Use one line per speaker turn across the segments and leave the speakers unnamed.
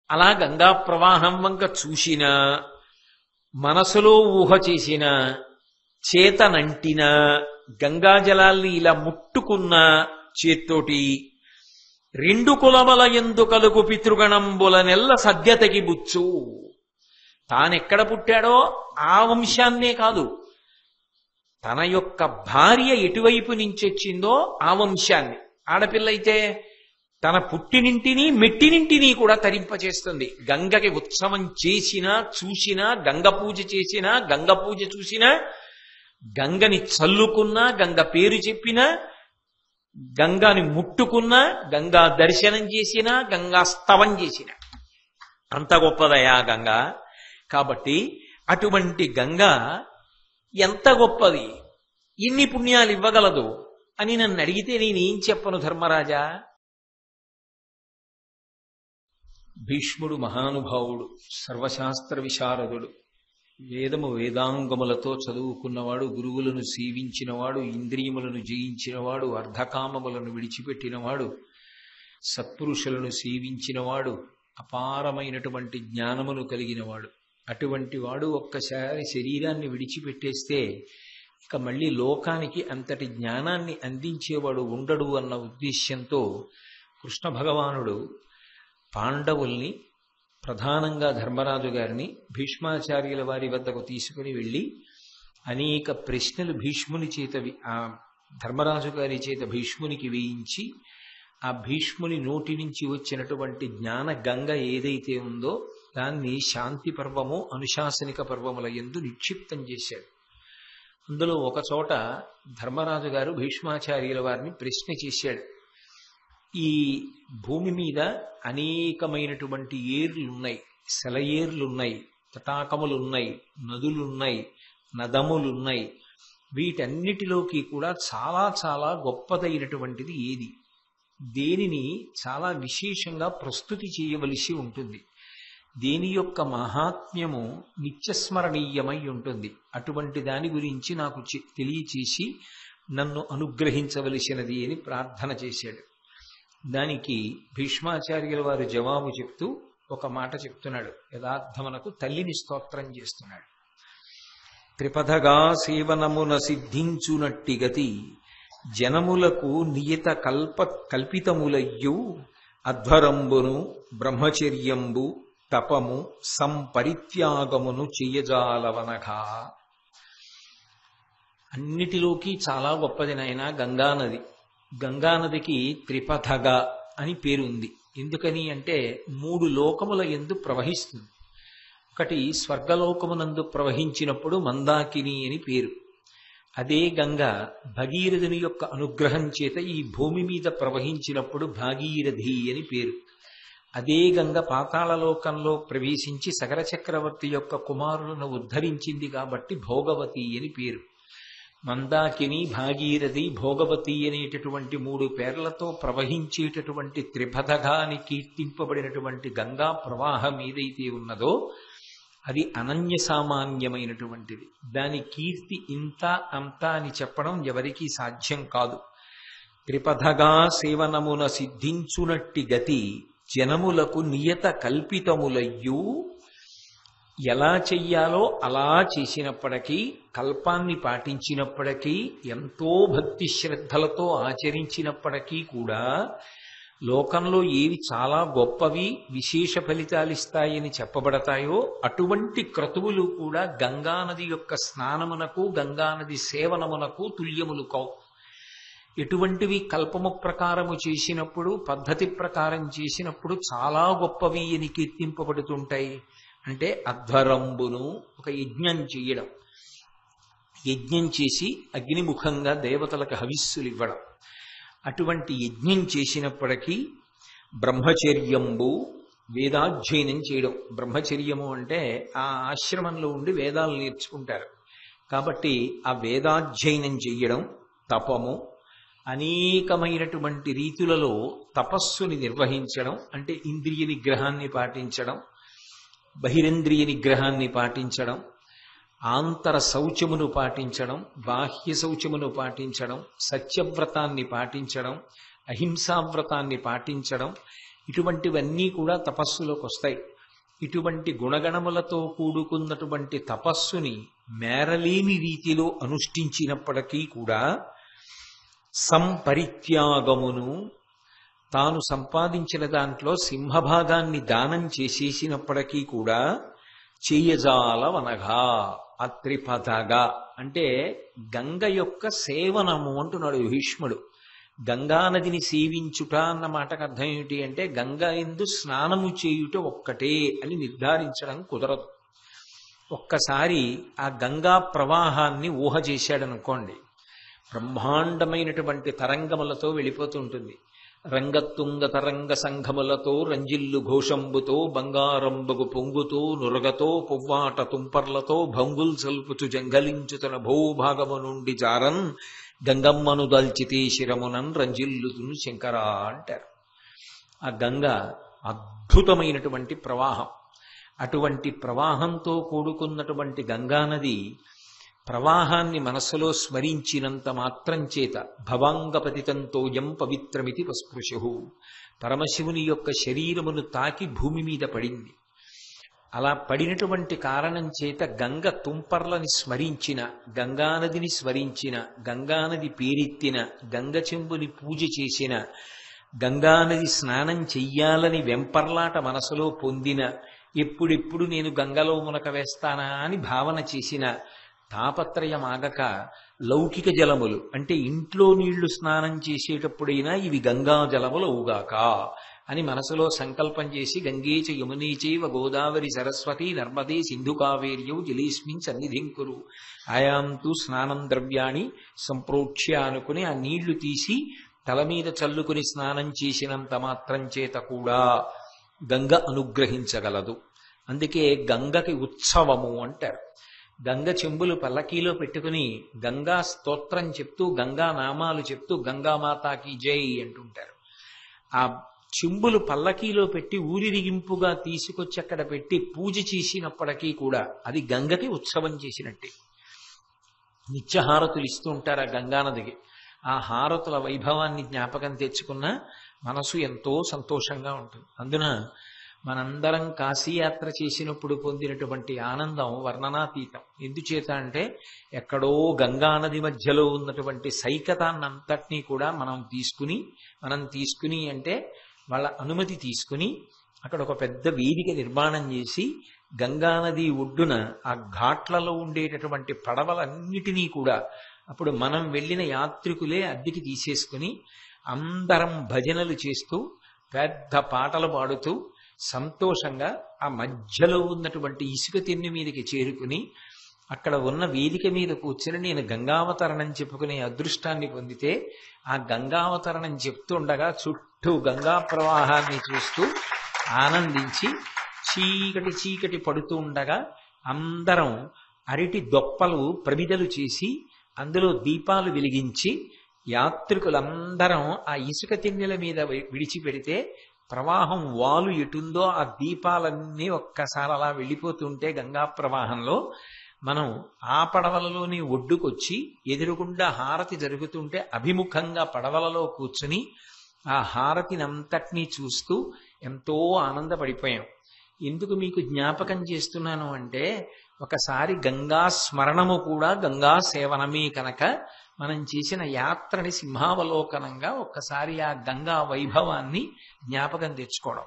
అలా గంగా ప్రవాహం వంక చూసినా, మనసులో ఊహ చేసిన, చేతనంటిన, గంగాజలాల్ని ఇలా ముట్టుకున్న చేత్తోటి, రెండు కులముల యందు కలుగు పితృగణంబుల నెల్ల సద్యతకి బుచ్చు. తానెక్కడ పుట్టాడో ఆ వంశాన్నే కాదు, తన యొక్క భార్య ఎటువైపు నుంచి వచ్చిందో ఆ వంశాన్ని. ఆడపిల్ల అయితే తన పుట్టినింటిని మెట్టినింటిని కూడా తరింపచేస్తుంది. గంగకి ఉత్సవం చేసినా చూసినా, గంగ పూజ చేసినా, గంగ పూజ చూసినా, గంగని చల్లుకున్నా, గంగ పేరు చెప్పినా, గంగాని ముట్టుకున్నా, గంగా దర్శనం చేసినా, గంగా స్తవం చేసినా అంత గొప్పదయా గంగ. కాబట్టి అటువంటి గంగ ఎంత గొప్పది, ఇన్ని పుణ్యాలు ఇవ్వగలదు అని నన్ను అడిగితే నేనేం చెప్పను ధర్మరాజా? భీష్ముడు మహానుభావుడు, సర్వశాస్త్ర విశారదుడు, వేదము వేదాంగములతో చదువుకున్నవాడు, గురువులను సేవించినవాడు, ఇంద్రియములను జయించినవాడు, అర్ధకామములను విడిచిపెట్టినవాడు, సత్పురుషులను సేవించినవాడు, అపారమైనటువంటి జ్ఞానమును కలిగినవాడు. అటువంటి వాడు ఒక్కసారి శరీరాన్ని విడిచిపెట్టేస్తే ఇక మళ్ళీ లోకానికి అంతటి జ్ఞానాన్ని అందించేవాడు ఉండడు అన్న ఉద్దేశ్యంతో కృష్ణ భగవానుడు పాండవుల్ని, ప్రధానంగా ధర్మరాజు గారిని భీష్మాచార్యుల వారి వద్దకు తీసుకుని వెళ్ళి అనేక ప్రశ్నలు భీష్ముని చేత ఆ ధర్మరాజు గారి చేత భీష్మునికి వేయించి, ఆ భీష్ముని నోటి నుంచి వచ్చినటువంటి జ్ఞాన గంగ ఏదైతే ఉందో దాన్ని శాంతి పర్వము, అనుశాసనిక పర్వముల యందు నిక్షిప్తం చేశాడు. అందులో ఒక చోట ధర్మరాజు గారు భీష్మాచార్యుల వారిని ప్రశ్న చేశాడు. ఈ భూమి మీద అనేకమైనటువంటి ఏర్లున్నాయి, సెలయేర్లున్నాయి, తటాకములున్నాయి, నదులున్నాయి, నదములున్నాయి. వీటన్నిటిలోకి కూడా చాలా చాలా గొప్పదైనటువంటిది ఏది? దేనిని చాలా విశేషంగా ప్రస్తుతి చేయవలసి ఉంటుంది, దేని యొక్క మహాత్మ్యము నిత్యస్మరణీయమై ఉంటుంది. అటువంటి దాని గురించి నాకు తెలియచేసి నన్ను అనుగ్రహించవలసినది అని ప్రార్థన చేశాడు. దానికి భీష్మాచార్యుల వారు జవాబు చెప్తూ ఒక మాట చెప్తున్నాడు. యథార్థమునకు తల్లిని స్తోత్రం చేస్తున్నాడు. త్రిపథగా సేవనమున సిద్ధించునట్టి గతి జనములకు నియత కల్పితములయ్యు అధ్వరంబును బ్రహ్మచర్యంబు తపము సంపరిత్యాగమును చెయ్యజాలవనగా. అన్నిటిలోకి చాలా గొప్పది నాయన గంగానది. గంగానదికి త్రిపథగా అని పేరుంది. ఎందుకని అంటే 3 లోకముల యందు ప్రవహిస్తుంది. ఒకటి స్వర్గలోకమునందు ప్రవహించినప్పుడు మందాకిని అని పేరు. అదే గంగ భగీరథుని యొక్క అనుగ్రహం చేత ఈ భూమి మీద ప్రవహించినప్పుడు భాగీరథి అని పేరు. అదే గంగ పాతాళలోకంలో ప్రవేశించి సగర చక్రవర్తి యొక్క కుమారులను ఉద్ధరించింది కాబట్టి భోగవతి అని పేరు. మందాకిని, భాగీరథి, భోగవతి అనేటటువంటి 3 పేర్లతో ప్రవహించేటటువంటి త్రిపథగా అని కీర్తింపబడినటువంటి గంగా ప్రవాహం ఏదైతే ఉన్నదో అది అనన్య సామాన్యమైనటువంటిది. దాని కీర్తి ఇంత అంత అని చెప్పడం ఎవరికీ సాధ్యం కాదు. త్రిపథగా సేవనమున సిద్ధించునట్టి గతి జనములకు నియత కల్పితములయ్యు. ఎలా చెయ్యాలో అలా చేసినప్పటికీ, కల్పాన్ని పాటించినప్పటికీ, ఎంతో భక్తి శ్రద్ధలతో ఆచరించినప్పటికీ కూడా లోకంలో ఏవి చాలా గొప్పవి, విశేష ఫలితాలిస్తాయని చెప్పబడతాయో అటువంటి క్రతువులు కూడా గంగానది యొక్క స్నానమునకు, గంగానది సేవనమునకు తుల్యములు కావు. ఎటువంటివి కల్పము ప్రకారము చేసినప్పుడు, పద్ధతి ప్రకారం చేసినప్పుడు చాలా గొప్పవి అని కీర్తింపబడుతుంటాయి అంటే అధ్వరంబును, ఒక యజ్ఞం చేయడం, యజ్ఞం చేసి అగ్నిముఖంగా దేవతలకు హవిస్సులు ఇవ్వడం. అటువంటి యజ్ఞం చేసినప్పటికీ బ్రహ్మచర్యంబు, వేదాధ్యయనం చేయడం. బ్రహ్మచర్యము అంటే ఆ ఆశ్రమంలో ఉండి వేదాలు నేర్చుకుంటారు కాబట్టి ఆ వేదాధ్యయనం చెయ్యడం, తపము, అనేకమైనటువంటి రీతులలో తపస్సుని నిర్వహించడం అంటే ఇంద్రియ నిగ్రహాన్ని పాటించడం, బహిరేంద్రియ నిగ్రహాన్ని పాటించడం, ఆంతర శౌచమును పాటించడం, బాహ్య శౌచమును పాటించడం, సత్యవ్రతాన్ని పాటించడం, అహింసావ్రతాన్ని పాటించడం, ఇటువంటివన్నీ కూడా తపస్సులోకి వస్తాయి. ఇటువంటి గుణగణములతో కూడుకున్నటువంటి తపస్సుని మేరలేని రీతిలో అనుష్ఠించినప్పటికీ కూడా సంపరిత్యాగమును, తాను సంపాదించిన దాంట్లో సింహభాగాన్ని దానం చేసేసినప్పటికీ కూడా చేయజాలవనగా అత్రిపదగా, అంటే గంగ యొక్క సేవనము అంటున్నాడు భీష్ముడు. గంగానదిని సేవించుట అన్న మాటకు అర్థం ఏమిటి అంటే గంగా యందు స్నానము చేయుట ఒక్కటే అని నిర్ధారించడం కుదరదు. ఒక్కసారి ఆ గంగా ప్రవాహాన్ని ఊహ చేశాడనుకోండి, బ్రహ్మాండమైనటువంటి తరంగములతో వెళ్ళిపోతుంటుంది. రంగతుంగ తరంగ సంఘములతో రంజిల్లు ఘోషంబుతో బంగారంబగు పొంగుతో నురగతో పువ్వాట తుంపర్లతో భంగుల్ సల్పుచు జంగలించుతన భూభాగము నుండి జారన్ గంగమ్మను దల్చితే శిరమునన్ రంజిల్లుతును శంకరా అంటారు. ఆ గంగ అద్భుతమైనటువంటి ప్రవాహం. అటువంటి ప్రవాహంతో కూడుకున్నటువంటి గంగానది ప్రవాహాన్ని మనస్సులో స్మరించినంత మాత్రం చేత భవాంగపతితంతోయం పవిత్రమితి వస్పృశు, పరమశివుని యొక్క శరీరమును తాకి భూమి మీద పడింది. అలా పడినటువంటి కారణం చేత గంగ తుంపర్లని స్మరించిన, గంగానదిని స్మరించిన, గంగానది పేరెత్తిన, గంగ చెంబుని పూజ చేసిన, గంగానది స్నానం చెయ్యాలని వెంపర్లాట మనసులో పొందిన, ఎప్పుడెప్పుడు నేను గంగలో మునక వేస్తానా అని భావన చేసిన, తాపత్రయమాగక లౌకిక జలములు అంటే ఇంట్లో నీళ్లు స్నానం చేసేటప్పుడైనా ఇవి గంగా జలములు అవుగాక అని మనసులో సంకల్పం చేసి గంగేచ యమునేచైవ గోదావరి సరస్వతి నర్మదే సింధు కావేర్యౌ జలేస్మిన్ సన్నిధిం కురు ఆయాంతు స్నానం ద్రవ్యాన్ని సంప్రోక్ష్య అనుకుని ఆ నీళ్లు తీసి తల మీద చల్లుకుని స్నానం చేసినంత మాత్రం చేత కూడా గంగ అనుగ్రహించగలదు. అందుకే గంగకి ఉత్సవము అంటారు. గంగ చెంబులు పల్లకీలో పెట్టుకుని గంగా స్తోత్రం చెప్తూ, గంగా నామాలు చెప్తూ గంగామాతాకి జై అంటుంటారు. ఆ చెంబులు పల్లకీలో పెట్టి ఊరిరిగింపుగా తీసుకొచ్చి అక్కడ పెట్టి పూజ చేసినప్పటికీ కూడా అది గంగకి ఉత్సవం చేసినట్టే. నిత్యహారతులు ఇస్తూ ఉంటారు ఆ గంగానదికి. ఆ హారతుల వైభవాన్ని జ్ఞాపకం తెచ్చుకున్న మనసు ఎంతో సంతోషంగా ఉంటుంది. అందున మనందరం కాశీయాత్ర చేసినప్పుడు పొందినటువంటి ఆనందం వర్ణనాతీతం. ఎందుచేత అంటే ఎక్కడో గంగానది మధ్యలో ఉన్నటువంటి సైకతాన్నంతటినీ కూడా మనం తీసుకుని అంటే వాళ్ళ అనుమతి తీసుకుని అక్కడ ఒక పెద్ద వేదిక నిర్మాణం చేసి గంగానది ఒడ్డున ఆ ఘాట్లలో ఉండేటటువంటి పడవలన్నిటినీ కూడా అప్పుడు మనం వెళ్ళిన యాత్రికులే అద్దెకి తీసేసుకుని అందరం భజనలు చేస్తూ పెద్ద పాటలు పాడుతూ సంతోషంగా ఆ మధ్యలో ఉన్నటువంటి ఇసుక తిన్నె మీదకి చేరుకుని అక్కడ ఉన్న వేదిక మీద కూర్చుని నేను గంగావతరణం చెప్పుకునే అదృష్టాన్ని పొందితే ఆ గంగావతరణం చెప్తుండగా చుట్టూ గంగా ప్రవాహాన్ని చూస్తూ ఆనందించి చీకటి పడుతూ ఉండగా అందరం అరటి దొప్పలు ప్రమిదలు చేసి అందులో దీపాలు వెలిగించి యాత్రికులందరం ఆ ఇసుక తిన్నెల మీద విడిచిపెడితే ప్రవాహం వాలు ఎటుందో ఆ దీపాలన్నీ ఒక్కసారి అలా వెళ్ళిపోతుంటే గంగా ప్రవాహంలో మనం ఆ పడవలలోని ఒడ్డుకొచ్చి ఎదురుగుండా హారతి జరుగుతుంటే అభిముఖంగా పడవలలో కూర్చుని ఆ హారతిని అంతటినీ చూస్తూ ఎంతో ఆనందపడిపోయాం. ఎందుకు మీకు జ్ఞాపకం చేస్తున్నాను అంటే ఒకసారి గంగా స్మరణము కూడా గంగా సేవనమే కనుక మనం చేసిన యాత్రని సింహావలోకనంగా ఒక్కసారి ఆ గంగా వైభవాన్ని జ్ఞాపకం తెచ్చుకోవడం.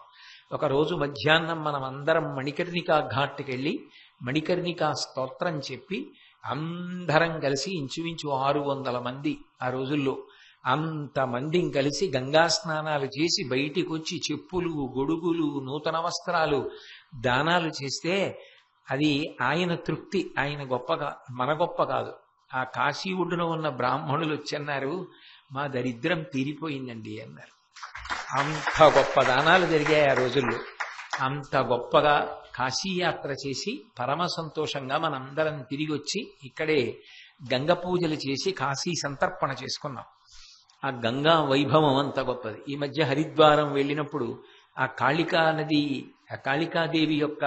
ఒకరోజు మధ్యాహ్నం మనం అందరం మణికర్ణికా ఘాట్కి వెళ్ళి మణికర్ణికా స్తోత్రం చెప్పి అందరం కలిసి ఇంచుమించు 600 మంది ఆ రోజుల్లో అంతమందిని కలిసి గంగా స్నానాలు చేసి బయటికి వచ్చి చెప్పులు, గొడుగులు, నూతన వస్త్రాలు దానాలు చేస్తే అది ఆయన తృప్తి, ఆయన గొప్పగా మన గొప్ప కాదు. ఆ కాశీ ఒడ్డున ఉన్న బ్రాహ్మణులు వచ్చన్నారు, మా దరిద్రం తీరిపోయిందండి అన్నారు. అంత గొప్ప దానాలు జరిగాయి ఆ రోజుల్లో. అంత గొప్పగా కాశీయాత్ర చేసి పరమ సంతోషంగా మనందరం తిరిగి వచ్చి ఇక్కడే గంగ పూజలు చేసి కాశీ సంతర్పణ చేసుకున్నాం. ఆ గంగా వైభవం అంత గొప్పది. ఈ మధ్య హరిద్వారం వెళ్ళినప్పుడు ఆ కాళికా నది, ఆ కాళికాదేవి యొక్క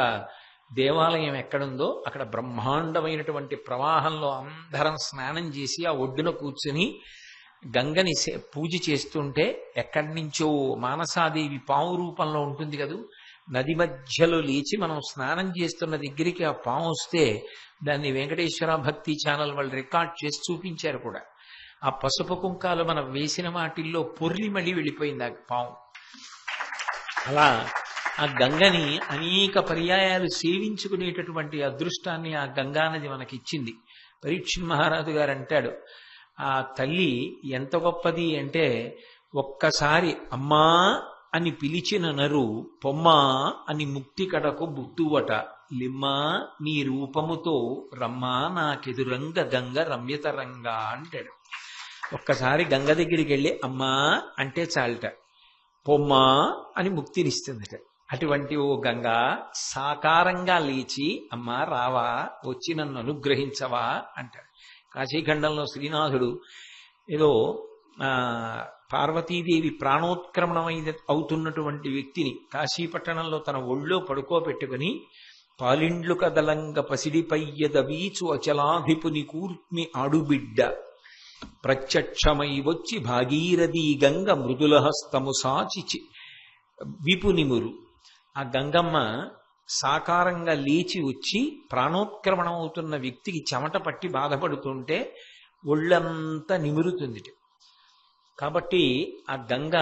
దేవాలయం ఎక్కడుందో అక్కడ బ్రహ్మాండమైనటువంటి ప్రవాహంలో అందరం స్నానం చేసి ఆ ఒడ్డున కూర్చుని గంగని పూజ చేస్తుంటే ఎక్కడి నుంచో మానసాదేవి పాము రూపంలో ఉంటుంది కదూ, నది మధ్యలో లేచి మనం స్నానం చేస్తున్న దగ్గరికి ఆ పాము వస్తే దాన్ని వెంకటేశ్వర భక్తి ఛానల్ వాళ్ళు రికార్డ్ చేసి చూపించారు కూడా. ఆ పసుపు కుంకాలు మనం వేసిన వాటిల్లో పొర్లి మళ్ళీ వెళ్ళిపోయింది ఆ పాము. అలా ఆ గంగని అనేక పర్యాయాలు సేవించుకునేటటువంటి అదృష్టాన్ని ఆ గంగానది మనకిచ్చింది. పరీక్షిత్ మహారాజు గారు అంటాడు, ఆ తల్లి ఎంత గొప్పది అంటే, ఒక్కసారి అమ్మా అని పిలిచిన నరు పొమ్మా అని ముక్తి కడకు బుట్టువట, లిమ్మా నీ రూపముతో రమ్మా నాకెదురంగ గంగ రమ్యతరంగా అంటాడు. ఒక్కసారి గంగ దగ్గరికి వెళ్ళి అమ్మా అంటే చాలట, పొమ్మా అని ముక్తినిస్తుందట. అటువంటి ఓ గంగా సాకారంగా లేచి అమ్మా రావా, వచ్చి నన్ను అనుగ్రహించవా అంటాడు. కాశీఖండంలో శ్రీనాథుడు ఏదో పార్వతీదేవి ప్రాణోత్క్రమణమైన అవుతున్నటువంటి వ్యక్తిని కాశీపట్టణంలో తన ఒళ్ళో పడుకోబెట్టుకుని, పాలిండ్లు కదలంగ పసిడిపయ్యద వీచు అచలాధిపుని కూర్మి ఆడుబిడ్డ ప్రత్యక్షమై వచ్చి భాగీరథీ గంగ మృదులహస్తము సాచి విపునిమురు. ఆ గంగమ్మ సాకారంగా లేచి వచ్చి ప్రాణోత్క్రమణం అవుతున్న వ్యక్తికి చెమట పట్టి బాధపడుతుంటే ఒళ్ళంతా నిమురుతుంది. కాబట్టి ఆ గంగ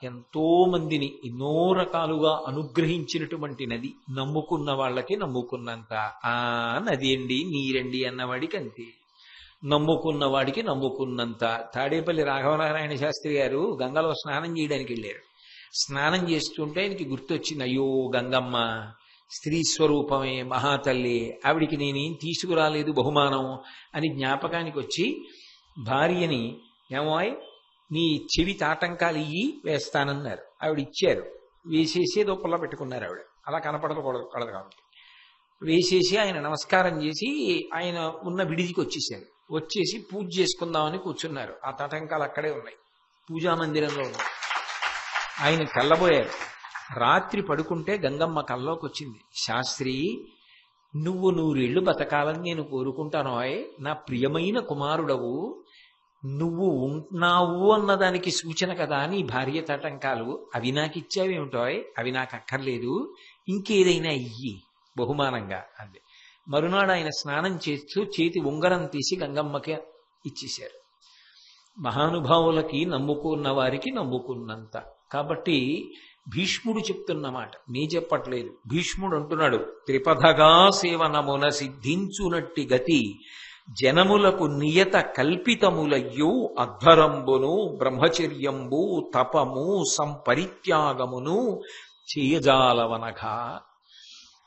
ఎంతో మందిని ఎన్నో రకాలుగా అనుగ్రహించినటువంటి నది. నమ్ముకున్న వాళ్ళకి నమ్ముకున్నంత. ఆ నది అండి నీరండి అన్నవాడికి అంతే, నమ్ముకున్న వాడికి నమ్ముకున్నంత. తాడేపల్లి రాఘవనారాయణ శాస్త్రి గారు గంగలో స్నానం చేయడానికి వెళ్ళారు. స్నానం చేస్తుంటే ఆయనకి గుర్తొచ్చింది, అయ్యో గంగమ్మ స్త్రీ స్వరూపమే, మహాతల్లి, ఆవిడికి నేనేం తీసుకురాలేదు బహుమానం అని జ్ఞాపకానికి వచ్చి భార్యని, ఏమోయ్ నీ చెవి తాటంకాలు ఇయ్యి వేస్తానన్నారు. ఆవిడ ఇచ్చారు. వేసేసి ఏదో పుల్ల పెట్టుకున్నారు ఆవిడ, అలా కనపడకూడదు కాబట్టి వేసేసి ఆయన నమస్కారం చేసి ఆయన ఉన్న విడిదికి వచ్చేసారు. వచ్చేసి పూజ చేసుకుందామని కూర్చున్నారు. ఆ తటంకాలు అక్కడే ఉన్నాయి, పూజా మందిరంలో ఉన్నాయి. ఆయన కళ్ళబోయారు. రాత్రి పడుకుంటే గంగమ్మ కల్లోకి వచ్చింది. శాస్త్రి, నువ్వు 100 ఏళ్లు బతకాలని నేను కోరుకుంటాను. నా ప్రియమైన కుమారుడవు, నువ్వు ఉన్నావు అన్నదానికి సూచన కదా నీ భార్య తటంకాలు. అవి నాకు ఇచ్చావేమిటో, అవి నాకు అక్కర్లేదు, ఇంకేదైనా ఇయ్యి బహుమానంగా అంది. మరునాడు ఆయన స్నానం చేస్తూ చేతి ఉంగరం తీసి గంగమ్మకి ఇచ్చేశారు. మహానుభావులకి నమ్ముకున్న వారికి నమ్ముకున్నంత. కాబట్టి భీష్ముడు చెప్తున్నమాట నీ చెప్పట్లేదు. భీష్ముడు అంటున్నాడు, త్రిపథగా సేవనమున సిద్ధించునట్టి గతి జనములకు నియత కల్పితములయ్యో అధ్వరంబును బ్రహ్మచర్యంబు తపము సంపరిత్యాగమును చేయజాలవనగా.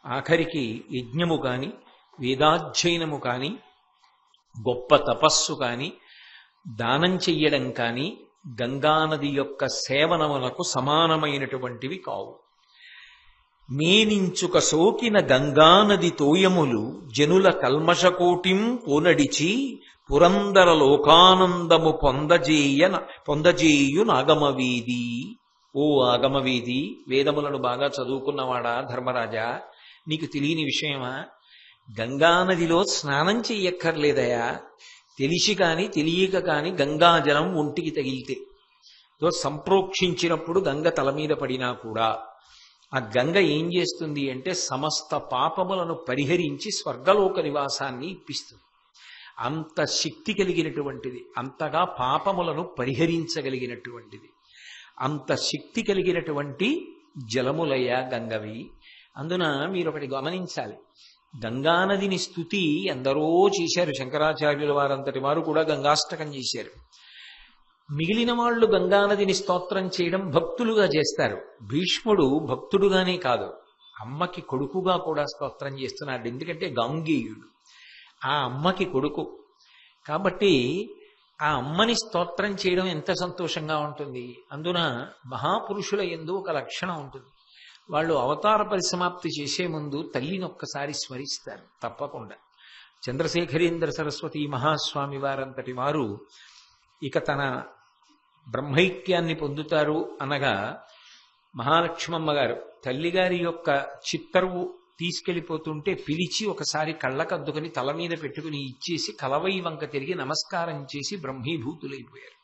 ఆఖరికి యజ్ఞము కాని, వేదాధ్యయనము కాని, గొప్ప తపస్సు కాని, దానం చెయ్యడం కాని గంగానది యొక్క సేవనములకు సమానమైనటువంటివి కావు. మేనించుక సోకిన గంగానది తోయములు జనుల కల్మషకోటిం కోనడిచి పురందర లోకానందము పొందజేయు నాగమవేది. ఓ ఆగమవేది, వేదములను బాగా చదువుకున్నవాడా ధర్మరాజా, నీకు తెలియని విషయమా? గంగానదిలో స్నానం చెయ్యక్కర్లేదయా. తెలిసి కాని తెలియక కాని గంగాజలం ఒంటికి తగిలితే, సంప్రోక్షించినప్పుడు గంగ తల మీద పడినా కూడా ఆ గంగ ఏం చేస్తుంది అంటే సమస్త పాపములను పరిహరించి స్వర్గలోక నివాసాన్ని ఇప్పిస్తుంది. అంత శక్తి కలిగినటువంటిది, అంతగా పాపములను పరిహరించగలిగినటువంటిది, అంత శక్తి కలిగినటువంటి జలములయ్యా గంగవి. అందున మీరు ఒకటి గమనించాలి, గంగానదిని స్తుతి ఎందరో చేశారు. శంకరాచార్యుల వారంతటి వారు కూడా గంగాష్టకం చేశారు. మిగిలిన వాళ్ళు గంగానదిని స్తోత్రం చేయడం భక్తులుగా చేస్తారు. భీష్ముడు భక్తుడుగానే కాదు, అమ్మకి కొడుకుగా కూడా స్తోత్రం చేస్తున్నాడు. ఎందుకంటే గాంగేయుడు ఆ అమ్మకి కొడుకు కాబట్టి ఆ అమ్మని స్తోత్రం చేయడం ఎంత సంతోషంగా ఉంటుంది. అందున మహాపురుషుల యందు ఒక లక్షణం ఉంటుంది, వాళ్ళు అవతార పరిసమాప్తి చేసే ముందు తల్లిని ఒక్కసారి స్మరిస్తారు తప్పకుండా. చంద్రశేఖరేంద్ర సరస్వతి మహాస్వామి వారంతటి వారు ఇక తన బ్రహ్మైక్యాన్ని పొందుతారు అనగా, మహాలక్ష్మమ్మ గారు తల్లిగారి యొక్క చిత్తరువు తీసుకెళ్లిపోతుంటే పిలిచి ఒకసారి కళ్ళకద్దుకుని తల మీద పెట్టుకుని ఇచ్చేసి కలవై వంక తిరిగి నమస్కారం చేసి బ్రహ్మీభూతులైపోయారు.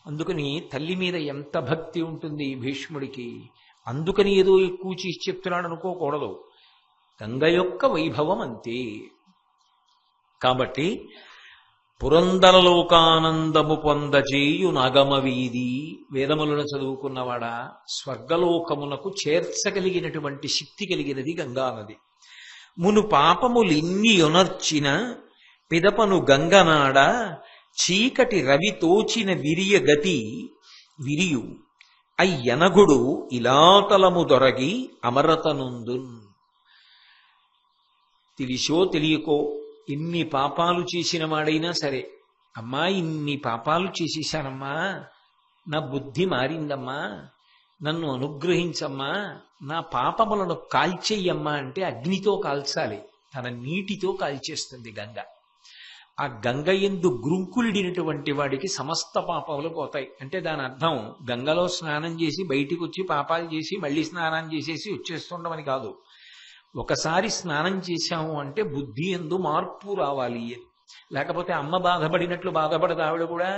అందుకని తల్లి మీద ఎంత భక్తి ఉంటుంది భీష్ముడికి. అందుకని ఏదో ఎక్కువ చేసి చెప్తున్నాడు అనుకోకూడదు. గంగ యొక్క వైభవం అంతే. కాబట్టి పురందరలోకానందము పొందచేయు నాగమ వీధి, వేదములను చదువుకున్నవాడా, స్వర్గలోకమునకు చేర్చగలిగినటువంటి శక్తి కలిగినది గంగానది. మును పాపములిన్ని యొనర్చిన పిదపను గంగనాడ, చీకటి రవి తోచిన విరియ గతి విరియు అయ్యనగుడు ఇలాతలము దొరగి అమరతనుందున్. తెలిసో తెలియకో ఇన్ని పాపాలు చేసిన వాడైనా సరే, అమ్మా ఇన్ని పాపాలు చేసేశానమ్మా, నా బుద్ధి మారిందమ్మా, నన్ను అనుగ్రహించమ్మా, నా పాపములను కాల్చేయమ్మా అంటే అగ్నితో కాల్చాలి, తన నీటితో కాల్చేస్తుంది గంగ. ఆ గంగ యందు గ్రుంకులిడినటువంటి వాడికి సమస్త పాపములు పోతాయి. అంటే దాని అర్థం గంగలో స్నానం చేసి బయటికి వచ్చి పాపాలు చేసి మళ్ళీ స్నానం చేసేసి వచ్చేస్తుండమని కాదు. ఒకసారి స్నానం చేశాము అంటే బుద్ధి యందు మార్పు రావాలి. లేకపోతే అమ్మ బాధపడినట్లు బాధపడదు ఆవిడ కూడా.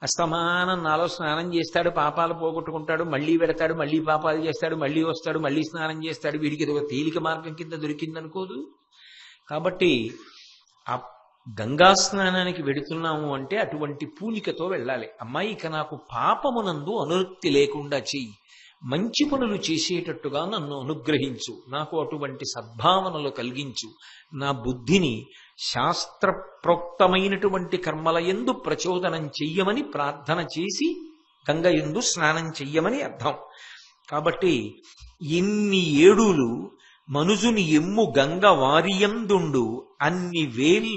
అస్తమానం నాలో స్నానం చేస్తాడు, పాపాలు పోగొట్టుకుంటాడు, మళ్ళీ వెడతాడు, మళ్ళీ పాపాలు చేస్తాడు, మళ్ళీ వస్తాడు, మళ్ళీ స్నానం చేస్తాడు, వీడికి ఇది ఒక తేలిక మార్గం కింద దొరికిందనుకోదు. కాబట్టి ఆ గంగా స్నానానికి వెడుతున్నాము అంటే అటువంటి పూనికతో వెళ్ళాలి. అమ్మాయి ఇక నాకు పాపమునందు అనురక్తి లేకుండా చెయ్యి, మంచి పనులు చేసేటట్టుగా నన్ను అనుగ్రహించు, నాకు అటువంటి సద్భావనలు కలిగించు, నా బుద్ధిని శాస్త్ర ప్రోక్తమైనటువంటి కర్మల యందు ప్రచోదనం చెయ్యమని ప్రార్థన చేసి గంగ యందు స్నానం చెయ్యమని అర్థం. కాబట్టి ఇన్ని ఏడులు మనుజుని ఎమ్ము గంగ వారియందుండు, అన్ని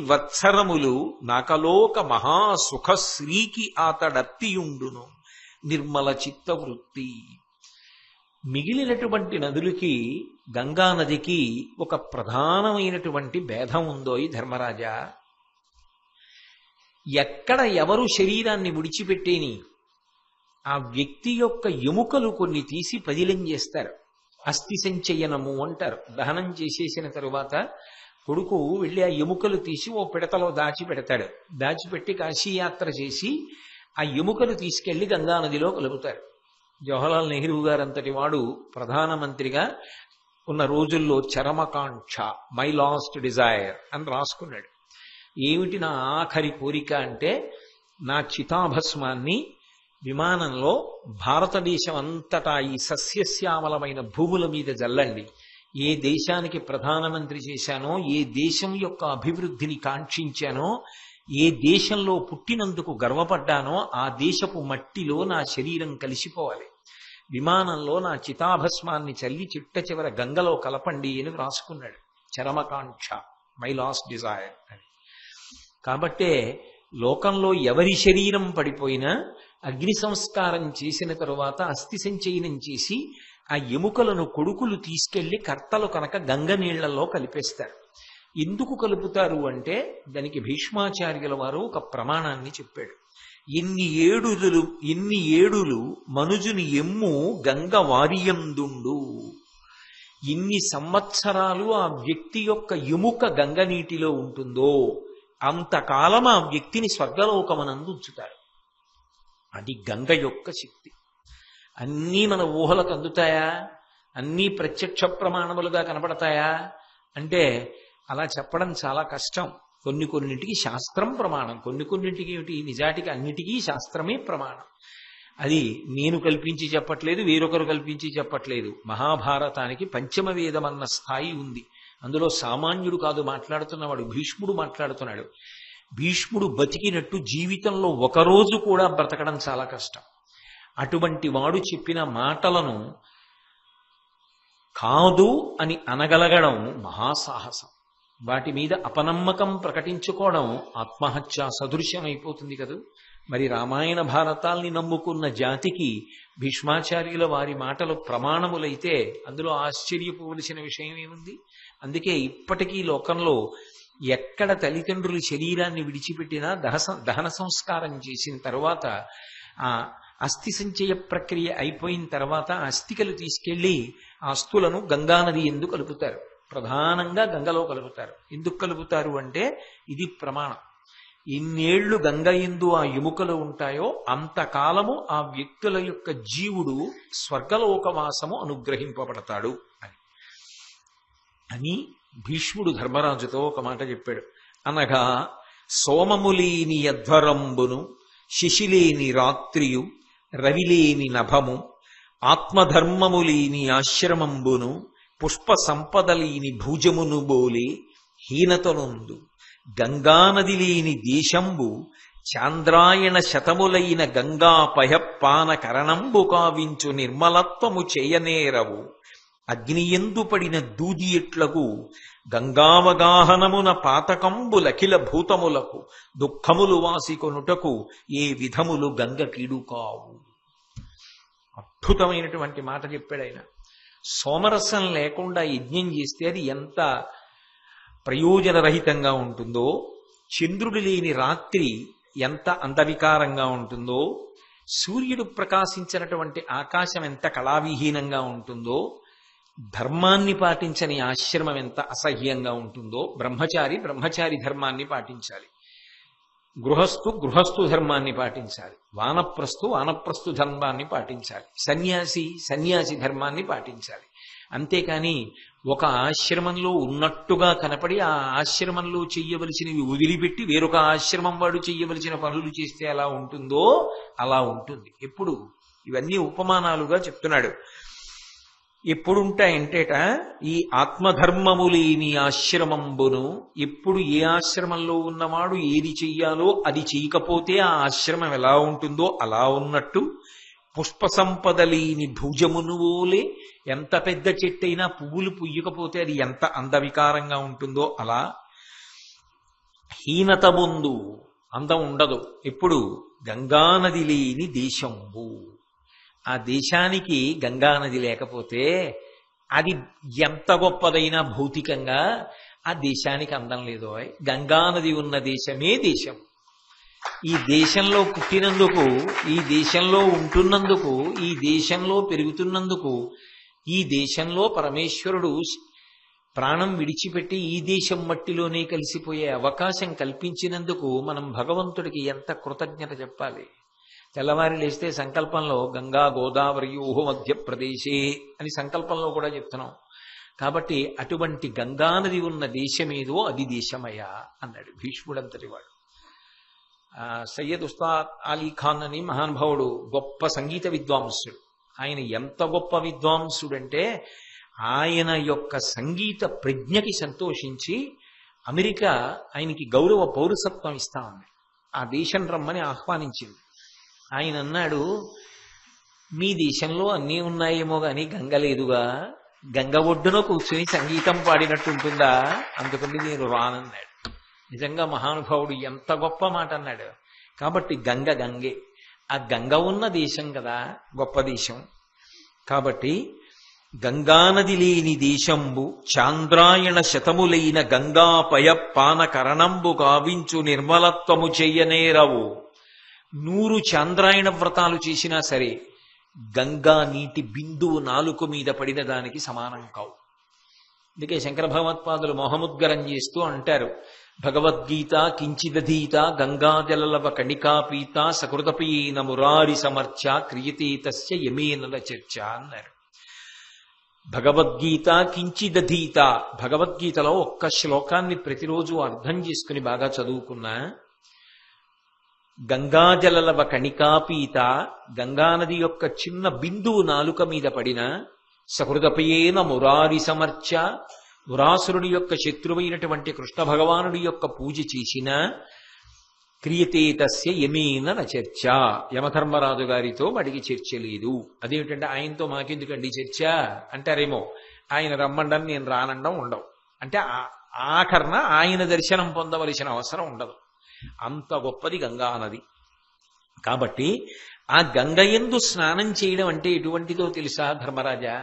వత్సరములు నాకలోక మహాసుఖ శ్రీకి ఆతడత్తియుండును నిర్మల చిత్తవృత్తి. మిగిలినటువంటి నదులకి గంగా నదికి ఒక ప్రధానమైనటువంటి భేదం ఉందో ఈ ధర్మరాజా. ఎక్కడ ఎవరు శరీరాన్ని విడిచిపెట్టేని ఆ వ్యక్తి యొక్క ఎముకలు కొన్ని తీసి పదిలం చేస్తారు, అస్థి సంచయనము అంటారు. దహనం చేసేసిన తరువాత కొడుకు వెళ్ళి ఆ ఎముకలు తీసి ఓ పిడతలో దాచిపెడతాడు. దాచిపెట్టి కాశీయాత్ర చేసి ఆ ఎముకలు తీసుకెళ్లి గంగా నదిలో కలుపుతారు. జవహర్లాల్ నెహ్రూ గారంతటి వాడు ప్రధానమంత్రిగా ఉన్న రోజుల్లో చరమకాంక్ష, మై లాస్ట్ డిజైర్ అని రాసుకున్నాడు. ఏమిటి నా ఆఖరి కోరిక అంటే, నా చితాభస్మాన్ని విమానంలో భారతదేశం అంతటా ఈ సస్యశ్యామలమైన భూముల మీద జల్లండి. ఏ దేశానికి ప్రధానమంత్రి చేశానో, ఏ దేశం యొక్క అభివృద్ధిని కాంక్షించానో, ఏ దేశంలో పుట్టినందుకు గర్వపడ్డానో ఆ దేశపు మట్టిలో నా శరీరం కలిసిపోవాలి. విమానంలో నా చితాభస్మాన్ని చల్లి చిట్ట చివర గంగలో కలపండి అని రాసుకున్నాడు. చరమకాంక్ష, మై లాస్ట్ డిజైర్ అని. కాబట్టే లోకంలో ఎవరి శరీరం పడిపోయినా అగ్ని సంస్కారం చేసిన తరువాత అస్థి సంచయనం చేసి ఆ ఎముకలను కొడుకులు తీసుకెళ్లి కర్తలు కనుక గంగ నీళ్లలో కలిపేస్తారు. ఎందుకు కలుపుతారు అంటే దానికి భీష్మాచార్యుల వారు ఒక ప్రమాణాన్ని చెప్పాడు. ఎన్ని ఏడులు మనుజుని ఎమ్ము గంగ వారియందుండు, ఇన్ని సంవత్సరాలు ఆ వ్యక్తి యొక్క ఎముక గంగ నీటిలో ఉంటుందో అంతకాలం ఆ వ్యక్తిని స్వర్గలోకమనందు ఉంచుతారు. అది గంగ యొక్క శక్తి. అన్నీ మన ఊహలకు అందుతాయా? అన్నీ ప్రత్యక్ష ప్రమాణములుగా కనపడతాయా అంటే అలా చెప్పడం చాలా కష్టం. కొన్నింటికి శాస్త్రం ప్రమాణం, కొన్నింటికి ఏమిటి, నిజాటికి అన్నిటికీ శాస్త్రమే ప్రమాణం. అది నేను కల్పించి చెప్పట్లేదు, వేరొకరు కల్పించి చెప్పట్లేదు. మహాభారతానికి పంచమ వేదం అన్న స్థాయి ఉంది. అందులో సామాన్యుడు కాదు మాట్లాడుతున్నవాడు, భీష్ముడు మాట్లాడుతున్నాడు. భీష్ముడు బతికినట్టు జీవితంలో ఒకరోజు కూడా బ్రతకడం చాలా కష్టం. అటువంటి వాడు చెప్పిన మాటలను కాదు అని అనగలగడం మహాసాహసం. వాటి మీద అపనమ్మకం ప్రకటించుకోవడం ఆత్మహత్యా సదృశ్యం అయిపోతుంది కదా. మరి రామాయణ భారతాల్ని నమ్ముకున్న జాతికి భీష్మాచార్యుల వారి మాటలు ప్రమాణములైతే అందులో ఆశ్చర్యపోవలసిన విషయం ఏముంది? అందుకే ఇప్పటికీ లోకంలో ఎక్కడ తల్లిదండ్రులు శరీరాన్ని విడిచిపెట్టినా దహన సంస్కారం చేసిన తర్వాత ఆ అస్థి సంచయ ప్రక్రియ అయిపోయిన తర్వాత అస్థికలు తీసుకెళ్లి ఆ అస్థులను గంగానది ఎందుకు కలుపుతారు, ప్రధానంగా గంగలో కలుపుతారు. ఎందుకు కలుపుతారు అంటే ఇది ప్రమాణం. ఇన్నేళ్లు గంగ యందు ఆ ఎముకలు ఉంటాయో అంతకాలము ఆ వ్యక్తుల యొక్క జీవుడు స్వర్గలోకవాసము అనుగ్రహింపబడతాడు అని అని భీష్ముడు ధర్మరాజుతో ఒక మాట చెప్పాడు. అనగా సోమములేని యధ్వరంబును శిశిలేని రాత్రియు రవిలేని నభము ఆత్మధర్మములేని ఆశ్రమంబును పుష్ప సంపదలేని భుజమును బోలే హీనతనుందు గంగానది లేని దేశంబు చాంద్రాయణ శతములైన గంగాపయపాన కరణంబు కావించు నిర్మలత్వము చేయనేరవు అగ్నియందు పడిన దూది ఎట్లకు గంగావగాహనమున పాతకంబులఖిల భూతములకు దుఃఖములు వాసికొనుటకు ఏ విధములు గంగ కీడు కావు. అద్భుతమైనటువంటి మాట చెప్పాడు ఆయన. సోమరసం లేకుండా యజ్ఞం చేస్తే అది ఎంత ప్రయోజనరహితంగా ఉంటుందో, చంద్రుడు లేని రాత్రి ఎంత అందవికారంగా ఉంటుందో, సూర్యుడు ప్రకాశించినటువంటి ఆకాశం ఎంత కళావిహీనంగా ఉంటుందో, ధర్మాన్ని పాటించని ఆశ్రమం ఎంత అసహ్యంగా ఉంటుందో. బ్రహ్మచారి ధర్మాన్ని పాటించాలి, గృహస్థు ధర్మాన్ని పాటించాలి, వానప్రస్థు ధర్మాన్ని పాటించాలి, సన్యాసి ధర్మాన్ని పాటించాలి. అంతేకాని ఒక ఆశ్రమంలో ఉన్నట్టుగా కనపడి ఆ ఆశ్రమంలో చెయ్యవలసినవి వదిలిపెట్టి వేరొక ఆశ్రమం వాడు చెయ్యవలసిన పనులు చేస్తే ఎలా ఉంటుందో అలా ఉంటుంది. ఎప్పుడు ఇవన్నీ ఉపమానాలుగా చెప్తున్నాడు. ఎప్పుడుంటాయంటేట ఈ ఆత్మధర్మము లేని ఆశ్రమంబును, ఎప్పుడు ఏ ఆశ్రమంలో ఉన్నవాడు ఏది చెయ్యాలో అది చేయకపోతే ఆ ఆశ్రమం ఎలా ఉంటుందో అలా ఉన్నట్టు, పుష్ప సంపద లేని భుజమును ఓలే, ఎంత పెద్ద చెట్టైనా పువ్వులు పుయ్యకపోతే అది ఎంత అందవికారంగా ఉంటుందో అలా, హీనత ముందు అందం ఉండదు. ఎప్పుడు గంగానది లేని దేశంబు, ఆ దేశానికి గంగానది లేకపోతే అది ఎంత గొప్పదైనా భౌతికంగా ఆ దేశానికి అందం లేదు. గంగానది ఉన్న దేశమే దేశం. ఈ దేశంలో పుట్టినందుకు, ఈ దేశంలో ఉంటున్నందుకు, ఈ దేశంలో పెరుగుతున్నందుకు, ఈ దేశంలో పరమేశ్వరుడు ప్రాణం విడిచిపెట్టి ఈ దేశం మట్టిలోనే కలిసిపోయే అవకాశం కల్పించినందుకు మనం భగవంతుడికి ఎంత కృతజ్ఞత చెప్పాలి. తెల్లవారి లేస్తే సంకల్పంలో గంగా గోదావరియోహో మధ్యప్రదేశే అని సంకల్పంలో కూడా చెప్తున్నాం. కాబట్టి అటువంటి గంగానది ఉన్న దేశమేదో అది దేశమయ్యా అన్నాడు భీష్ముడంతటి వాడు. సయ్యద్ ఉస్తాద్ అలీ ఖాన్ అని మహానుభావుడు, గొప్ప సంగీత విద్వాంసుడు. ఆయన ఎంత గొప్ప విద్వాంసుడంటే ఆయన యొక్క సంగీత ప్రజ్ఞకి సంతోషించి అమెరికా ఆయనకి గౌరవ పౌరసత్వం ఇస్తా ఉంది. ఆ దేశం రమ్మని ఆహ్వానించింది. ఆయన అన్నాడు, మీ దేశంలో అన్నీ ఉన్నాయేమో గాని గంగ లేదుగా, గంగ ఒడ్డున కూర్చుని సంగీతం పాడినట్టుంటుందా, అందుకని నేను రానన్నాడు. నిజంగా మహానుభావుడు ఎంత గొప్ప మాట అన్నాడు. కాబట్టి గంగే, ఆ గంగ ఉన్న దేశం కదా గొప్ప దేశం. కాబట్టి గంగానది లేని దేశంబు చాంద్రాయణ శతములైన గంగాపయ పానకరణంబు గావించు నిర్మలత్వము చెయ్యనేరవు. 100 చాంద్రాయణ వ్రతాలు చేసినా సరే గంగా నీటి బిందువు నాలుక మీద పడిన దానికి సమానం కావు. అందుకే శంకర భగవత్పాదులు మోహముద్గరం చేస్తూ అంటారు, భగవద్గీత కించిదధీత గంగాజలలవ కణికాపీత సకృతపీన మురారి సమర్చ క్రియతే తస్య యమేనల చర్చ అన్నారు. భగవద్గీత కించిదధీత, భగవద్గీతలో ఒక్క శ్లోకాన్ని ప్రతిరోజు అర్థం చేసుకుని బాగా చదువుకున్నా, గంగాజలలవ కణికాపీత, గంగానది యొక్క చిన్న బిందువు నాలుక మీద పడిన, సహృదపయేన మురారి సమర్చ, మురాసురుడి యొక్క శత్రువైనటువంటి కృష్ణ భగవానుడి యొక్క పూజ చేసిన, క్రియతే తస్య యమేన చర్చ, యమధర్మరాజు గారితో వాడికి చర్చ లేదు. అదేమిటంటే ఆయనతో మాకెందుకండి చర్చ అంటారేమో, ఆయన రమ్మండం నేను రానండం ఉండవు. అంటే ఆఖరణ ఆయన దర్శనం పొందవలసిన అవసరం ఉండదు. అంత గొప్పది గంగా నది. కాబట్టి ఆ గంగయందు స్నానం చేయడం అంటే ఎటువంటిదో తెలుసా ధర్మరాజా?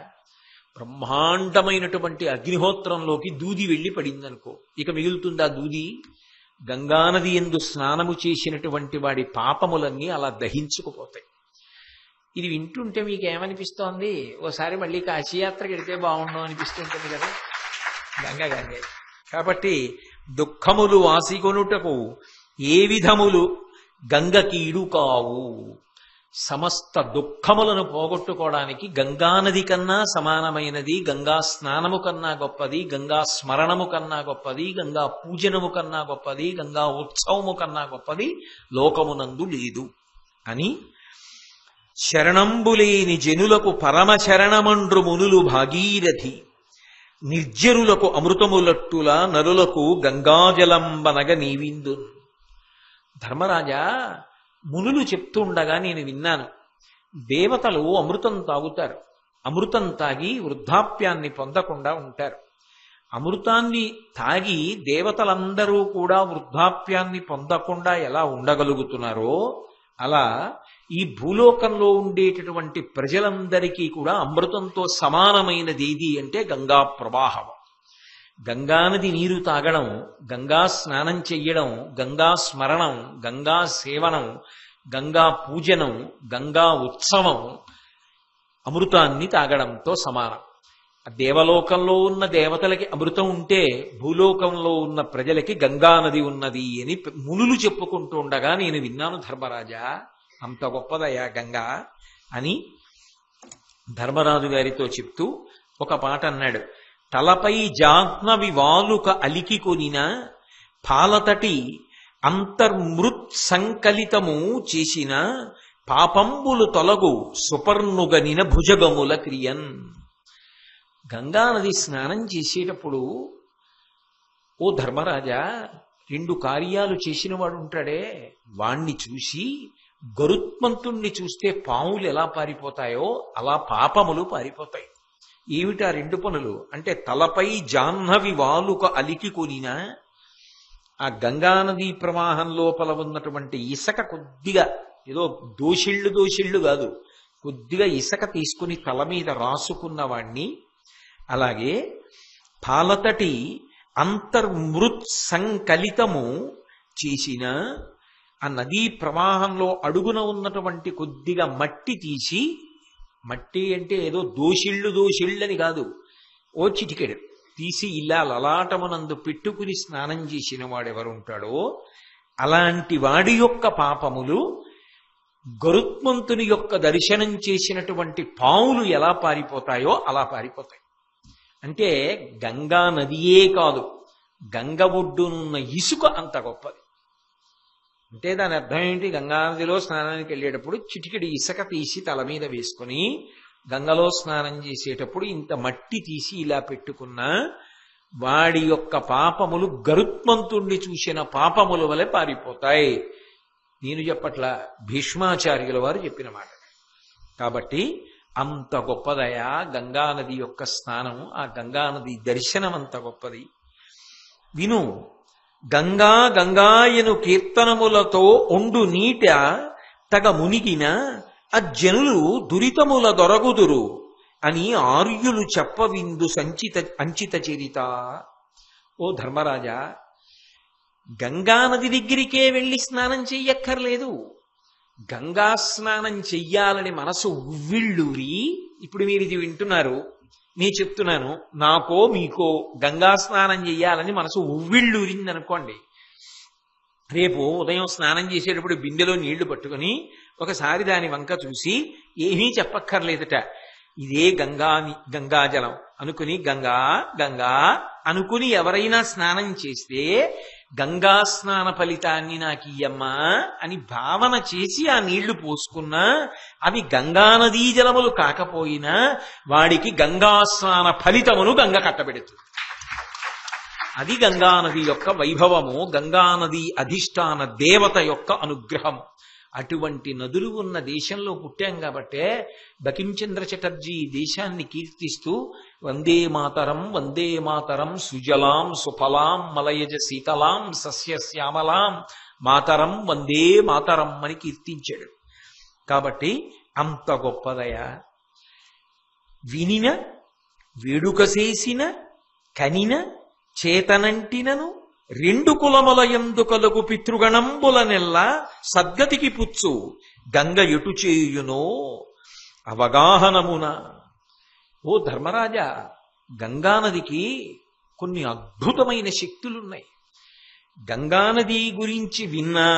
బ్రహ్మాండమైనటువంటి అగ్నిహోత్రంలోకి దూది వెళ్ళి పడిందనుకో, ఇక మిగులుతుందా దూది? గంగానది యందు స్నానము చేసినటువంటి వాడి పాపములన్నీ అలా దహించుకుపోతాయి. ఇది వింటుంటే మీకేమనిపిస్తోంది? ఓసారి మళ్ళీ కాశీయాత్రకి వెడితే బాగుండవు అనిపిస్తుంటుంది కదా. గంగే. కాబట్టి దుఃఖములు వాసికొనుటకు ఏ విధములు గంగకీడు కావు. సమస్త దుఃఖములను పోగొట్టుకోవడానికి గంగానది కన్నా సమానమైనది, గంగా స్నానము కన్నా గొప్పది, గంగా స్మరణము కన్నా గొప్పది, గంగా పూజనము కన్నా గొప్పది, గంగా ఉత్సవము కన్నా గొప్పది లోకమునందు లేదు అని శరణంబులేని జనులకు పరమశరణమండ్రు మునులు భాగీరథి, నిర్జరులకు అమృతములట్టుల నరులకు గంగాజలంబనగ నీవిందు. ధర్మరాజా, మునులు చెప్తుండగా నేను విన్నాను, దేవతలు అమృతం తాగుతారు, అమృతం తాగి వృద్ధాప్యాన్ని పొందకుండా ఉంటారు. అమృతాన్ని తాగి దేవతలందరూ కూడా వృద్ధాప్యాన్ని పొందకుండా ఎలా ఉండగలుగుతున్నారో అలా ఈ భూలోకంలో ఉండేటటువంటి ప్రజలందరికీ కూడా అమృతంతో సమానమైనది ఏది అంటే గంగా ప్రవాహం. గంగానది నీరు తాగడం, గంగా స్నానం చెయ్యడం, గంగా స్మరణం, గంగా సేవనం, గంగా పూజనం, గంగా ఉత్సవం అమృతాన్ని తాగడంతో సమానం. దేవలోకంలో ఉన్న దేవతలకి అమృతం ఉంటే భూలోకంలో ఉన్న ప్రజలకి గంగానది ఉన్నది అని మునులు చెప్పుకుంటూ ఉండగా నేను విన్నాను ధర్మరాజా. అంత గొప్పదయా గంగా అని ధర్మరాజు గారితో చెప్తూ ఒక పాట అన్నాడు. తలపై జాహ్నవి వాలుక అలికి కొనిన పాలతటి అంతర్మృత్ సంకలితము చేసిన పాపంబులు తొలగు సుపర్ణుగనిన భుజగముల క్రియన్. గంగానది స్నానం చేసేటప్పుడు ఓ ధర్మరాజా, 2 కార్యాలు చేసిన వాడు ఉంటాడే, వాణ్ణి చూసి గరుత్మంతుణ్ణి చూస్తే పాములు ఎలా పారిపోతాయో అలా పాపములు పారిపోతాయి. ఏమిటా 2 పనులు అంటే, తలపై జాహ్నవి వాలుక అలికి కొనిన ఆ గంగానదీ ప్రవాహం లోపల ఉన్నటువంటి ఇసక కొద్దిగా, ఏదో దోషిళ్ళు కాదు, కొద్దిగా ఇసక తీసుకుని తల మీద రాసుకున్నవాణ్ణి, అలాగే పాలతటి అంతర్మృత్ సంకలితము చేసిన ఆ నదీ ప్రవాహంలో అడుగున ఉన్నటువంటి కొద్దిగా మట్టి తీసి, మట్టి అంటే ఏదో దోషిళ్ళని కాదు, ఓ చిటికెడు తీసి ఇలా లలాటమునందు పెట్టుకుని స్నానం చేసిన వాడెవరుంటాడో అలాంటి వాడి యొక్క పాపములు గరుత్మంతుని యొక్క దర్శనం చేసినటువంటి పాములు ఎలా పారిపోతాయో అలా పారిపోతాయి. అంటే గంగా నదియే కాదు, గంగ ఒడ్డునున్న ఇసుక అంత గొప్పది. అంటే దాని అర్థం ఏంటి? గంగానదిలో స్నానానికి వెళ్ళేటప్పుడు చిటికెడి ఇసుక తీసి తల మీద వేసుకుని గంగలో స్నానం చేసేటప్పుడు ఇంత మట్టి తీసి ఇలా పెట్టుకున్న వాడి యొక్క పాపములు గరుత్మంతుణ్ణి చూసిన పాపముల వలె పారిపోతాయి. నేను చెప్పట్లా, భీష్మాచార్యుల వారు చెప్పిన మాట. కాబట్టి అంత గొప్పదయా గంగానది యొక్క స్నానం, ఆ గంగానది దర్శనం అంత గొప్పది. విను, గంగా గంగాయను కీర్తనములతో ఒండు నీట తగ మునిగిన అజ్జనులు దురితముల దొరగుదురు అని ఆర్యులు చెప్పవిందు అంచిత చరిత. ఓ ధర్మరాజా, గంగానది దగ్గరికే వెళ్ళి స్నానం చెయ్యక్కర్లేదు. గంగా స్నానం చెయ్యాలని మనసు ఉవ్విళ్ళూరి, ఇప్పుడు మీరు ఇది వింటున్నారు, నేను చెప్తున్నాను, నాకో మీకో గంగా స్నానం చెయ్యాలని మనసు ఉవ్విళ్ళూరింది అనుకోండి. రేపు ఉదయం స్నానం చేసేటప్పుడు బిందెలో నీళ్లు పట్టుకుని ఒకసారి దాని వంక చూసి ఏమీ చెప్పక్కర్లేదట, ఇదే గంగాజలం అనుకుని గంగా గంగా అనుకుని ఎవరైనా స్నానం చేస్తే గంగా స్నాన ఫలితాన్ని నాకు ఇయ్యమ్మా అని భావన చేసి ఆ నీళ్లు పోసుకున్నా అవి గంగానదీ జలములు కాకపోయినా వాడికి గంగా స్నాన ఫలితమును గంగ కట్టబెడుతుంది. అది గంగానది యొక్క వైభవము, గంగానది అధిష్టాన దేవత యొక్క అనుగ్రహము. అటువంటి నదులు ఉన్న దేశంలో పుట్టాం కాబట్టే బకించంద్ర చటర్జీ దేశాన్ని కీర్తిస్తూ వందే మాతరం సుజలాం సుఫలాం మలయజ శీతలాం సస్యశ్యామలాం మాతరం వందే మాతరం అని కీర్తించాడు. కాబట్టి అంత గొప్పదయా. వినిన వేడుక చేసిన కనిన చేతనంటినను 2 కులములయందు కలుగు పితృగణంబులనెల్లా సద్గతికి పుచ్చు గంగ ఎటు చేయునో అవగాహనమున. ఓ ధర్మరాజా, గంగానదికి కొన్ని అద్భుతమైన శక్తులున్నాయి. గంగానది గురించి విన్నా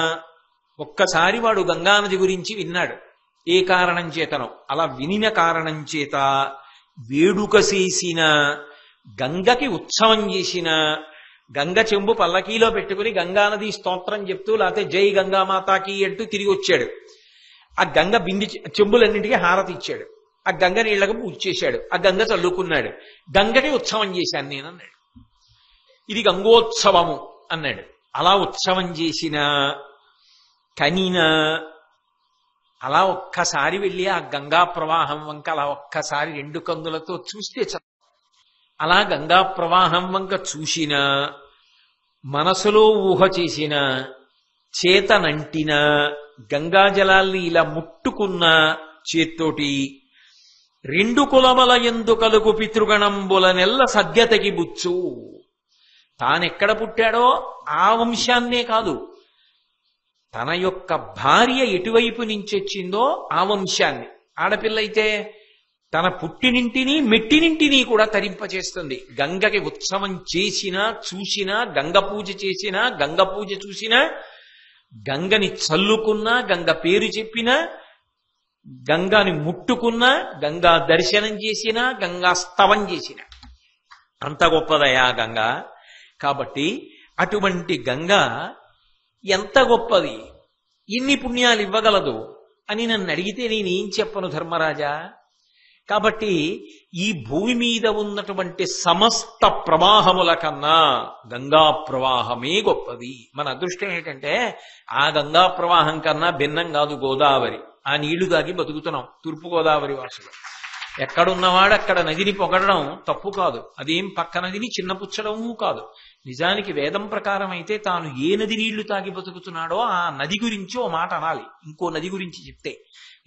ఒక్కసారి వాడు గంగానది గురించి విన్నాడు. ఏ కారణం చేతనో అలా వినిన కారణం చేత వేడుక చేసిన, గంగకి ఉత్సవం చేసిన, గంగ చెంబు పల్లకీలో పెట్టుకుని గంగానది స్తోత్రం చెప్తూ లేకపోతే జై గంగామాతాకి అంటూ తిరిగి వచ్చాడు. ఆ గంగ బింది చెంబులన్నింటికీ హారతి ఇచ్చాడు. ఆ గంగ నీళ్లకు పూజ చేశాడు. ఆ గంగ చల్లుకున్నాడు. గంగకి ఉత్సవం చేశాను నేను అన్నాడు. ఇది గంగోత్సవము అన్నాడు. అలా ఉత్సవం చేసిన కనిన అలా ఒక్కసారి వెళ్ళి ఆ గంగా ప్రవాహం వంక అలా ఒక్కసారి 2 కన్నులతో చూస్తే అలా గంగా ప్రవాహం వంక చూసిన, మనసులో ఊహ చేసిన, చేతనంటిన, గంగాజలాల్ని ఇలా ముట్టుకున్న చేత్తోటి 2 కులముల యందు కలుగు పితృగణంబుల నెల్ల సద్యతకి బుచ్చు. తానెక్కడ పుట్టాడో ఆ వంశాన్నే కాదు, తన యొక్క భార్య ఎటువైపు నుంచి వచ్చిందో ఆ వంశాన్ని, ఆడపిల్ల అయితే తన పుట్టినింటిని మెట్టినింటిని కూడా తరింపచేస్తుంది. గంగకి ఉత్సవం చేసినా చూసినా, గంగ పూజ చేసినా, గంగ పూజ చూసినా, గంగని చల్లుకున్నా, గంగ పేరు చెప్పినా, గంగాని ముట్టుకున్నా, గంగా దర్శనం చేసినా, గంగా స్తవం చేసిన అంత గొప్పదయా గంగ. కాబట్టి అటువంటి గంగ ఎంత గొప్పది, ఎన్ని పుణ్యాలు ఇవ్వగలదు అని నన్ను అడిగితే నేనేం చెప్పను ధర్మరాజా. కాబట్టి ఈ భూమి మీద ఉన్నటువంటి సమస్త ప్రవాహముల కన్నా గంగా ప్రవాహమే గొప్పది. మన అదృష్టం ఏంటంటే ఆ గంగా ప్రవాహం కన్నా భిన్నం కాదు గోదావరి. ఆ నీళ్లు తాగి బతుకుతున్నాం తూర్పుగోదావరి వాసులు. ఎక్కడున్నవాడు అక్కడ నదిని పొగడడం తప్పు కాదు, అదేం పక్క నదిని చిన్నపుచ్చడము కాదు. నిజానికి వేదం ప్రకారం అయితే తాను ఏ నది నీళ్లు తాగి బతుకుతున్నాడో ఆ నది గురించి ఓ మాట అనాలి. ఇంకో నది గురించి చెప్తే,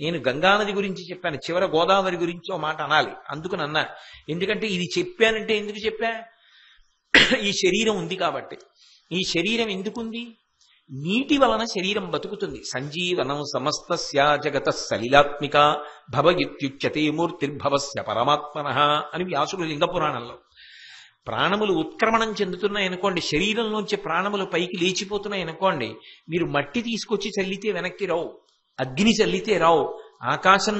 నేను గంగా నది గురించి చెప్పాను, చివర గోదావరి గురించి ఓ మాట అనాలి. అందుకని అన్నా. ఎందుకంటే ఇది చెప్పానంటే ఎందుకు చెప్పా, ఈ శరీరం ఉంది కాబట్టి. ఈ శరీరం ఎందుకుంది, నీటి వలన శరీరం బతుకుతుంది. సంజీవనం సమస్తస్య జగత సలిలాత్మిక భవయిత్యుచ్యతే మూర్తిర్భవస్య పరమాత్మనః అని వ్యాసుడు లింగ పురాణంలో. ప్రాణములు ఉత్క్రమణం చెందుతున్నాయి అనుకోండి, శరీరంలోంచి ప్రాణములు పైకి లేచిపోతున్నాయి అనుకోండి, మీరు మట్టి తీసుకొచ్చి చల్లితే వెనక్కి రావు, అగ్ని చల్లితే రావు, ఆకాశం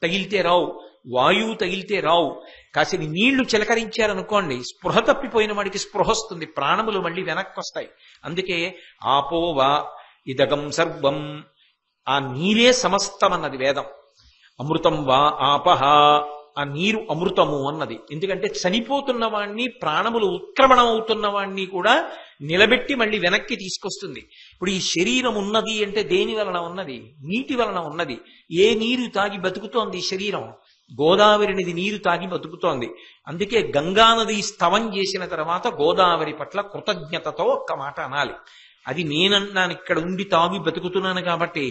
తగిలితే రావు, వాయువు తగిలితే రావు. కాసిన నీళ్లు చిలకరించారనుకోండి, స్పృహ తప్పిపోయిన వాడికి స్పృహ వస్తుంది, ప్రాణములు మళ్ళీ వెనక్కి వస్తాయి. అందుకే ఆపోవా ఇదగం సర్వం, ఆ నీరే సమస్తం అన్నది వేదం. అమృతం వా ఆపహ, ఆ నీరు అమృతము అన్నది. ఎందుకంటే చనిపోతున్న వాణ్ణి, ప్రాణములు ఉత్క్రమణం అవుతున్న వాణ్ణి కూడా నిలబెట్టి మళ్ళీ వెనక్కి తీసుకొస్తుంది. ఇప్పుడు ఈ శరీరం ఉన్నది అంటే దేని వలన ఉన్నది, నీటి వలన ఉన్నది. ఏ నీరు తాగి బతుకుతోంది ఈ శరీరం, గోదావరి నది నీరు తాగి బతుకుతోంది. అందుకే గంగానది స్తవం చేసిన తర్వాత గోదావరి పట్ల కృతజ్ఞతతో ఒక్క మాట అనాలి. అది నేనన్నాను, ఇక్కడ ఉండి తాగి బ్రతుకుతున్నాను కాబట్టి.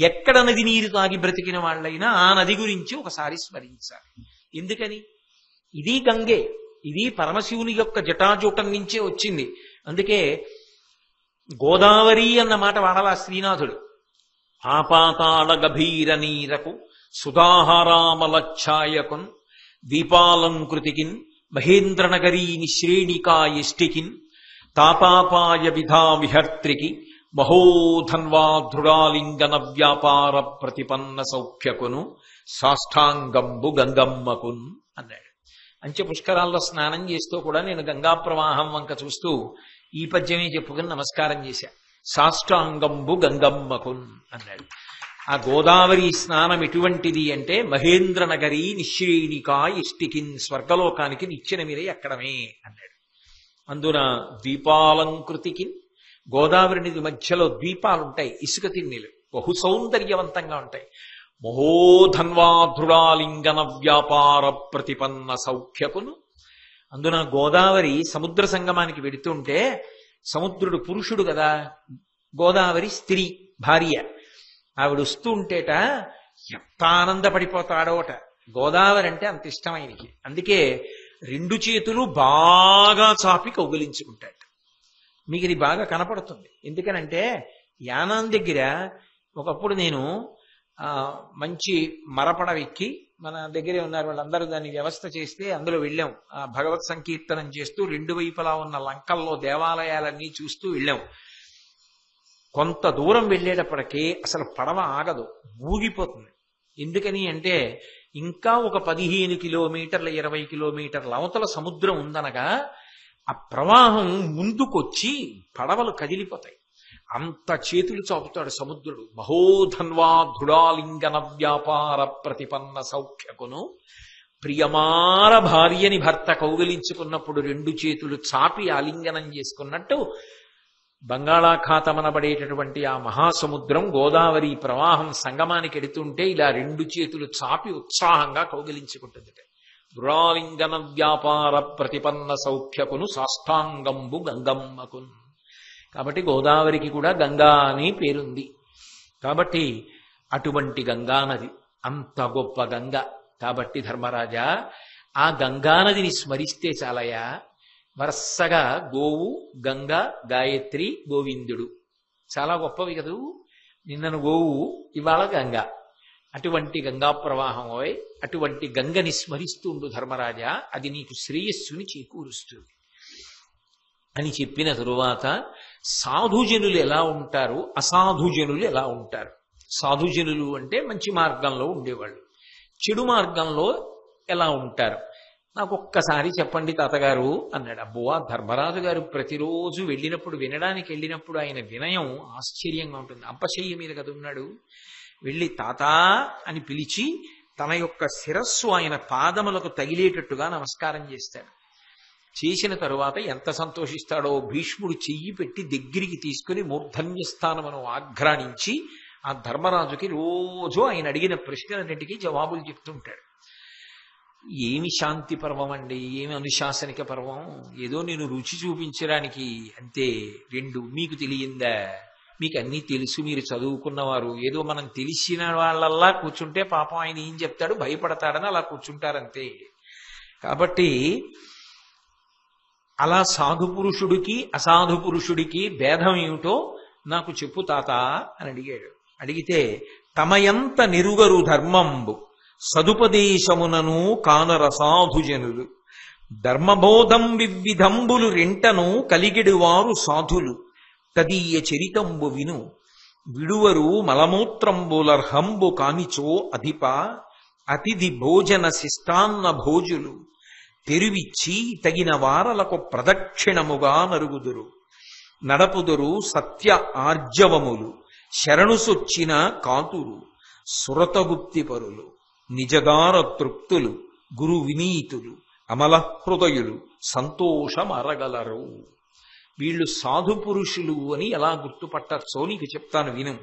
ఎక్కడ నది నీరు తాగి బ్రతికిన వాళ్ళైనా ఆ నది గురించి ఒకసారి స్మరించాలి. ఎందుకని, ఇది గంగే, ఇది పరమశివుని యొక్క జటాజూటం నుంచే వచ్చింది. అందుకే గోదావరి అన్న మాట వాడలా శ్రీనాథుడు. ఆపాతాళ గభీర నీరకు సుధాహారామలఛాయకున్ దీపాలంకృతికిన్ మహేంద్రనగరీ నిశ్రేణికాయష్టికిన్ తాపాపాయ విధా విహర్త్రికి మహోధన్వాధృడాలింగన వ్యాపార ప్రతిపన్న సౌఖ్యకును సాష్టాంగంబు గంగమ్మకున్ అన్నాడు. అంచె పుష్కరాల్లో స్నానం చేస్తూ కూడా నేను గంగా ప్రవాహం వంక చూస్తూ ఈ పద్యమే చెప్పుకుని నమస్కారం చేశా. సాష్టాంగంబు గంగమ్మకున్ అన్నాడు. ఆ గోదావరి స్నానం ఎటువంటిది అంటే మహేంద్రనగరీ నిశ్రేణికా ఇష్టికిన్, స్వర్గలోకానికి నిచ్చెన మీరే ఎక్కడమే అన్నాడు. అందున ద్వీపాలంకృతికి, గోదావరి నది మధ్యలో ద్వీపాలుంటాయి, ఇసుక తిన్నెలు, బహు సౌందర్యవంతంగా ఉంటాయి. మహోధన్వాధృడాలింగన వ్యాపార ప్రతిపన్న సౌఖ్యకును. అందున గోదావరి సముద్ర సంగమానికి వెడుతుంటే, సముద్రుడు పురుషుడు కదా, గోదావరి స్త్రీ భార్య. ఆవిడ వస్తూ ఉంటేట ఎంత ఆనందపడిపోతాడోట. గోదావరి అంటే అంత ఇష్టమైనకి. అందుకే 2 చేతులు బాగా చాపి కౌగిలించుకుంటాడు. మీకు ఇది బాగా కనపడుతుంది. ఎందుకనంటే యానాం దగ్గర ఒకప్పుడు నేను మంచి మరపడవ ఎక్కి, మన దగ్గరే ఉన్నారు వాళ్ళందరూ దాన్ని వ్యవస్థ చేస్తే అందులో వెళ్ళాం. భగవత్ సంకీర్తనం చేస్తూ 2 వైపులా ఉన్న లంకల్లో దేవాలయాలన్నీ చూస్తూ వెళ్ళాం. కొంత దూరం వెళ్ళేటప్పటికీ అసలు పడవ ఆగదు, ఊగిపోతుంది. ఎందుకని అంటే ఇంకా ఒక 15 కిలోమీటర్ల 20 కిలోమీటర్ల అవతల సముద్రం ఉందనగా ఆ ప్రవాహం ముందుకొచ్చి పడవలు కదిలిపోతాయి. అంత చేతులు చాపుతాడు సముద్రుడు. మహోధన్వా దృఢాలింగన వ్యాపార ప్రతిపన్న సౌఖ్యకును, ప్రియమార భార్యని భర్త కౌగిలించుకున్నప్పుడు 2 చేతులు చాపి ఆలింగనం చేసుకున్నట్టు బంగాళాఖాతమనబడేటటువంటి ఆ మహాసముద్రం గోదావరి ప్రవాహం సంగమానికి ఎడుతుంటే ఇలా 2 చేతులు చాపి ఉత్సాహంగా కౌగిలించుకుంటుంది. దృఢాలింగన వ్యాపార ప్రతిపన్న సౌఖ్యకును సాష్టాంగంబు గంగమ్మకున్. కాబట్టి గోదావరికి కూడా గంగా అని పేరుంది. కాబట్టి అటువంటి గంగానది అంత గొప్ప గంగ. కాబట్టి ధర్మరాజా, ఆ గంగానదిని స్మరిస్తే చాలయా. వరుసగా గోవు, గంగ, గాయత్రి, గోవిందుడు చాలా గొప్పవి కదూ. నిన్నను గోవు, ఇవాళ గంగ. అటువంటి గంగా ప్రవాహం, అటువంటి గంగని స్మరిస్తుండు ధర్మరాజా, అది నీకు శ్రేయస్సుని చేకూరుస్తుంది అని చెప్పిన తరువాత సాధుజనులు ఎలా ఉంటారు, అసాధుజనులు ఎలా ఉంటారు. సాధుజనులు అంటే మంచి మార్గంలో ఉండేవాళ్ళు, చెడు మార్గంలో ఎలా ఉంటారు నాకు ఒక్కసారి చెప్పండి తాతగారు అన్నాడు. అబ్బో, ధర్మరాజు గారు ప్రతిరోజు వినడానికి వెళ్ళినప్పుడు ఆయన వినయం ఆశ్చర్యంగా ఉంటుంది. అంపశయ్య మీద కదా ఉన్నాడు. వెళ్ళి తాత అని పిలిచి తన యొక్క శిరస్సు ఆయన పాదములకు తగిలేటట్టుగా నమస్కారం చేస్తాడు. చేసిన తరువాత ఎంత సంతోషిస్తాడో, భీష్ముడు చెయ్యి పెట్టి దగ్గరికి తీసుకుని మూర్ధన్యస్థానమును ఆఘ్రాణించి ఆ ధర్మరాజుకి రోజు ఆయన అడిగిన ప్రశ్నలన్నింటికీ జవాబులు చెప్తుంటాడు. ఏమి శాంతి పర్వం అండి, ఏమి అనుశాసనిక పర్వం, ఏదో నేను రుచి చూపించడానికి అంతే. 2 మీకు తెలియందా, మీకు అన్నీ తెలుసు, మీరు చదువుకున్నవారు, ఏదో మనం తెలిసిన వాళ్ళల్లా కూర్చుంటే పాపం ఆయన ఏం చెప్తాడు భయపడతాడని అలా కూర్చుంటారంతే. కాబట్టి అలా సాధు పురుషుడికి అసాధు పురుషుడికి భేదం ఏమిటో నాకు చెప్పు తాత అని అడిగాడు. అడిగితే తమయంత నిరుగరు ధర్మంబు సదుపదేశమునను కానర సాధుజనులు, ధర్మబోధం వివిధంబులు రెంటను కలిగిడువారు సాధులు, తదీయ చరితంబు విను విడువరు మలమూత్రంబులర్హంబు కానిచో అధిప, అతిథి భోజన శిష్టాన్న భోజులు, తెరువిచ్చి తగిన వారలకు ప్రదక్షిణముగా నరుగుదురు, నడపుదురు సత్య ఆర్జవములు, శరణుసొచ్చిన కాతురు, సురతగుప్తి పరులు, నిజగార తృప్తులు, గురు వినీతులు, అమల హృదయులు, సంతోషమరగలరు. వీళ్ళు సాధు పురుషులు అని ఎలా గుర్తుపట్టచ్చో నీకు చెప్తాను విను.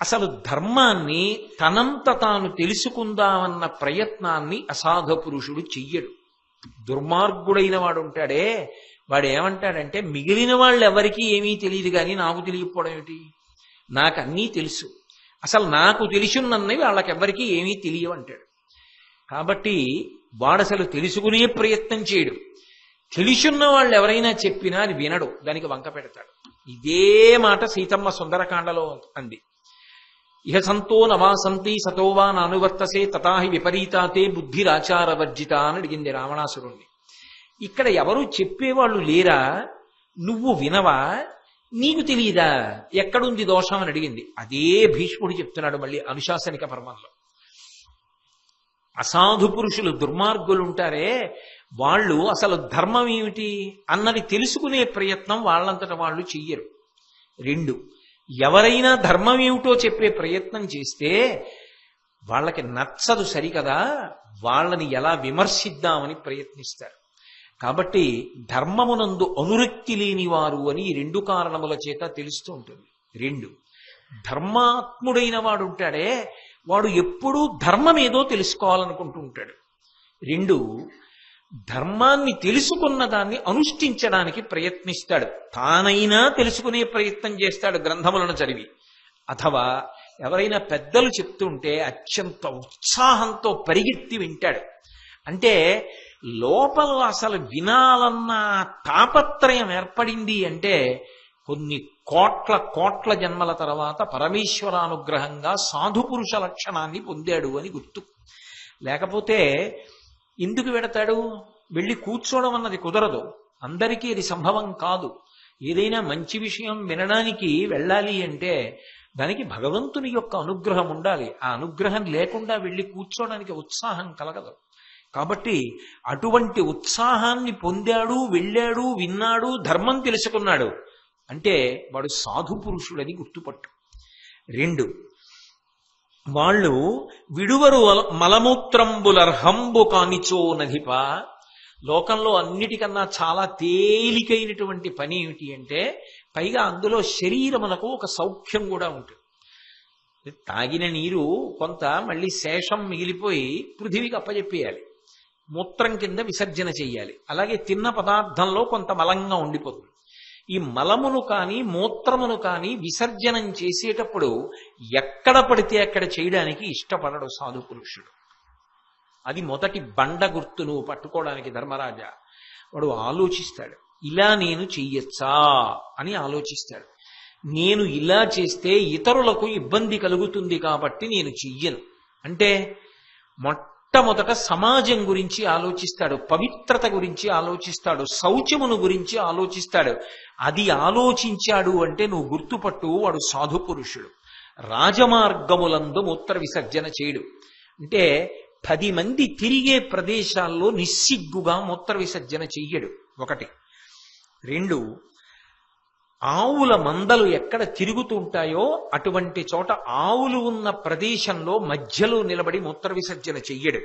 అసలు ధర్మాన్ని తనంత తాను తెలుసుకుందామన్న ప్రయత్నాన్ని అసాధు పురుషుడు చెయ్యడు. దుర్మార్గుడైన వాడు ఉంటాడే, వాడు ఏమంటాడంటే మిగిలిన వాళ్ళు ఎవరికీ ఏమీ తెలియదు కానీ నాకు తెలియకపోవడం ఏమిటి, నాకు అన్నీ తెలుసు, అసలు నాకు తెలిసినన్నవి వాళ్ళకెవ్వరికీ ఏమీ తెలియవంటాడు. కాబట్టి వాడసలు తెలుసుకునే ప్రయత్నం చేయడు. తెలిసున్న వాళ్ళు ఎవరైనా చెప్పినా అది వినడు, దానికి వంక పెడతాడు. ఇదే మాట సీతమ్మ సుందరకాండలో అంది. ఇహ సంతో నవాసంతి సతోవా నానువర్తసే తథాహి విపరీతాతే బుద్ధిరాచారవర్జిత అని అడిగింది రావణాసురుణ్ణి. ఇక్కడ ఎవరు చెప్పేవాళ్ళు లేరా, నువ్వు వినవా, నీకు తెలియదా, ఎక్కడుంది దోషం అని అడిగింది. అదే భీష్ముడు చెప్తున్నాడు మళ్ళీ అనుశాసనిక పర్వంలో. అసాధు పురుషులు దుర్మార్గులు ఉంటారే, వాళ్ళు అసలు ధర్మం ఏమిటి అన్నది తెలుసుకునే ప్రయత్నం వాళ్ళంతట వాళ్ళు చెయ్యరు. 2, ఎవరైనా ధర్మం ఏమిటో చెప్పే ప్రయత్నం చేస్తే వాళ్ళకి నచ్చదు సరికదా, వాళ్ళని ఎలా విమర్శిద్దామని ప్రయత్నిస్తారు. కాబట్టి ధర్మమునందు అనురక్తి లేనివారు అని 2 కారణముల చేత తెలుస్తూ ఉంటుంది. 2, ధర్మాత్ముడైన వాడు ఉంటాడే, వాడు ఎప్పుడూ ధర్మం ఏదో తెలుసుకోవాలనుకుంటూ ఉంటాడు. 2, ధర్మాన్ని తెలుసుకున్న దాన్ని అనుష్ఠించడానికి ప్రయత్నిస్తాడు. తానైనా తెలుసుకునే ప్రయత్నం చేస్తాడు గ్రంథములను చదివి, అథవా ఎవరైనా పెద్దలు చెప్తుంటే అత్యంత ఉత్సాహంతో పరిగెత్తి వింటాడు. అంటే లోపల అసలు వినాలన్న తాపత్రయం ఏర్పడింది అంటే కొన్ని కోట్ల జన్మల తర్వాత పరమేశ్వరానుగ్రహంగా సాధుపురుష లక్షణాన్ని పొందాడు అని గుర్తు. లేకపోతే ఎందుకు వెడతాడు, వెళ్ళి కూర్చోవడం అన్నది కుదరదు, అందరికీ అది సంభవం కాదు. ఏదైనా మంచి విషయం వినడానికి వెళ్ళాలి అంటే దానికి భగవంతుని యొక్క అనుగ్రహం ఉండాలి. ఆ అనుగ్రహం లేకుండా వెళ్ళి కూర్చోడానికి ఉత్సాహం కలగదు. కాబట్టి అటువంటి ఉత్సాహాన్ని పొందాడు, వెళ్ళాడు, విన్నాడు, ధర్మం తెలుసుకున్నాడు అంటే వాడు సాధు పురుషుడని గుర్తుపట్టు. 2, వాళ్ళు విడువరు మలమూత్రంబులర్హంబు కానిచో నధిప. లోకంలో అన్నిటికన్నా చాలా తేలికైనటువంటి పని ఏమిటి అంటే, పైగా అందులో శరీరమునకు ఒక సౌఖ్యం కూడా ఉంటుంది. తాగిన నీరు కొంత మళ్ళీ శేషం మిగిలిపోయి పృథివీకి అప్పజెప్పేయాలి, మూత్రం కింద విసర్జన చెయ్యాలి. అలాగే తిన్న పదార్థంలో కొంత మలంగా ఉండిపోతుంది. ఈ మలమును కానీ మూత్రమును కానీ విసర్జనం చేసేటప్పుడు ఎక్కడ పడితే అక్కడ చేయడానికి ఇష్టపడడు సాధు పురుషుడు. అది మొదటి బండ గుర్తు నువ్వు పట్టుకోవడానికి ధర్మరాజా. వాడు ఆలోచిస్తాడు, ఇలా నేను చెయ్యొచ్చా అని ఆలోచిస్తాడు. నేను ఇలా చేస్తే ఇతరులకు ఇబ్బంది కలుగుతుంది కాబట్టి నేను చెయ్యను అంటే మొట్టమొదట సమాజం గురించి ఆలోచిస్తాడు, పవిత్రత గురించి ఆలోచిస్తాడు, శౌచమును గురించి ఆలోచిస్తాడు. అది ఆలోచించాడు అంటే నువ్వు గుర్తుపట్టు, వాడు సాధు పురుషుడు. రాజమార్గములందు మూత్ర విసర్జన చేయడు అంటే 10 మంది తిరిగే ప్రదేశాల్లో నిస్సిగ్గుగా మూత్ర విసర్జన చెయ్యడు. 1. 2, ఆవుల మందలు ఎక్కడ తిరుగుతుంటాయో అటువంటి చోట ఆవులు ఉన్న ప్రదేశంలో మధ్యలో నిలబడి మూత్ర విసర్జన చెయ్యడు.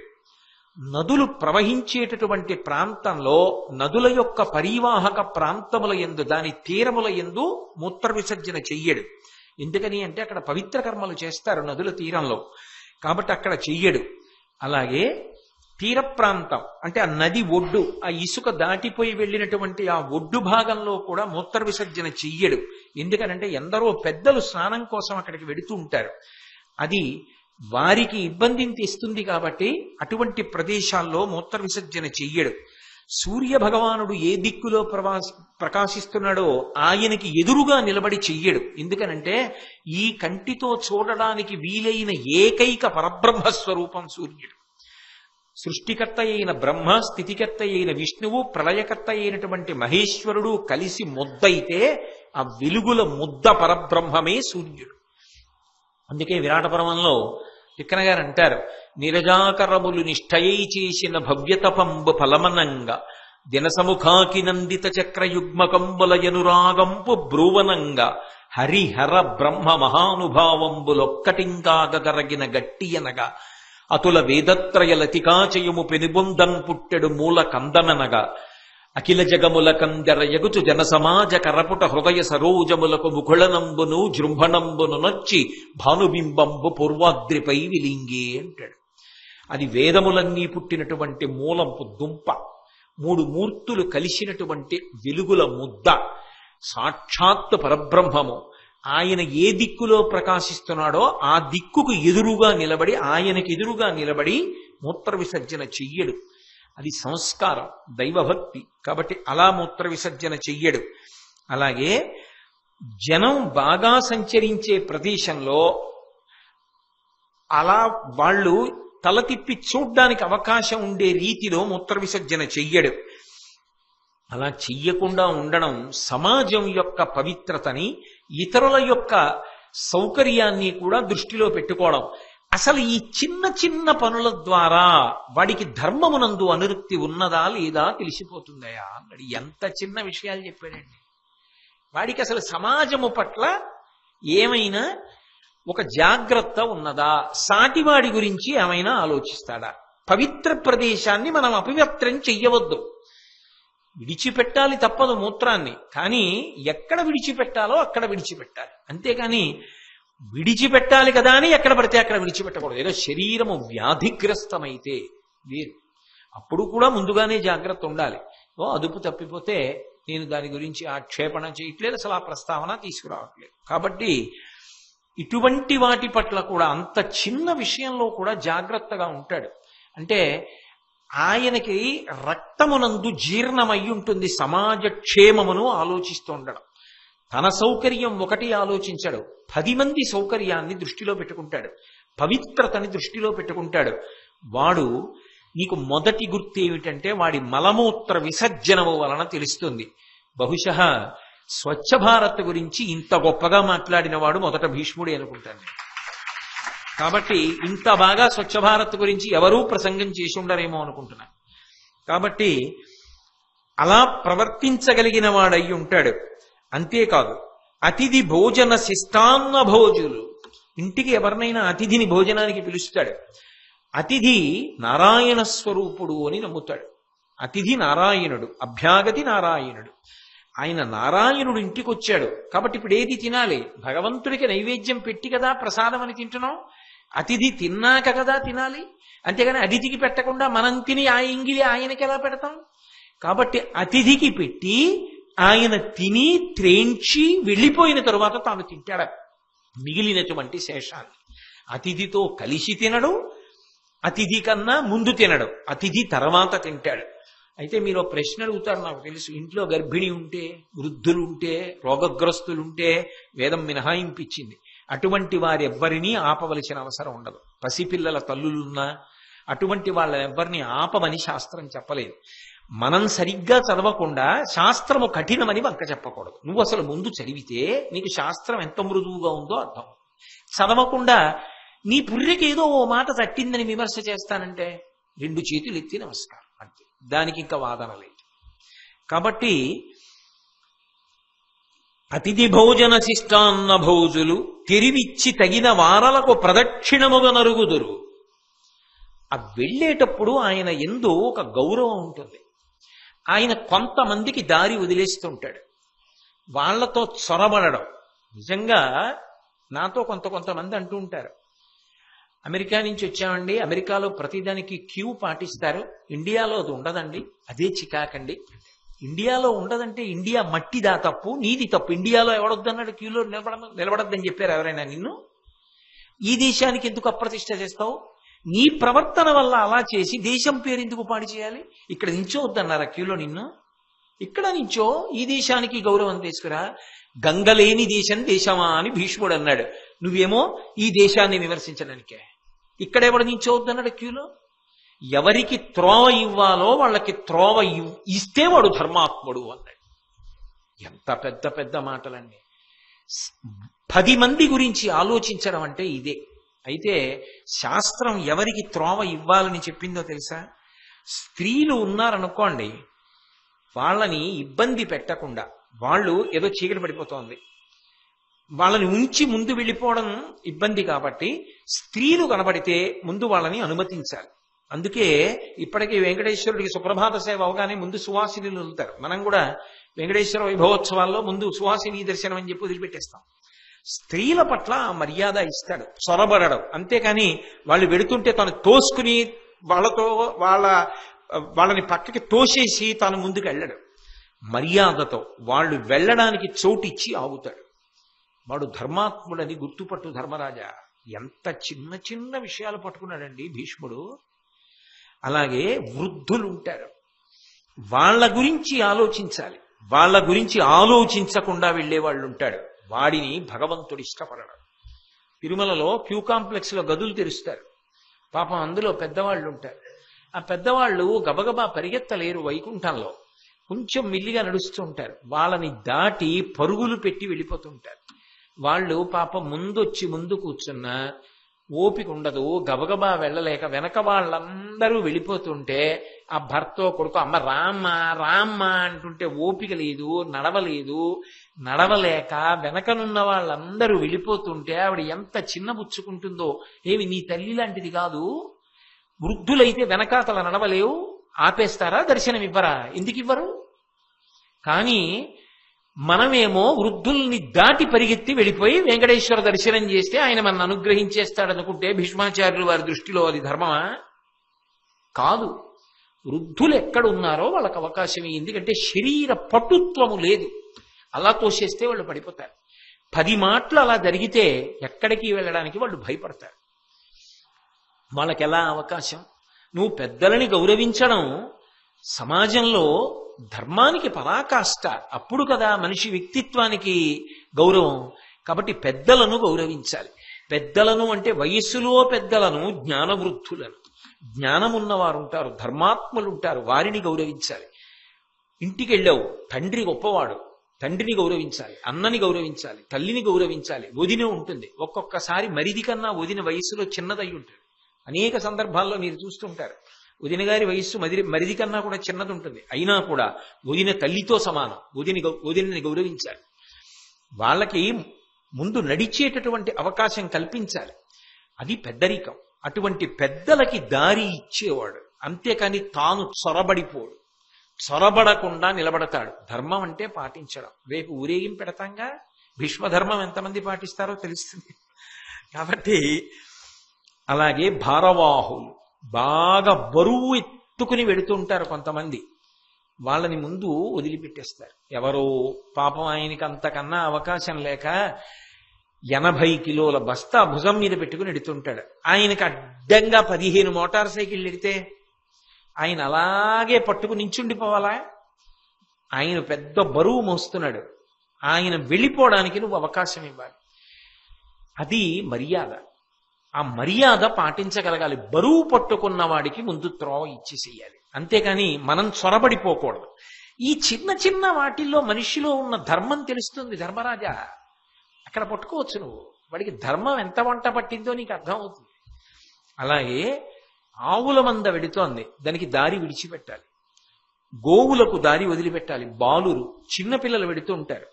నదులు ప్రవహించేటటువంటి ప్రాంతంలో నదుల యొక్క పరివాహక ప్రాంతముల యందు, దాని తీరముల యందు మూత్ర విసర్జన చెయ్యడు. ఎందుకని అంటే అక్కడ పవిత్ర కర్మలు చేస్తారు నదుల తీరంలో, కాబట్టి అక్కడ చెయ్యడు. అలాగే తీర ప్రాంతం అంటే ఆ నది ఒడ్డు, ఆ ఇసుక దాటిపోయి వెళ్ళినటువంటి ఆ ఒడ్డు భాగంలో కూడా మూత్ర విసర్జన చెయ్యడు. ఎందుకనంటే ఎందరో పెద్దలు స్నానం కోసం అక్కడికి వెడుతూ ఉంటారు, అది వారికి ఇబ్బందిని తెస్తుంది కాబట్టి అటువంటి ప్రదేశాల్లో మూత్ర విసర్జన చెయ్యడు. సూర్య భగవానుడు ఏ దిక్కులో ప్రకాశిస్తున్నాడో ఆయనకి ఎదురుగా నిలబడి చెయ్యడు. ఎందుకనంటే ఈ కంటితో చూడడానికి వీలైన ఏకైక పరబ్రహ్మస్వరూపం సూర్యుడు. సృష్టికర్త అయిన బ్రహ్మ, స్థితికర్త అయిన విష్ణువు, ప్రళయకర్త అయినటువంటి మహేశ్వరుడు కలిసి ముద్దయితే ఆ వెలుగుల ముద్ద పరబ్రహ్మమే సూర్యుడు. అందుకే విరాట పర్వంలో తిక్కన గారు అంటారు, నిరజాకరములు నిష్ఠయై చేసిన భవ్యతపంబు ఫలమనంగా దినసముఖాకి నందిత చక్రయుగ్మకంబులయనురాగంపు బ్రూవనంగా హరిహర బ్రహ్మ మహానుభావంబులొక్కటింకాగరగిన గట్టియనగా అతుల వేదత్రయ లతికాచయము పెనుబొందన్ పుట్టెడు మూల కందననగా అఖిల జగముల కందర యగుచు జనసమాజ కరపుట హృదయ సరోజములకు ముఖుళనంబును జృంభణంబును నొచ్చి భానుబింబంబు పూర్వాద్రిపై విలింగే అంటాడు. అది వేదములన్నీ పుట్టినటువంటి మూలంపు దుంప, 3 మూర్తులు కలిసినటువంటి వెలుగుల ముద్ద, సాక్షాత్ పరబ్రహ్మము. ఆయన ఏ దిక్కులో ప్రకాశిస్తున్నాడో ఆ దిక్కుకు ఎదురుగా నిలబడి, ఆయనకి ఎదురుగా నిలబడి మూత్ర విసర్జన చెయ్యడు. అది సంస్కారం, దైవభక్తి. కాబట్టి అలా మూత్ర విసర్జన చెయ్యడు. అలాగే జనం బాగా సంచరించే ప్రదేశంలో అలా వాళ్ళు తల తిప్పి చూడ్డానికి అవకాశం ఉండే రీతిలో మూత్ర విసర్జన చెయ్యడు. అలా చెయ్యకుండా ఉండడం సమాజం యొక్క పవిత్రతని, ఇతరుల యొక్క సౌకర్యాన్ని కూడా దృష్టిలో పెట్టుకోవడం. అసలు ఈ చిన్న చిన్న పనుల ద్వారా వాడికి ధర్మమునందు అనురక్తి ఉన్నదా లేదా తెలిసిపోతుందయా అన్నాడు. ఎంత చిన్న విషయాలు చెప్పాడండి. వాడికి అసలు సమాజము పట్ల ఏమైనా ఒక జాగ్రత్త ఉన్నదా, సాటివాడి గురించి ఏమైనా ఆలోచిస్తాడా? పవిత్ర ప్రదేశాన్ని మనం అపవిత్రం చెయ్యవద్దు, విడిచిపెట్టాలి తప్పదు మూత్రాన్ని, కానీ ఎక్కడ విడిచిపెట్టాలో అక్కడ విడిచిపెట్టాలి. అంతేకాని విడిచిపెట్టాలి కదా అని ఎక్కడ పడితే అక్కడ విడిచిపెట్టకూడదు. ఏదో శరీరము వ్యాధిగ్రస్తమైతే వేరు, అప్పుడు కూడా ముందుగానే జాగ్రత్త ఉండాలి. అదుపు తప్పిపోతే నేను దాని గురించి ఆక్షేపణ చేయట్లేదు, అసలు ఆ ప్రస్తావన తీసుకురావట్లేదు. కాబట్టి ఇటువంటి వాటి పట్ల కూడా అంత చిన్న విషయంలో కూడా జాగ్రత్తగా ఉంటాడు. అంటే ఆయనకి రక్తమునందు జీర్ణమై ఉంటుంది, సమాజ క్షేమమును ఆలోచిస్తూ ఉండడం. తన సౌకర్యం ఒకటి ఆలోచించాడు, 10 మంది సౌకర్యాన్ని దృష్టిలో పెట్టుకుంటాడు, పవిత్రతని దృష్టిలో పెట్టుకుంటాడు. వాడు నీకు మొదటి గుర్తు ఏమిటంటే వాడి మలమూత్ర విసర్జనము వలన తెలుస్తుంది. బహుశः స్వచ్ఛ భారత్ గురించి ఇంత గొప్పగా మాట్లాడిన వాడు మొదట భీష్ముడే అనుకుంటాను. కాబట్టి ఇంత బాగా స్వచ్ఛ భారత్ గురించి ఎవరూ ప్రసంగం చేసి ఉండరేమో అనుకుంటున్నాను. కాబట్టి అలా ప్రవర్తించగలిగిన వాడై ఉంటాడు. అంతేకాదు అతిథి భోజన శిష్టాన్న భోజులు, ఇంటికి ఎవరినైనా అతిథిని భోజనానికి పిలుస్తాడు. అతిథి నారాయణ స్వరూపుడు అని నమ్ముతాడు. అతిథి నారాయణుడు, అభ్యాగతి నారాయణుడు. ఆయన నారాయణుడు ఇంటికి వచ్చాడు కాబట్టి ఇప్పుడు ఏది తినాలి? భగవంతుడికి నైవేద్యం పెట్టి కదా ప్రసాదం అని తింటున్నాం. అతిథి తిన్నాక కదా తినాలి. అంతేగాని అతిథికి పెట్టకుండా మనం తిని ఆ ఇంగిలి ఆయనకి ఎలా పెడతాం? కాబట్టి అతిథికి పెట్టి ఆయన తిని త్రేంచి వెళ్ళిపోయిన తరువాత తాను తింటాడు మిగిలినటువంటి శేషాన్ని. అతిథితో కలిసి తినడు, అతిథి కన్నా ముందు తినడు, అతిథి తర్వాత తింటాడు. అయితే మీరు ప్రశ్న అడుగుతారు, నాకు తెలుసు. ఇంట్లో గర్భిణి ఉంటే, వృద్ధులు ఉంటే, రోగగ్రస్తులుంటే వేదం మినహాయింపిచ్చింది. అటువంటి వారెవ్వరినీ ఆపవలసిన అవసరం ఉండదు. పసిపిల్లల తల్లులున్నా అటువంటి వాళ్ళెవ్వరిని ఆపమని శాస్త్రం చెప్పలేదు. మనం సరిగ్గా చదవకుండా శాస్త్రము కఠినమని వంక చెప్పకూడదు. నువ్వు అసలు ముందు చదివితే నీకు శాస్త్రం ఎంత మృదువుగా ఉందో అర్థం. చదవకుండా నీ పుర్రెకి ఏదో ఓ మాట తట్టిందని విమర్శ చేస్తానంటే 2 చేతులు ఎత్తి నమస్కారం అంతే, దానికి ఇంకా వాదన లేదు. కాబట్టి అతిథి భోజన శిష్టాన్న భోజులు తెరివిచ్చి తగిన వారలకు ప్రదక్షిణముగా నరుగుదురు. ఆ వెళ్ళేటప్పుడు ఆయన ఎందు ఒక గౌరవం ఉంటుంది. ఆయన కొంతమందికి దారి వదిలేస్తుంటాడు, వాళ్లతో చొరబడడం. నిజంగా నాతో కొంతమంది అంటూ ఉంటారు, అమెరికా నుంచి వచ్చామండి, అమెరికాలో ప్రతిదానికి క్యూ పాటిస్తారు, ఇండియాలో అది ఉండదండి, అదే చికాకండి. ఇండియాలో ఉండదంటే ఇండియా మట్టిదా తప్పు, నీది తప్పు. ఇండియాలో ఎవడొద్దన్నాడు క్యూలో నిలబడద్దని చెప్పారు ఎవరైనా నిన్ను? ఈ దేశానికి ఎందుకు అప్రతిష్ట చేస్తావు? నీ ప్రవర్తన వల్ల అలా చేసి దేశం పేరు ఎందుకు పాడు చేయాలి? ఇక్కడ నించోవద్దన్నారా క్యూలో నిన్ను? ఇక్కడ నించో, ఈ దేశానికి గౌరవం తీసుకురా. గంగలేని దేశం దేశమా అని భీష్ముడు అన్నాడు. నువ్వేమో ఈ దేశాన్ని విమర్శించడానికే. ఇక్కడెవడు నించోవద్దన్నాడు క్యూలో? ఎవరికి త్రోవ ఇవ్వాలో వాళ్ళకి త్రోవ ఇస్తే వాడు ధర్మాత్ముడు అన్నాడు. ఎంత పెద్ద పెద్ద మాటలన్నీ. 10 మంది గురించి ఆలోచించడం అంటే ఇదే. అయితే శాస్త్రం ఎవరికి త్రోవ ఇవ్వాలని చెప్పిందో తెలుసా? స్త్రీలు ఉన్నారనుకోండి, వాళ్ళని ఇబ్బంది పెట్టకుండా, వాళ్ళు ఏదో చీకటి పడిపోతోంది, వాళ్ళని ఉంచి ముందు వెళ్ళిపోవడం ఇబ్బంది కాబట్టి స్త్రీలు కనబడితే ముందు వాళ్ళని అనుమతించాలి. అందుకే ఇప్పటికీ వెంకటేశ్వరుడికి సుప్రభాత సేవ అవగానే ముందు సువాసినులు వెళ్తారు. మనం కూడా వెంకటేశ్వర వైభవోత్సవాల్లో ముందు సువాసిని దర్శనం అని చెప్పి వదిలిపెట్టేస్తాం. స్త్రీల పట్ల మర్యాద ఇస్తాడు, చొరబడడం. అంతేకాని వాళ్ళు వెడుతుంటే తను తోసుకుని వాళ్ళతో వాళ్ళని పక్కకి తోసేసి తాను ముందుకు వెళ్ళడు. మర్యాదతో వాళ్ళు వెళ్ళడానికి చోటిచ్చి ఆగుతాడు. వాడు ధర్మాత్ముడని గుర్తుపట్టు ధర్మరాజా. ఎంత చిన్న చిన్న విషయాలు పట్టుకున్నాడండి భీష్ముడు. అలాగే వృద్ధులు ఉంటారు, వాళ్ళ గురించి ఆలోచించాలి. వాళ్ళ గురించి ఆలోచించకుండా వెళ్ళేవాళ్ళు ఉంటాడు, వాడిని భగవంతుడు ఇష్టపడడు. తిరుమలలో క్యూ కాంప్లెక్స్ లో గదులు తెరుస్తారు. పాపం అందులో పెద్దవాళ్ళు ఉంటారు. ఆ పెద్దవాళ్ళు గబగబా పరిగెత్తలేరు, వైకుంఠంలో కొంచెం మిల్లిగా నడుస్తూ ఉంటారు. వాళ్ళని దాటి పరుగులు పెట్టి వెళ్ళిపోతుంటారు. వాళ్ళు పాపం ముందొచ్చి ముందు కూర్చున్నా ఓపిక ఉండదు, గబగబా వెళ్ళలేక వెనక వాళ్ళందరూ వెళ్ళిపోతుంటే ఆ భర్త కొడుకు అమ్మ రామ్మ రామ్మ అంటుంటే ఓపిక లేదు, నడవలేదు. నడవలేక వెనకనున్న వాళ్ళందరూ వెళ్ళిపోతుంటే ఆవిడ ఎంత చిన్నబుచ్చుకుంటుందో. ఏమి నీ తల్లి లాంటిది కాదు? వృద్ధులైతే వెనకాతల నడవలేవు, ఆపేస్తారా? దర్శనం ఇవ్వరా? ఎందుకు ఇవ్వరు? కానీ మనమేమో వృద్ధుల్ని దాటి పరిగెత్తి వెళ్ళిపోయి వెంకటేశ్వర దర్శనం చేస్తే ఆయన మన అనుగ్రహించేస్తాడనుకుంటే భీష్మాచార్యులు వారి దృష్టిలో అది ధర్మమా? కాదు. వృద్ధులు ఎక్కడ ఉన్నారో వాళ్ళకి అవకాశం. ఎందుకంటే శరీర పటుత్వము లేదు, అలా తోసేస్తే వాళ్ళు పడిపోతారు. 10 మాటలు అలా జరిగితే ఎక్కడికి వెళ్ళడానికి వాళ్ళు భయపడతారు. వాళ్ళకి ఎలా అవకాశం? నువ్వు పెద్దలని గౌరవించడం సమాజంలో ధర్మానికి పరాకాష్ట. అప్పుడు కదా మనిషి వ్యక్తిత్వానికి గౌరవం. కాబట్టి పెద్దలను గౌరవించాలి. పెద్దలను అంటే వయస్సులో పెద్దలను, జ్ఞానవృద్ధులను. జ్ఞానమున్నవారు ఉంటారు, ధర్మాత్ములు ఉంటారు, వారిని గౌరవించాలి. ఇంటికి వెళ్ళావు, తండ్రి గొప్పవాడు, తండ్రిని గౌరవించాలి, అన్నని గౌరవించాలి, తల్లిని గౌరవించాలి. వదిన ఉంటుంది, ఒక్కొక్కసారి మరిది కన్నా వదిన వయస్సులో చిన్నదై ఉంటుంది. అనేక సందర్భాల్లో మీరు చూస్తుంటారు, వదిన గారి వయస్సు మరిది కన్నా కూడా చిన్నది ఉంటుంది. అయినా కూడా వదిన తల్లితో సమానం. వదినని గౌరవించాలి. వాళ్ళకి ముందు నడిచేటటువంటి అవకాశం కల్పించాలి. అది పెద్దరికం. అటువంటి పెద్దలకి దారి ఇచ్చేవాడు, అంతేకాని తాను చొరబడిపోడు. చొరబడకుండా నిలబడతాడు. ధర్మం అంటే పాటించడం. రేపు ఊరేగింపు పెడతాంగా, భీష్మధర్మం ఎంతమంది పాటిస్తారో తెలుస్తుంది. కాబట్టి అలాగే భారవాహులు, బాగా బరువు ఎత్తుకుని వెడుతుంటారు కొంతమంది, వాళ్ళని ముందు వదిలిపెట్టేస్తారు. ఎవరో పాపం ఆయనకి అంతకన్నా అవకాశం లేక 80 కిలోల బస్తా భుజం మీద పెట్టుకుని ఎడుతుంటాడు. ఆయనకి అడ్డంగా 15 మోటార్ సైకిళ్ళు ఎడితే ఆయన అలాగే పట్టుకుని నించుండిపోవాలా? ఆయన పెద్ద బరువు మోస్తున్నాడు, ఆయన వెళ్ళిపోవడానికి నువ్వు అవకాశం ఇవ్వాలి. అది మర్యాద. ఆ మర్యాద పాటించగలగాలి. బరువు పట్టుకున్న వాడికి ముందు త్రోవ ఇచ్చేసేయాలి. అంతేకాని మనం చొరబడిపోకూడదు. ఈ చిన్న చిన్న వాటిల్లో మనిషిలో ఉన్న ధర్మం తెలుస్తుంది. ధర్మరాజా, అక్కడ పట్టుకోవచ్చు నువ్వు. వాడికి ధర్మం ఎంత వంట పట్టిందో నీకు అర్థమవుతుంది. అలాగే ఆవుల మంద వెడుతోంది, దానికి దారి విడిచిపెట్టాలి. గోవులకు దారి వదిలిపెట్టాలి. బాలురు, చిన్నపిల్లలు వెడుతూ ఉంటారు.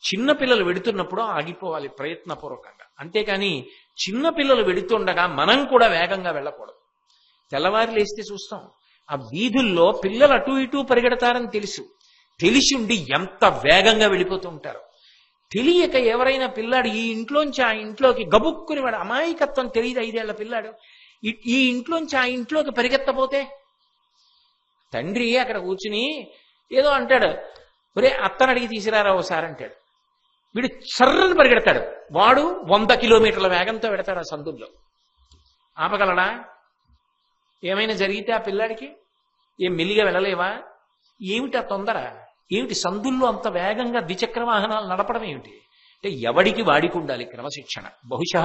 చిన్నపిల్లలు వెడుతున్నప్పుడు ఆగిపోవాలి ప్రయత్నపూర్వకంగా. అంతేకాని చిన్నపిల్లలు వెడుతుండగా మనం కూడా వేగంగా వెళ్ళకూడదు. తెల్లవారి లేస్తే చూస్తాం, ఆ వీధుల్లో పిల్లలు అటు ఇటు పరిగెడతారని తెలిసి ఉండి ఎంత వేగంగా వెళ్ళిపోతూ ఉంటారు. తెలియక ఎవరైనా పిల్లాడు ఈ ఇంట్లోంచి ఆ ఇంట్లోకి గబుక్కుని, వాడు అమాయకత్వం తెలియదు, 5 ఏళ్ల పిల్లాడు ఈ ఇంట్లోంచి ఆ ఇంట్లోకి పరిగెత్తపోతే తండ్రి అక్కడ కూర్చుని ఏదో అంటాడు, ఒరే అత్తను అడిగి తీసిరారా ఓసారి అంటాడు. వీడు సర్రని పరిగెడతాడు. వాడు 100 కిలోమీటర్ల వేగంతో పెడతాడు ఆ సందుల్లో. ఆపగలడా? ఏమైనా జరిగితే ఆ పిల్లాడికి ఏం మెల్లిగా వెళ్ళలేవా? ఏమిటి ఆ తొందర? ఏమిటి సందుల్లో అంత వేగంగా ద్విచక్ర వాహనాలు నడపడం ఏమిటి? అంటే ఎవడికి వాడికి ఉండాలి క్రమశిక్షణ. బహుశా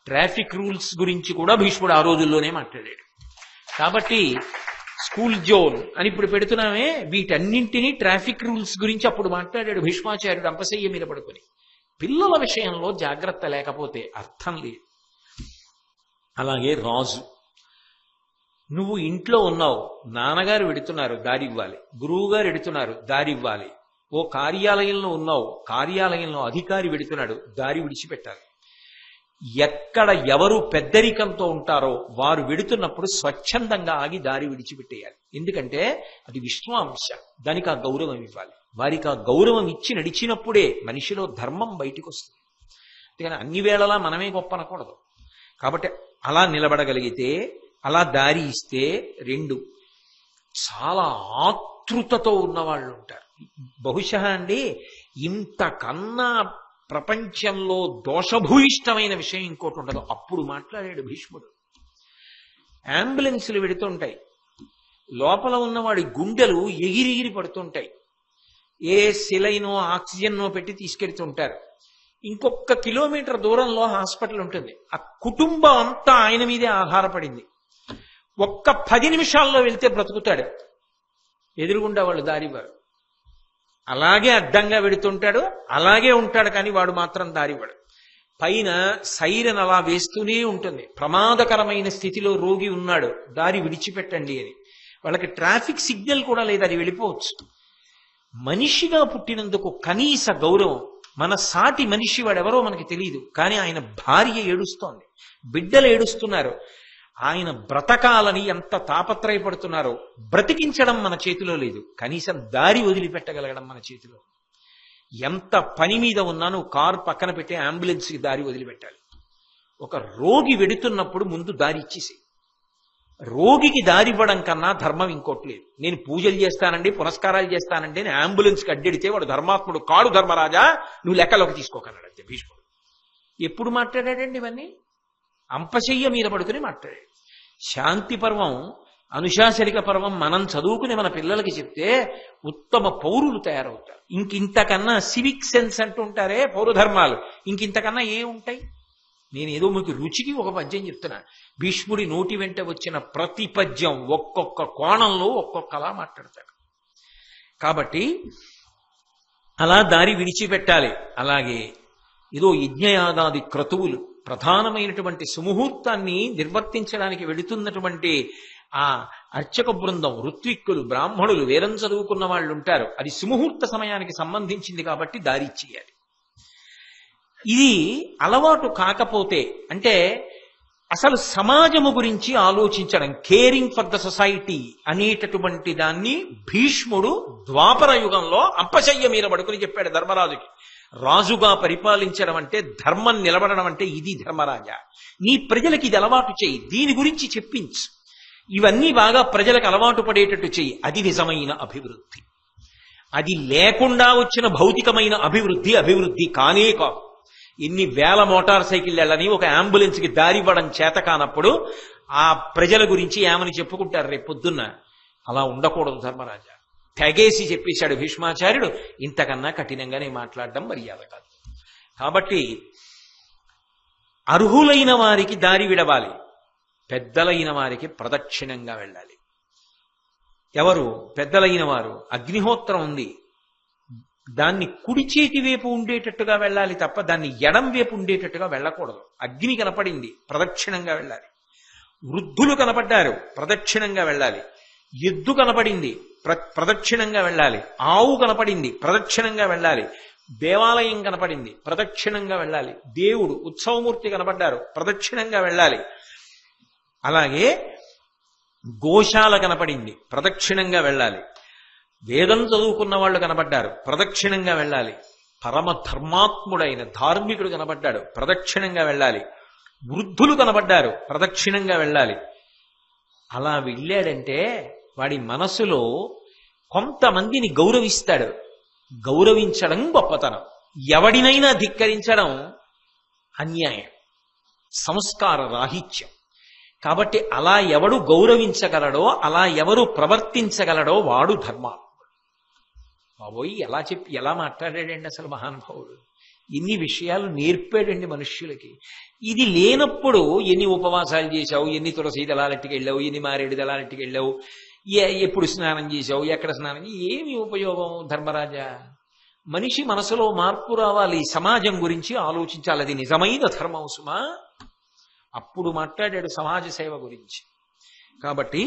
ట్రాఫిక్ రూల్స్ గురించి కూడా భీష్ముడు ఆ రోజుల్లోనే మాట్లాడాడు. కాబట్టి స్కూల్ జోన్ అని ఇప్పుడు పెడుతున్నామే, వీటన్నింటినీ ట్రాఫిక్ రూల్స్ గురించి అప్పుడు మాట్లాడాడు భీష్మాచార్యుడు అంపశయ్య మీద పడుకొని. పిల్లల విషయంలో జాగ్రత్త లేకపోతే అర్థం లేదు. అలాగే రాజు, నువ్వు ఇంట్లో ఉన్నావు, నాన్నగారు వెడుతున్నారు, దారి ఇవ్వాలి. గురువు గారు వెడుతున్నారు, దారి ఇవ్వాలి. ఓ కార్యాలయంలో ఉన్నావు, కార్యాలయంలో అధికారి వెడుతున్నాడు, దారి విడిచిపెట్టాలి. ఎక్కడ ఎవరు పెద్దరికంతో ఉంటారో వారు వెడుతున్నప్పుడు స్వచ్ఛందంగా ఆగి దారి విడిచిపెట్టేయాలి. ఎందుకంటే అది విశ్వాంశ, దానికి ఆ గౌరవం ఇవ్వాలి. వారికి ఆ గౌరవం ఇచ్చి నడిచినప్పుడే మనిషిలో ధర్మం బయటికి వస్తుంది. అందుకని అన్ని వేళలా మనమే గొప్ప అనకూడదు. కాబట్టి అలా నిలబడగలిగితే, అలా దారి ఇస్తే, 2 చాలా ఆతృతతో ఉన్నవాళ్ళు ఉంటారు. బహుశా అండి ఇంతకన్నా ప్రపంచంలో దోషభూయిష్టమైన విషయం ఇంకోటి ఉండదు. అప్పుడు మాట్లాడాడు భీష్ముడు. అంబులెన్సులు వెడుతుంటాయి, లోపల ఉన్నవాడి గుండెలు ఎగిరిగిరి పడుతుంటాయి. ఏ సిలైనో ఆక్సిజన్నో పెట్టి తీసుకెళ్తుంటారు. ఇంకొక కిలోమీటర్ దూరంలో హాస్పిటల్ ఉంటుంది. ఆ కుటుంబం అంతా ఆయన మీదే ఆధారపడింది. ఒక్క 10 నిమిషాల్లో వెళ్తే బ్రతుకుతాడు. ఎదురుగుండా వాళ్ళు దారివారు. అలాగే అడ్డంగా వెడుతుంటాడు, అలాగే ఉంటాడు, కానీ వాడు మాత్రం దారివాడు. పైన సైరన్ అలా వేస్తూనే ఉంటుంది, ప్రమాదకరమైన స్థితిలో రోగి ఉన్నాడు, దారి విడిచిపెట్టండి అని. వాళ్ళకి ట్రాఫిక్ సిగ్నల్ కూడా లేదు, అది వెళ్ళిపోవచ్చు. మనిషిగా పుట్టినందుకు కనీస గౌరవం. మన సాటి మనిషి వాడెవరో మనకి తెలియదు, కానీ ఆయన భార్య ఏడుస్తోంది, బిడ్డలు ఏడుస్తున్నారు, ఆయన బ్రతకాలని ఎంత తాపత్రయపడుతున్నారో. బ్రతికించడం మన చేతిలో లేదు, కనీసం దారి వదిలిపెట్టగలగడం మన చేతిలో. ఎంత పని మీద ఉన్నా నువ్వు కారు పక్కన పెట్టి అంబులెన్స్కి దారి వదిలిపెట్టాలి. ఒక రోగి వెడుతున్నప్పుడు ముందు దారి ఇచ్చేసి, రోగికి దారి ఇవ్వడం కన్నా ధర్మం ఇంకోటి లేదు. నేను పూజలు చేస్తానండి, పునస్కారాలు చేస్తానండి అని అంబులెన్స్కి అడ్డెడితే వాడు ధర్మాత్ముడు కాడు. ధర్మరాజా, నువ్వు లెక్కలోకి తీసుకోకన్నాడు అంతే భీష్ముడు. ఎప్పుడు మాట్లాడాడండి ఇవన్నీ? అంపశయ్య మీద పడుకుని మాట్లాడాడు. శాంతి పర్వం, అనుశాసనిక పర్వం మనం చదువుకుని మన పిల్లలకి చెప్తే ఉత్తమ పౌరులు తయారవుతారు. ఇంకింతకన్నా సివిక్ సెన్స్ అంటుంటారే, పౌరధర్మాలు, ఇంకింతకన్నా ఏ ఉంటాయి? నేనేదో మీకు రుచికి ఒక పద్యం చెప్తున్నా. భీష్ముడి నోటి వెంట వచ్చిన ప్రతి పద్యం ఒక్కొక్క కోణంలో ఒక్కొక్కలా మాట్లాడతాడు. కాబట్టి అలా దారి విడిచిపెట్టాలి. అలాగే ఏదో యజ్ఞయాగాది క్రతువులు ప్రధానమైనటువంటి సుముహూర్తాన్ని నిర్వర్తించడానికి వెళుతున్నటువంటి ఆ అర్చక బృందం, ఋత్విక్కులు, బ్రాహ్మణులు, వేదం చదువుకున్న వాళ్ళు ఉంటారు. అది సుముహూర్త సమయానికి సంబంధించింది కాబట్టి దారి చేయాలి. ఇది అలవాటు కాకపోతే, అంటే అసలు సమాజము గురించి ఆలోచించడం, కేరింగ్ ఫర్ ద సొసైటీ అనేటటువంటి దాన్ని భీష్ముడు ద్వాపర యుగంలో అప్పశయ్య మీద పడుకుని చెప్పాడు ధర్మరాజుకి. రాజుగా పరిపాలించడం అంటే, ధర్మం నిలబడడం అంటే ఇది ధర్మరాజా. నీ ప్రజలకి ఇది అలవాటు చేయి, దీని గురించి చెప్పించు, ఇవన్నీ బాగా ప్రజలకు అలవాటు పడేటట్టు చెయ్యి. అది నిజమైన అభివృద్ధి. అది లేకుండా వచ్చిన భౌతికమైన అభివృద్ధి కానే కాదు. ఎన్ని వేల మోటార్ సైకిల్ వెళ్ళని ఒక అంబులెన్స్ కి దారి ఇవ్వడం చేత కానప్పుడు ఆ ప్రజల గురించి ఏమని చెప్పుకుంటారు రేపు పొద్దున్న? అలా ఉండకూడదు ధర్మరాజా. తెగేసి చెప్పేశాడు భీష్మాచార్యుడు, ఇంతకన్నా కఠినంగానే మాట్లాడడం మర్యాద కాదు. కాబట్టి అర్హులైన వారికి దారి విడవాలి, పెద్దలైన వారికి ప్రదక్షిణంగా వెళ్ళాలి. ఎవరు పెద్దలైన వారు? అగ్నిహోత్రం ఉంది, దాన్ని కుడి చేతి వైపు ఉండేటట్టుగా వెళ్ళాలి తప్ప దాన్ని ఎడం వైపు ఉండేటట్టుగా వెళ్ళకూడదు. అగ్ని కనపడింది, ప్రదక్షిణంగా వెళ్ళాలి. వృద్ధులు కనపడ్డారు, ప్రదక్షిణంగా వెళ్ళాలి. ఎద్దు కనపడింది, ప్రదక్షిణంగా వెళ్ళాలి. ఆవు కనపడింది, ప్రదక్షిణంగా వెళ్ళాలి. దేవాలయం కనపడింది, ప్రదక్షిణంగా వెళ్ళాలి. దేవుడు, ఉత్సవమూర్తి కనపడ్డారు, ప్రదక్షిణంగా వెళ్ళాలి. అలాగే గోశాల కనపడింది, ప్రదక్షిణంగా వెళ్ళాలి. వేదం చదువుకున్న వాళ్ళు కనబడ్డారు, ప్రదక్షిణంగా వెళ్ళాలి. పరమ ధర్మాత్ముడైన ధార్మికుడు కనబడ్డాడు, ప్రదక్షిణంగా వెళ్ళాలి. వృద్ధులు కనబడ్డారు, ప్రదక్షిణంగా వెళ్ళాలి. అలా వెళ్ళాడంటే వాడి మనసులో కొంతమందిని గౌరవిస్తాడు. గౌరవించడం గొప్పతనం, ఎవడినైనా ధిక్కరించడం అన్యాయం, సంస్కార రాహిత్యం. కాబట్టి అలా ఎవడు గౌరవించగలడో, అలా ఎవరు ప్రవర్తించగలడో వాడు ధర్మాత్ముడు. బాబోయ్, ఎలా మాట్లాడాడండి అసలు మహానుభావుడు! ఇన్ని విషయాలు నేర్పాడండి మనుష్యులకి. ఇది లేనప్పుడు ఎన్ని ఉపవాసాలు చేశావు, ఎన్ని తులసి దళాలెట్టుకు వెళ్ళావు, ఎన్ని మారేడు దళాలెట్టుకు వెళ్ళావు, ఎప్పుడు స్నానం చేశావు, ఎక్కడ స్నానం, ఏమి ఉపయోగం ధర్మరాజా? మనిషి మనసులో మార్పు రావాలి, సమాజం గురించి ఆలోచించాలి. అది నిజమైన ధర్మం సుమా. అప్పుడు మాట్లాడాడు సమాజ సేవ గురించి. కాబట్టి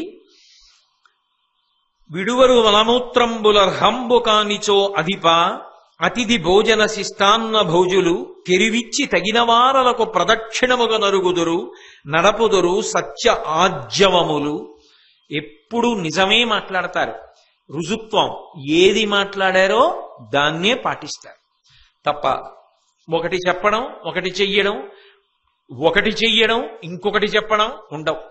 విడువరు మలమూత్రంబులర్హంబు కానిచో అధిప అతిథి భోజన శిష్టాన్న భోజులు తెరివిచ్చి తగిన వారలకు ప్రదక్షిణముగా నరుగుదురు నడపుదురు సత్య ఆజ్యవములు. ఎప్పుడు నిజమే మాట్లాడతారు, రుజుత్వం. ఏది మాట్లాడారో దాన్నే పాటిస్తారు తప్ప ఒకటి చెప్పడం, ఒకటి చెయ్యడం, ఇంకొకటి చెప్పడం ఉండవు.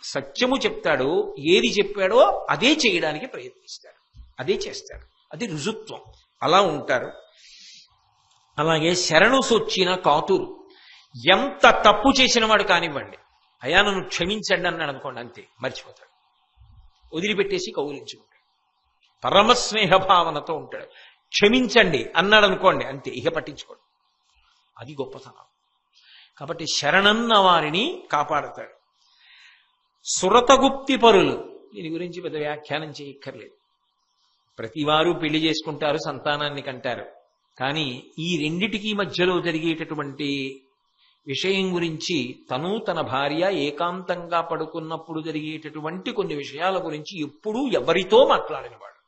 సత్యము చెప్తాడు, ఏది చెప్పాడో అదే చేయడానికి ప్రయత్నిస్తాడు, అదే చేస్తాడు. అది రుజుత్వం. అలా ఉంటారు. అలాగే శరణు సొచ్చిన కాతురు. ఎంత తప్పు చేసిన వాడు కానివ్వండి, అయా నన్ను క్షమించండి అన్నాడు అనుకోండి, అంతే, మర్చిపోతాడు, వదిలిపెట్టేసి కౌలించుకుంటాడు, పరమస్నేహ భావనతో ఉంటాడు. క్షమించండి అన్నాడు అనుకోండి, అంతే, ఇక పట్టించుకోడు. అది గొప్పతనం. కాబట్టి శరణన్న వారిని కాపాడతాడు. సురతగుప్తి పరులు, దీని గురించి పెద్ద వ్యాఖ్యానం చేయక్కర్లేదు. ప్రతివారు పెళ్లి చేసుకుంటారు, సంతానాన్ని కంటారు. కానీ ఈ రెండిటికీ మధ్యలో జరిగేటటువంటి విషయం గురించి, తను తన భార్య ఏకాంతంగా పడుకున్నప్పుడు జరిగేటటువంటి కొన్ని విషయాల గురించి ఎప్పుడూ ఎవరితో మాట్లాడనివాడు,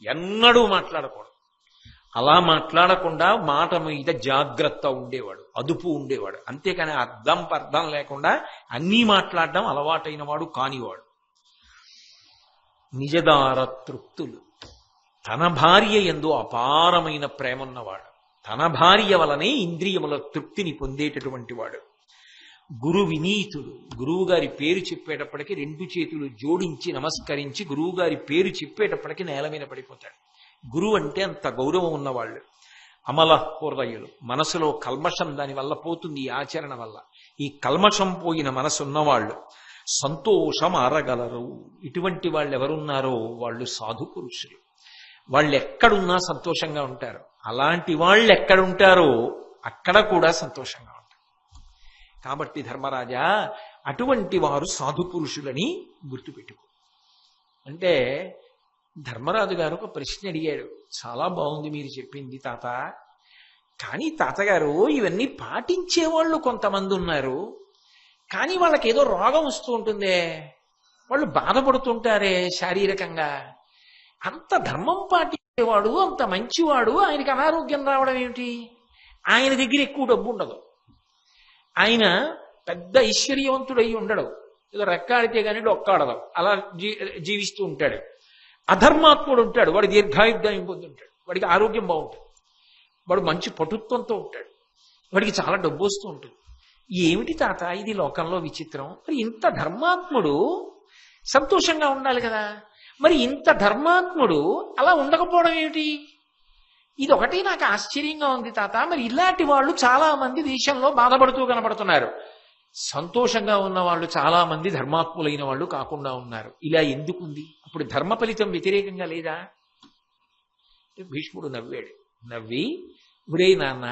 ఎన్నడూ మాట్లాడకూడదు. అలా మాట్లాడకుండా మాట మీద జాగ్రత్త ఉండేవాడు, అదుపు ఉండేవాడు. అంతేకాని అర్థం పర్థం లేకుండా అన్నీ మాట్లాడడం అలవాటైన వాడు కానివాడు. నిజదార తృప్తులు. తన భార్య యందు అపారమైన ప్రేమన్నవాడు, తన భార్య వలనే ఇంద్రియముల తృప్తిని పొందేటటువంటి వాడు. గురు వినీతుడు. గురువుగారి పేరు చెప్పేటప్పటికి రెండు చేతులు జోడించి నమస్కరించి గురువుగారి పేరు చెప్పేటప్పటికి నేల మీద పడిపోతాడు. గురువు అంటే అంత గౌరవం ఉన్నవాళ్ళు. అమల హృదయులు. మనసులో కల్మషం దానివల్ల పోతుంది, ఈ ఆచరణ వల్ల. ఈ కల్మషం పోయిన మనసు ఉన్నవాళ్ళు సంతోషం ఆరగలరు. ఇటువంటి వాళ్ళు ఎవరున్నారో వాళ్ళు సాధు పురుషులు. వాళ్ళు ఎక్కడున్నా సంతోషంగా ఉంటారు. అలాంటి వాళ్ళు ఎక్కడుంటారో అక్కడ కూడా సంతోషంగా ఉంటారు. కాబట్టి ధర్మరాజా, అటువంటి వారు సాధు పురుషులని గుర్తుపెట్టుకో. అంటే ధర్మరాజు గారు ఒక ప్రశ్న అడిగాడు. చాలా బాగుంది మీరు చెప్పింది తాత. కానీ తాతగారు, ఇవన్నీ పాటించేవాళ్ళు కొంతమంది ఉన్నారు, కానీ వాళ్ళకి ఏదో రోగం వస్తూ ఉంటుందే, వాళ్ళు బాధపడుతుంటారే శారీరకంగా. అంత ధర్మం పాటించేవాడు, అంత మంచివాడు, ఆయనకి అనారోగ్యం రావడం ఏమిటి? ఆయన దగ్గర ఎక్కువ డబ్బు ఉండదు, ఆయన పెద్ద ఐశ్వర్యవంతుడై ఉండడు, ఏదో రెక్కాడితే కానీ డొక్కాడదు, అలా జీవిస్తూ ఉంటాడు. అధర్మాత్ముడు ఉంటాడు, వాడు దీర్ఘాయుర్దాయం పొందుంటాడు, వాడికి ఆరోగ్యం బాగుంటుంది, వాడు మంచి పటుత్వంతో ఉంటాడు, వాడికి చాలా డబ్బు వస్తూ ఉంటుంది. ఏమిటి తాత ఇది లోకంలో విచిత్రం? మరి ఇంత ధర్మాత్ముడు సంతోషంగా ఉండాలి కదా, మరి ఇంత ధర్మాత్ముడు అలా ఉండకపోవడం ఏమిటి? ఇది ఒకటి నాకు ఆశ్చర్యంగా ఉంది తాత. మరి ఇలాంటి వాళ్ళు చాలా మంది దేశంలో బాధపడుతూ కనపడుతున్నారు, సంతోషంగా ఉన్న వాళ్ళు చాలా మంది ధర్మాత్ములైన వాళ్ళు కాకుండా ఉన్నారు. ఇలా ఎందుకుంది? అప్పుడు ధర్మ ఫలితం వ్యతిరేకంగా లేదా? భీష్ముడు నవ్వాడు. నవ్వి, ఒరే నాన్న,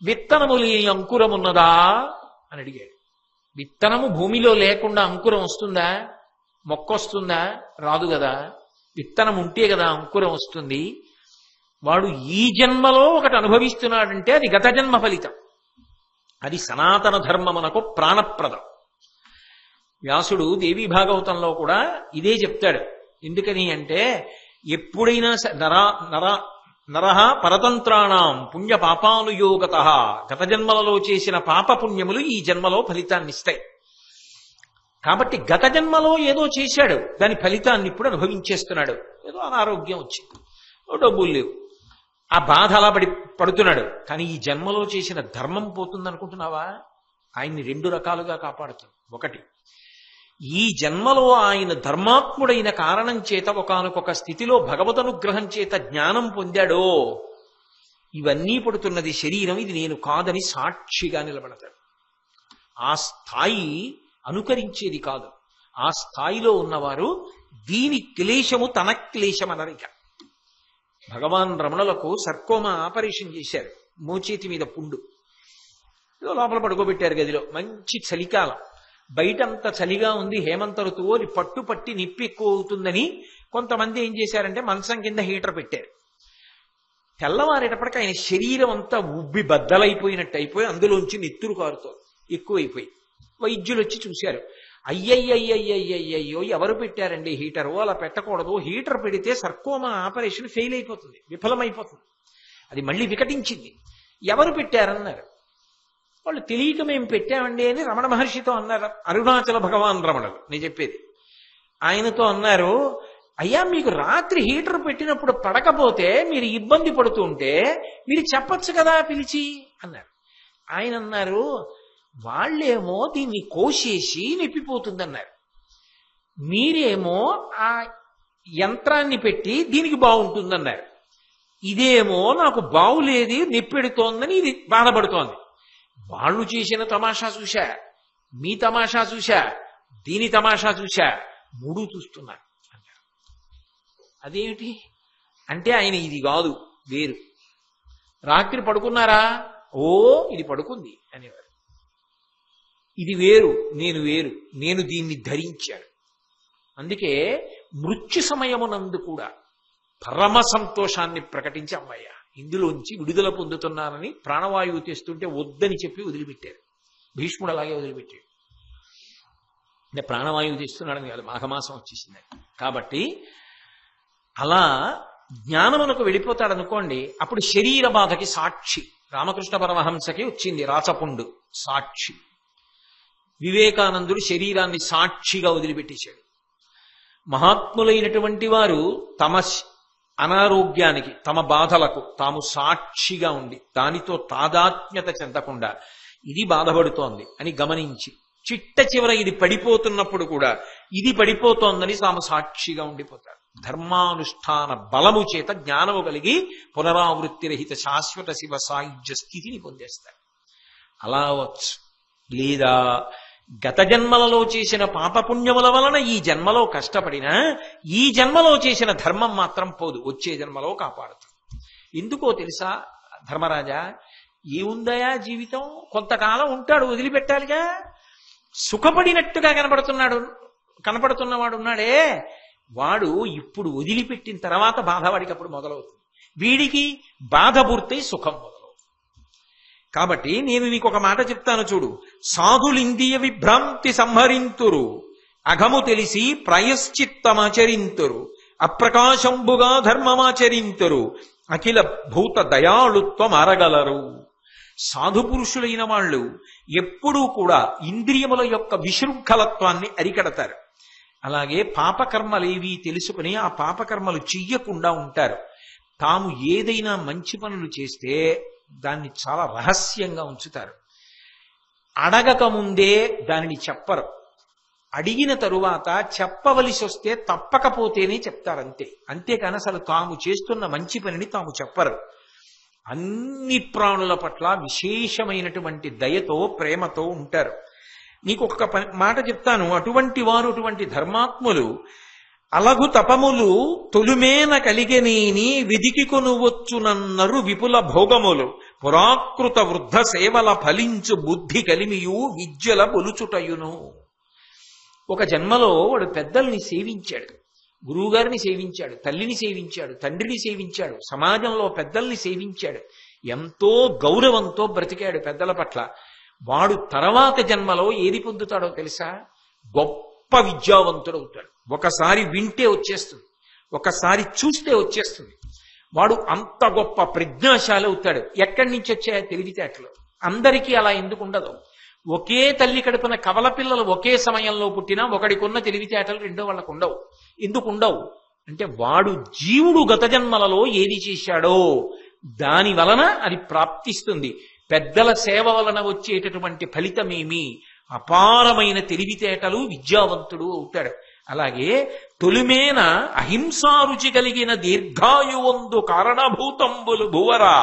విత్తనము లేని అంకురం ఉన్నదా అని అడిగాడు. విత్తనము భూమిలో లేకుండా అంకురం వస్తుందా? మొక్క వస్తుందా? రాదు కదా. విత్తనం ఉంటే కదా అంకురం వస్తుంది. వాడు ఈ జన్మలో ఒకటి అనుభవిస్తున్నాడంటే అది గత జన్మ ఫలితం, అది సనాతన ధర్మమునకు ప్రాణప్రదం. వ్యాసుడు దేవీ భాగవతంలో కూడా ఇదే చెప్తాడు. ఎందుకని అంటే, ఎప్పుడైనా నరహ పరతంత్రాణం పుణ్య పాపానుయోగత, గత జన్మలలో చేసిన పాప పుణ్యములు ఈ జన్మలో ఫలితాన్ని ఇస్తాయి. కాబట్టి గత జన్మలో ఏదో చేశాడు, దాని ఫలితాన్ని ఇప్పుడు అనుభవించేస్తున్నాడు. ఏదో అనారోగ్యం వచ్చింది, డబ్బులు లేవు, ఆ బాధ అలా పడుతున్నాడు. కానీ ఈ జన్మలో చేసిన ధర్మం పోతుంది అనుకుంటున్నావా? ఆయన్ని రెండు రకాలుగా కాపాడుతుంది. ఒకటి, ఈ జన్మలో ఆయన ధర్మాత్ముడైన కారణం చేత ఒకానొక స్థితిలో భగవదనుగ్రహం చేత జ్ఞానం పొందాడో, ఇవన్నీ పడుతున్నది శరీరం, ఇది నేను కాదని సాక్షిగా నిలబడతాడు. ఆ స్థాయి అనుకరించేది కాదు. ఆ స్థాయిలో ఉన్నవారు దీని క్లేశము తన క్లేశం అనరిక. భగవాన్ రమణులకు సర్కోమా ఆపరేషన్ చేశారు, మోచేతి మీద పుండు, ఏదో లోపల పడుకోబెట్టారు గదిలో. మంచి చలికాలం, బయటంతా చలిగా ఉంది, హేమంత ఋతువు, అది పట్టి నిప్పి ఎక్కువ అవుతుందని కొంతమంది ఏం చేశారంటే మంచం కింద హీటర్ పెట్టారు. తెల్లవారేటప్పటికి ఆయన శరీరం అంతా ఉబ్బి బద్దలైపోయినట్టు అయిపోయి అందులోంచి నెత్తురు కారుతోంది, ఎక్కువైపోయి. వైద్యులు వచ్చి చూశారు. అయ్యయ్యయ్యయ్యయ్యో, ఎవరు పెట్టారండి హీటరు? అలా పెట్టకూడదు, హీటర్ పెడితే సర్కోమా ఆపరేషన్ ఫెయిల్ అయిపోతుంది, విఫలమైపోతుంది, అది మళ్ళీ వికటించింది. ఎవరు పెట్టారన్నారు. వాళ్ళు తెలియక మేము పెట్టామండి అని రమణ మహర్షితో అన్నారు. అరుణాచల భగవాన్ రమణులు నేను చెప్పేది. ఆయనతో అన్నారు, అయ్యా మీకు రాత్రి హీటర్ పెట్టినప్పుడు పడకపోతే మీరు ఇబ్బంది పడుతూ ఉంటే మీరు చెప్పచ్చు కదా పిలిచి అన్నారు. ఆయన అన్నారు, వాళ్ళేమో దీన్ని కోసేసి నిప్పిపోతుందన్నారు, మీరేమో ఆ యంత్రాన్ని పెట్టి దీనికి బాగుంటుందన్నారు. ఇదేమో నాకు బాగులేదు, నిప్పెడుతోందని ఇది బాధపడుతోంది. వాళ్ళు చేసిన తమాషా చూశా, మీ తమాషా చూశా, దీని తమాషా చూశా, మూడు చూస్తున్నారు అన్నారు. అదేమిటి అంటే, ఆయన ఇది కాదు వేరు. రాత్రి పడుకున్నారా? ఓ ఇది పడుకుంది అనేవారు. ఇది వేరు, నేను వేరు, నేను దీన్ని ధరించాను. అందుకే మృత్యు సమయమునందు కూడా పరమ సంతోషాన్ని ప్రకటించి, అమ్మయ్య ఇందులోంచి విడుదల పొందుతున్నానని ప్రాణవాయువు తెస్తుంటే వద్దని చెప్పి వదిలిపెట్టారు. భీష్ముడు అలాగే వదిలిపెట్టాడు. అంటే ప్రాణవాయువు తెస్తున్నాడని కాదు, మాఘమాసం వచ్చేసింది కాబట్టి. అలా జ్ఞానమునకు వెళ్ళిపోతాడనుకోండి, అప్పుడు శరీర బాధకి సాక్షి. రామకృష్ణ పరమహంసకి వచ్చింది రాచపుండు, సాక్షి. వివేకానందుడు శరీరాన్ని సాక్షిగా వదిలిపెట్టేశాడు. మహాత్ములైనటువంటి వారు తమ అనారోగ్యానికి, తమ బాధలకు తాము సాక్షిగా ఉండి దానితో తాదాత్మ్యత చెందకుండా ఇది బాధపడుతోంది అని గమనించి చిట్ట చివర ఇది పడిపోతున్నప్పుడు కూడా ఇది పడిపోతోందని తాము సాక్షిగా ఉండిపోతారు. ధర్మానుష్ఠాన బలము చేత జ్ఞానము కలిగి పునరావృత్తి రహిత శాశ్వత శివ సాయుధ్య స్థితిని పొందేస్తారు. అలా అవచ్చు. లేదా గత జన్మలలో చేసిన పాపపుణ్యముల వలన ఈ జన్మలో కష్టపడినా ఈ జన్మలో చేసిన ధర్మం మాత్రం పోదు, వచ్చే జన్మలో కాపాడుతుంది. ఎందుకో తెలుసా ధర్మరాజా? ఏముందయా జీవితం, కొంతకాలం ఉంటాడు, వదిలిపెట్టాలిగా. సుఖపడినట్టుగా కనపడుతున్నవాడు ఉన్నాడే, వాడు ఇప్పుడు వదిలిపెట్టిన తర్వాత బాధ వాడికి అప్పుడు మొదలవుతుంది. వీడికి బాధ పూర్తయి సుఖం మొదలవుతుంది. కాబట్టి నేను నీకు ఒక మాట చెప్తాను చూడు. సాధులిందియ విభ్రాంతి సంహరింతురు, అఘము తెలిసి ప్రాయశ్చిత్తమాచరింతురు, అప్రకాశంబుగా ధర్మమాచరింతురు, అఖిల భూత దయాళుత్వం అరగలరు. సాధు పురుషులైన వాళ్ళు ఎప్పుడూ కూడా ఇంద్రియముల యొక్క విశృంఖలత్వాన్ని అరికడతారు. అలాగే పాపకర్మలేవి తెలుసుకుని ఆ పాపకర్మలు చెయ్యకుండా ఉంటారు. తాము ఏదైనా మంచి పనులు చేస్తే దాన్ని చాలా రహస్యంగా ఉంచుతారు. అడగక ముందే దానిని చెప్పరు. అడిగిన తరువాత చెప్పవలసి వస్తే తప్పకపోతేనే చెప్తారంతే. అంతేకాని అసలు తాము చేస్తున్న మంచి పనిని తాము చెప్పరు. అన్ని ప్రాణుల పట్ల విశేషమైనటువంటి దయతో ప్రేమతో ఉంటారు. నీకు ఒక మాట చెప్తాను. అటువంటి వారు, అటువంటి ధర్మాత్ములు అలగు తపములు తొలుమేన కలిగనేని వెదికి కొనువచ్చునన్నరు విపుల భోగములు, పురాకృత వృద్ధ సేవల ఫలించు బుద్ధి కలిమియు విద్యల పొలుచుటయును. ఒక జన్మలో వాడు పెద్దల్ని సేవించాడు, గురువుగారిని సేవించాడు, తల్లిని సేవించాడు, తండ్రిని సేవించాడు, సమాజంలో పెద్దల్ని సేవించాడు, ఎంతో గౌరవంతో బ్రతికాడు పెద్దల పట్ల. వాడు తర్వాత జన్మలో ఏది పొందుతాడో తెలుసా? గొప్ప విద్యావంతుడు అవుతాడు. ఒకసారి వింటే వచ్చేస్తుంది, ఒకసారి చూస్తే వచ్చేస్తుంది. వాడు అంత గొప్ప ప్రజ్ఞాశాలి అవుతాడు. ఎక్కడి నుంచి వచ్చాయో తెలివితేటలు. అందరికీ అలా ఎందుకు ఉండదు? ఒకే తల్లి కడుపున కవల పిల్లలు ఒకే సమయంలో పుట్టినా ఒకడికున్న తెలివితేటలు రెండో వాళ్ళకు ఉండవు. ఎందుకు ఉండవు అంటే వాడు జీవుడు గత జన్మలలో ఏది చేశాడో దాని వలన అది ప్రాప్తిస్తుంది. పెద్దల సేవ వలన వచ్చేటటువంటి ఫలితమేమి? అపారమైన తెలివితేటలు, విద్యావంతుడు అవుతాడు. అలాగే తొలిమేన అహింసారుచి కలిగిన దీర్ఘాయువందు కారణభూతంబులు భువరా,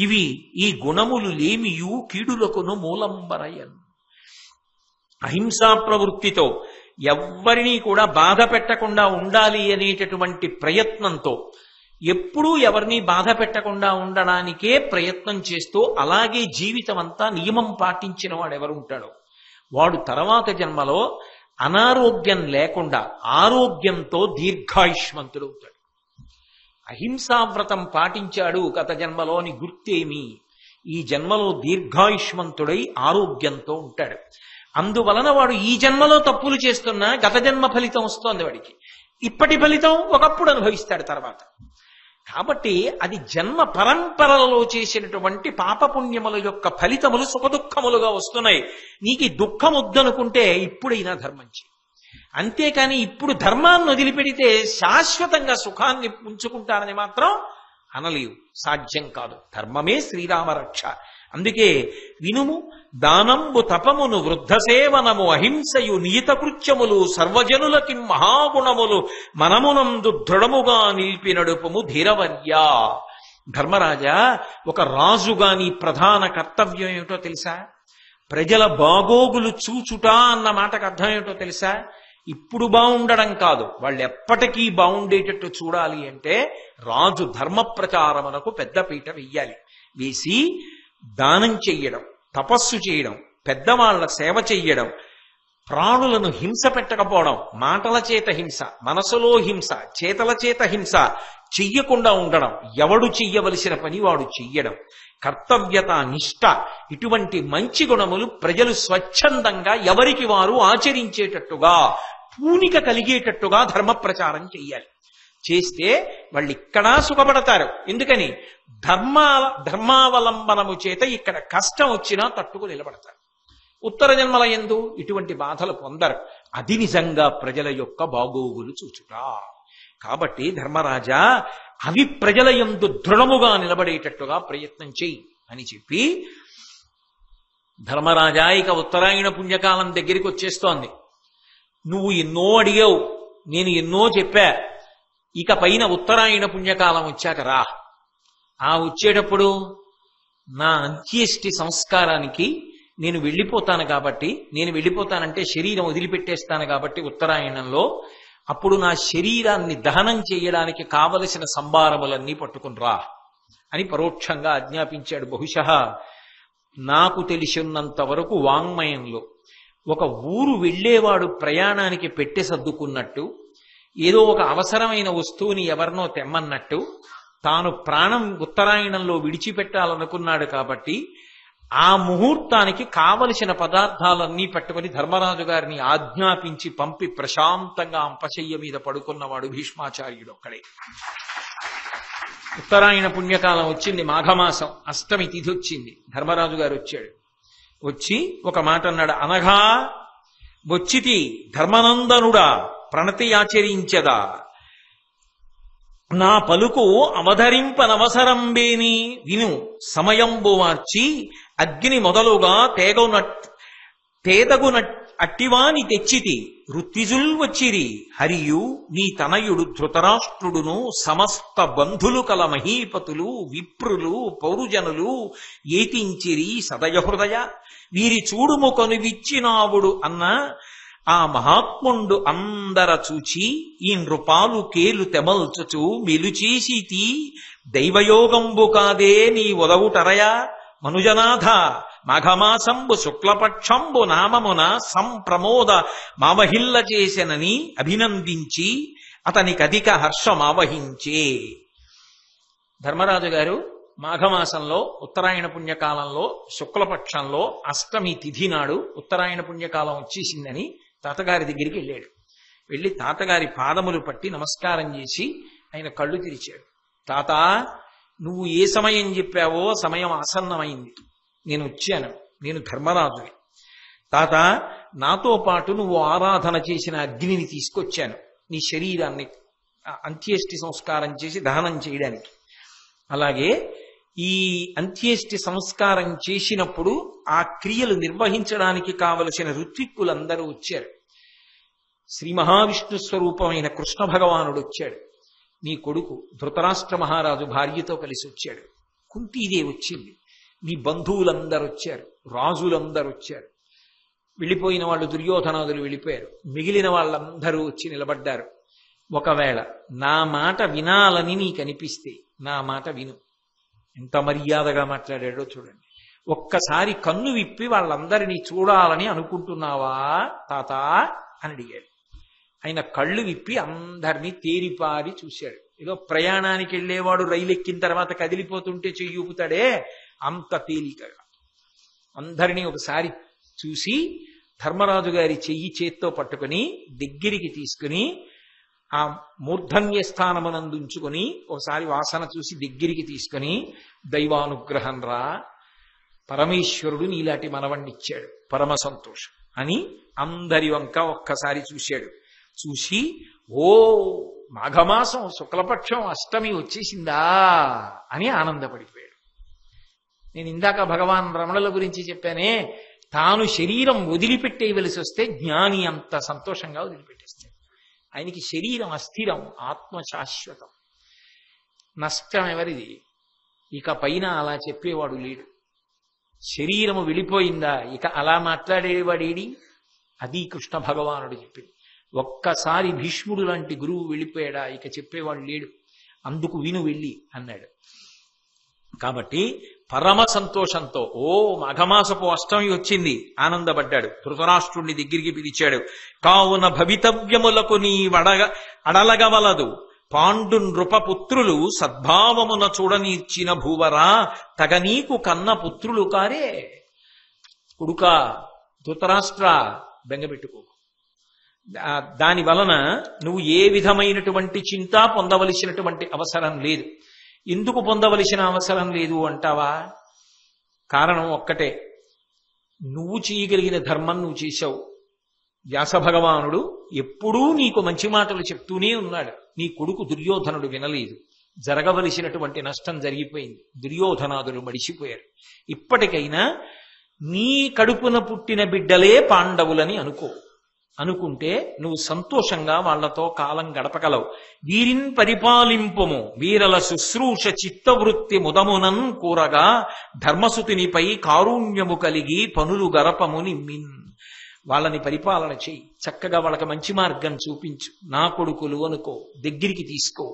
ఇవి ఈ గుణములు లేమియు కీడులకును మూలంబరయన్. అహింసా ప్రవృత్తితో ఎవ్వరినీ కూడా బాధ పెట్టకుండా ఉండాలి అనేటటువంటి ప్రయత్నంతో, ఎప్పుడూ ఎవరిని బాధ పెట్టకుండా ఉండడానికే ప్రయత్నం చేస్తూ అలాగే జీవితం అంతా నియమం పాటించిన వాడు ఎవరు ఉంటాడో వాడు తర్వాత జన్మలో అనారోగ్యం లేకుండా ఆరోగ్యంతో దీర్ఘాయుష్మంతుడు అవుతాడు. అహింసావ్రతం పాటించాడు గత జన్మలోని గుర్తేమి? ఈ జన్మలో దీర్ఘాయుష్మంతుడై ఆరోగ్యంతో ఉంటాడు. అందువలన వాడు ఈ జన్మలో తప్పులు చేస్తున్నా గత జన్మ ఫలితం వస్తోంది వాడికి. ఇప్పటి ఫలితం ఒకప్పుడు అనుభవిస్తాడు తర్వాత. కాబట్టి అది జన్మ పరంపరలలో చేసినటువంటి పాపపుణ్యముల యొక్క ఫలితములు సుఖదుఖములుగా వస్తున్నాయి. నీకు దుఃఖం వద్దనుకుంటే ఇప్పుడైనా ధర్మం చేయి. అంతేకాని ఇప్పుడు ధర్మాన్ని వదిలిపెడితే శాశ్వతంగా సుఖాన్ని ఉంచుకుంటారని మాత్రం అనలేవు, సాధ్యం కాదు. ధర్మమే శ్రీరామ రక్ష. అందుకే వినుము, దానంబు తపమును వృద్ధ సేవనము అహింసయు నియత కృత్యములు సర్వజనులకి మహాగుణములు మనమునందు దృఢముగా నిలిపి నడుపుము ధీరవర్యా. ధర్మరాజా, ఒక రాజుగా నీ ప్రధాన కర్తవ్యం ఏమిటో తెలుసా? ప్రజల బాగోగులు చూచుట అన్న మాటకు అర్థం ఏమిటో తెలుసా? ఇప్పుడు బాగుండడం కాదు, వాళ్ళు ఎప్పటికీ బాగుండేటట్టు చూడాలి అంటే రాజు ధర్మ ప్రచారమునకు పెద్దపీట వెయ్యాలి. వేసి దానం చెయ్యడం, తపస్సు చేయడం, పెద్దవాళ్ల సేవ చెయ్యడం, ప్రాణులను హింస పెట్టకపోవడం, మాటల చేత హింస, మనసులో హింస, చేతల చేత హింస చెయ్యకుండా ఉండడం, ఎవడు చెయ్యవలసిన పని వాడు చెయ్యడం, కర్తవ్యత, నిష్ఠ, ఇటువంటి మంచి గుణములు ప్రజలు స్వచ్ఛందంగా ఎవరికి వారు ఆచరించేటట్టుగా పూనిక కలిగేటట్టుగా ధర్మ ప్రచారం చెయ్యాలి. చేస్తే వాళ్ళు ఇక్కడా సుఖపడతారు. ఎందుకని? ధర్మావలంబనము చేత ఇక్కడ కష్టం వచ్చినా తట్టుకు నిలబడతారు. ఉత్తర జన్మల యందు ఇటువంటి బాధలు పొందరు. అది నిజంగా ప్రజల యొక్క బాగోగులు చూచుట. కాబట్టి ధర్మరాజా, అవి ప్రజల యందు దృఢముగా నిలబడేటట్టుగా ప్రయత్నం చెయ్యి అని చెప్పి, ధర్మరాజా ఇక ఉత్తరాయణ పుణ్యకాలం దగ్గరికి వచ్చేస్తోంది. నువ్వు ఎన్నో అడిగావు, నేను ఎన్నో చెప్పా. ఇక పైన ఉత్తరాయణ పుణ్యకాలం వచ్చాక రా. ఆ వచ్చేటప్పుడు నా అంత్యేష్టి సంస్కారానికి నేను వెళ్ళిపోతాను కాబట్టి, నేను వెళ్ళిపోతానంటే శరీరం వదిలిపెట్టేస్తాను కాబట్టి ఉత్తరాయణంలో, అప్పుడు నా శరీరాన్ని దహనం చేయడానికి కావలసిన సంభారములన్నీ పట్టుకుని రా అని పరోక్షంగా ఆజ్ఞాపించాడు. బహుశః నాకు తెలిసినంత వరకు వాంగ్మయంలో ఒక ఊరు వెళ్ళేవాడు ప్రయాణానికి పెట్టె సర్దుకున్నట్టు ఏదో ఒక అవసరమైన వస్తువుని ఎవరినో తెమ్మన్నట్టు తాను ప్రాణం ఉత్తరాయణంలో విడిచిపెట్టాలనుకున్నాడు కాబట్టి ఆ ముహూర్తానికి కావలసిన పదార్థాలన్నీ పట్టుకుని ధర్మరాజు గారిని ఆజ్ఞాపించి పంపి ప్రశాంతంగా అంపశయ్య మీద పడుకున్నవాడు భీష్మాచార్యుడు ఒక్కడే. ఉత్తరాయణ పుణ్యకాలం వచ్చింది, మాఘమాసం అష్టమి తిథి వచ్చింది. ధర్మరాజు గారు వచ్చాడు. వచ్చి ఒక మాట అన్నాడు, అనగా వచ్చితి ధర్మనందనుడా ప్రణతి ఆచరించదా, నా పలుకు అవధరింపనవసరంబేని విను, సమయంబు మార్చి అగ్ని మొదలుగా తేదగున అట్టివాని తెచ్చితి, ఋత్విజుల్ వచ్చిరి హరియు నీ తనయుడు ధృతరాష్ట్రుడును సమస్త బంధులు కల మహీపతులు విప్రులు పౌరుజనులు ఏతించిరి సదయహృదయ, వీరి చూడుము కొనువిచ్చినావుడు అన్న ఆ మహాత్ముండు అందర చూచి ఈ నృపాలు కేలు తెమల్చుచు మెలుచేసితి, దైవయోగంబు కాదే నీ ఒదవుటరయా మనుజనాథ, మాఘమాసంబు శుక్లపక్షంబు నామమున సంప్రమోద మావహిల్ల చేసెనని అభినందించి అతనికధిక హర్షమావహించే. ధర్మరాజు గారు మాఘమాసంలో ఉత్తరాయణ పుణ్యకాలంలో శుక్లపక్షంలో అష్టమి తిథి నాడు ఉత్తరాయణ పుణ్యకాలం వచ్చేసిందని తాతగారి దగ్గరికి వెళ్ళాడు. వెళ్ళి తాతగారి పాదములు పట్టి నమస్కారం చేసి ఆయన కళ్ళు తెరిచాడు. తాత, నువ్వు ఏ సమయం చెప్పావో సమయం ఆసన్నమైంది, నేను వచ్చాను, నేను ధర్మరాజుని. తాత, నాతో పాటు నువ్వు ఆరాధన చేసిన అగ్నిని తీసుకొచ్చాను నీ శరీరాన్ని అంత్యేష్టి సంస్కారం చేసి దహనం చేయడానికి. అలాగే ఈ అంత్యేష్టి సంస్కారం చేసినప్పుడు ఆ క్రియలు నిర్వహించడానికి కావలసిన ఋత్విక్కులందరూ వచ్చారు. శ్రీ మహావిష్ణు స్వరూపమైన కృష్ణ భగవానుడు వచ్చాడు. నీ కొడుకు ధృతరాష్ట్ర మహారాజు భార్యతో కలిసి వచ్చాడు. కుంతీదేవి వచ్చింది. నీ బంధువులందరూ వచ్చారు, రాజులందరూ వచ్చారు. వెళ్ళిపోయిన వాళ్ళు దుర్యోధనాదులు వెళ్ళిపోయారు. మిగిలిన వాళ్ళందరూ వచ్చి నిలబడ్డారు. ఒకవేళ నా మాట వినాలని నీకు అనిపిస్తే నా మాట విను. ఎంత మర్యాదగా మాట్లాడాడో చూడండి. ఒక్కసారి కన్ను విప్పి వాళ్ళందరినీ చూడాలని అనుకుంటున్నావా తాత అని అడిగాడు. ఆయన కళ్ళు విప్పి అందరినీ తేరిపారి చూశాడు. ఏదో ప్రయాణానికి వెళ్ళేవాడు రైలు ఎక్కిన తర్వాత కదిలిపోతుంటే చెయ్యి ఊపుతాడే, అంత తేలికగా అందరినీ ఒకసారి చూసి ధర్మరాజు గారి చెయ్యి చేత్తో పట్టుకుని దగ్గరికి తీసుకుని ఆ మూర్ధన్య స్థానమునందుంచుకొని ఒకసారి వాసన చూసి దగ్గరికి తీసుకుని, దైవానుగ్రహం రా, పరమేశ్వరుడు నీలాంటి మనవణ్ణిచ్చాడు, పరమ సంతోషం అని అందరి వంక ఒక్కసారి చూశాడు. చూసి, ఓ మాఘమాసం శుక్లపక్షం అష్టమి వచ్చేసిందా అని ఆనందపడిపోయాడు. నేను ఇందాక భగవాన్ రమణుల గురించి చెప్పానే, తాను శరీరం వదిలిపెట్టేయవలసి వస్తే జ్ఞాని అంత సంతోషంగా వదిలిపెట్టేస్తాడు. ఆయనకి శరీరం అస్థిరం, ఆత్మ శాశ్వతం. నష్టం ఎవరిది? ఇక పైన అలా చెప్పేవాడు లేడు. శరీరము వెళ్ళిపోయిందా ఇక అలా మాట్లాడేవాడేడి? అది కృష్ణ భగవానుడు చెప్పింది. ఒక్కసారి భీష్ముడు లాంటి గురువు వెళ్ళిపోయాడా ఇక చెప్పేవాడు లేడు, అందుకు విను వెళ్ళి అన్నాడు. కాబట్టి పరమ సంతోషంతో ఓ మాఘమాసపు అష్టమి వచ్చింది ఆనందపడ్డాడు. ధృతరాష్ట్రుణ్ణి దగ్గరికి పిలిచాడు. కావున భవితవ్యములకు నీ అడలగవలదు, పాండు నృపపుత్రులు సద్భావమున చూడనీర్చిన భూవరా, తగనీకు కన్న పుత్రులు కారే. కొడుకా ధృతరాష్ట్ర, బెంగపెట్టుకో. దాని వలన నువ్వు ఏ విధమైనటువంటి చింత పొందవలసినటువంటి అవసరం లేదు. ఎందుకు పొందవలసిన అవసరం లేదు అంటావా? కారణం ఒక్కటే, నువ్వు చేయగలిగిన ధర్మం నువ్వు చేశావు. వ్యాస భగవానుడు ఎప్పుడూ నీకు మంచి మాటలు చెప్తూనే ఉన్నాడు. నీ కొడుకు దుర్యోధనుడు వినలేదు. జరగవలసినటువంటి నష్టం జరిగిపోయింది. దుర్యోధనాదులు మడిసిపోయారు. ఇప్పటికైనా నీ కడుపున పుట్టిన బిడ్డలే పాండవులని అనుకుంటే నువ్వు సంతోషంగా వాళ్లతో కాలం గడపగలవు. వీరిన్ పరిపాలింపుము వీరల శుశ్రూష చిత్తవృత్తి ముదమునన్ కూరగా, ధర్మసుతినిపై కారుణ్యము కలిగి పనులు గరపము నిమ్మిన్. వాళ్ళని పరిపాలన చెయ్యి, చక్కగా వాళ్ళకి మంచి మార్గం చూపించు. నా కొడుకులు అనుకో, దగ్గరికి తీసుకో,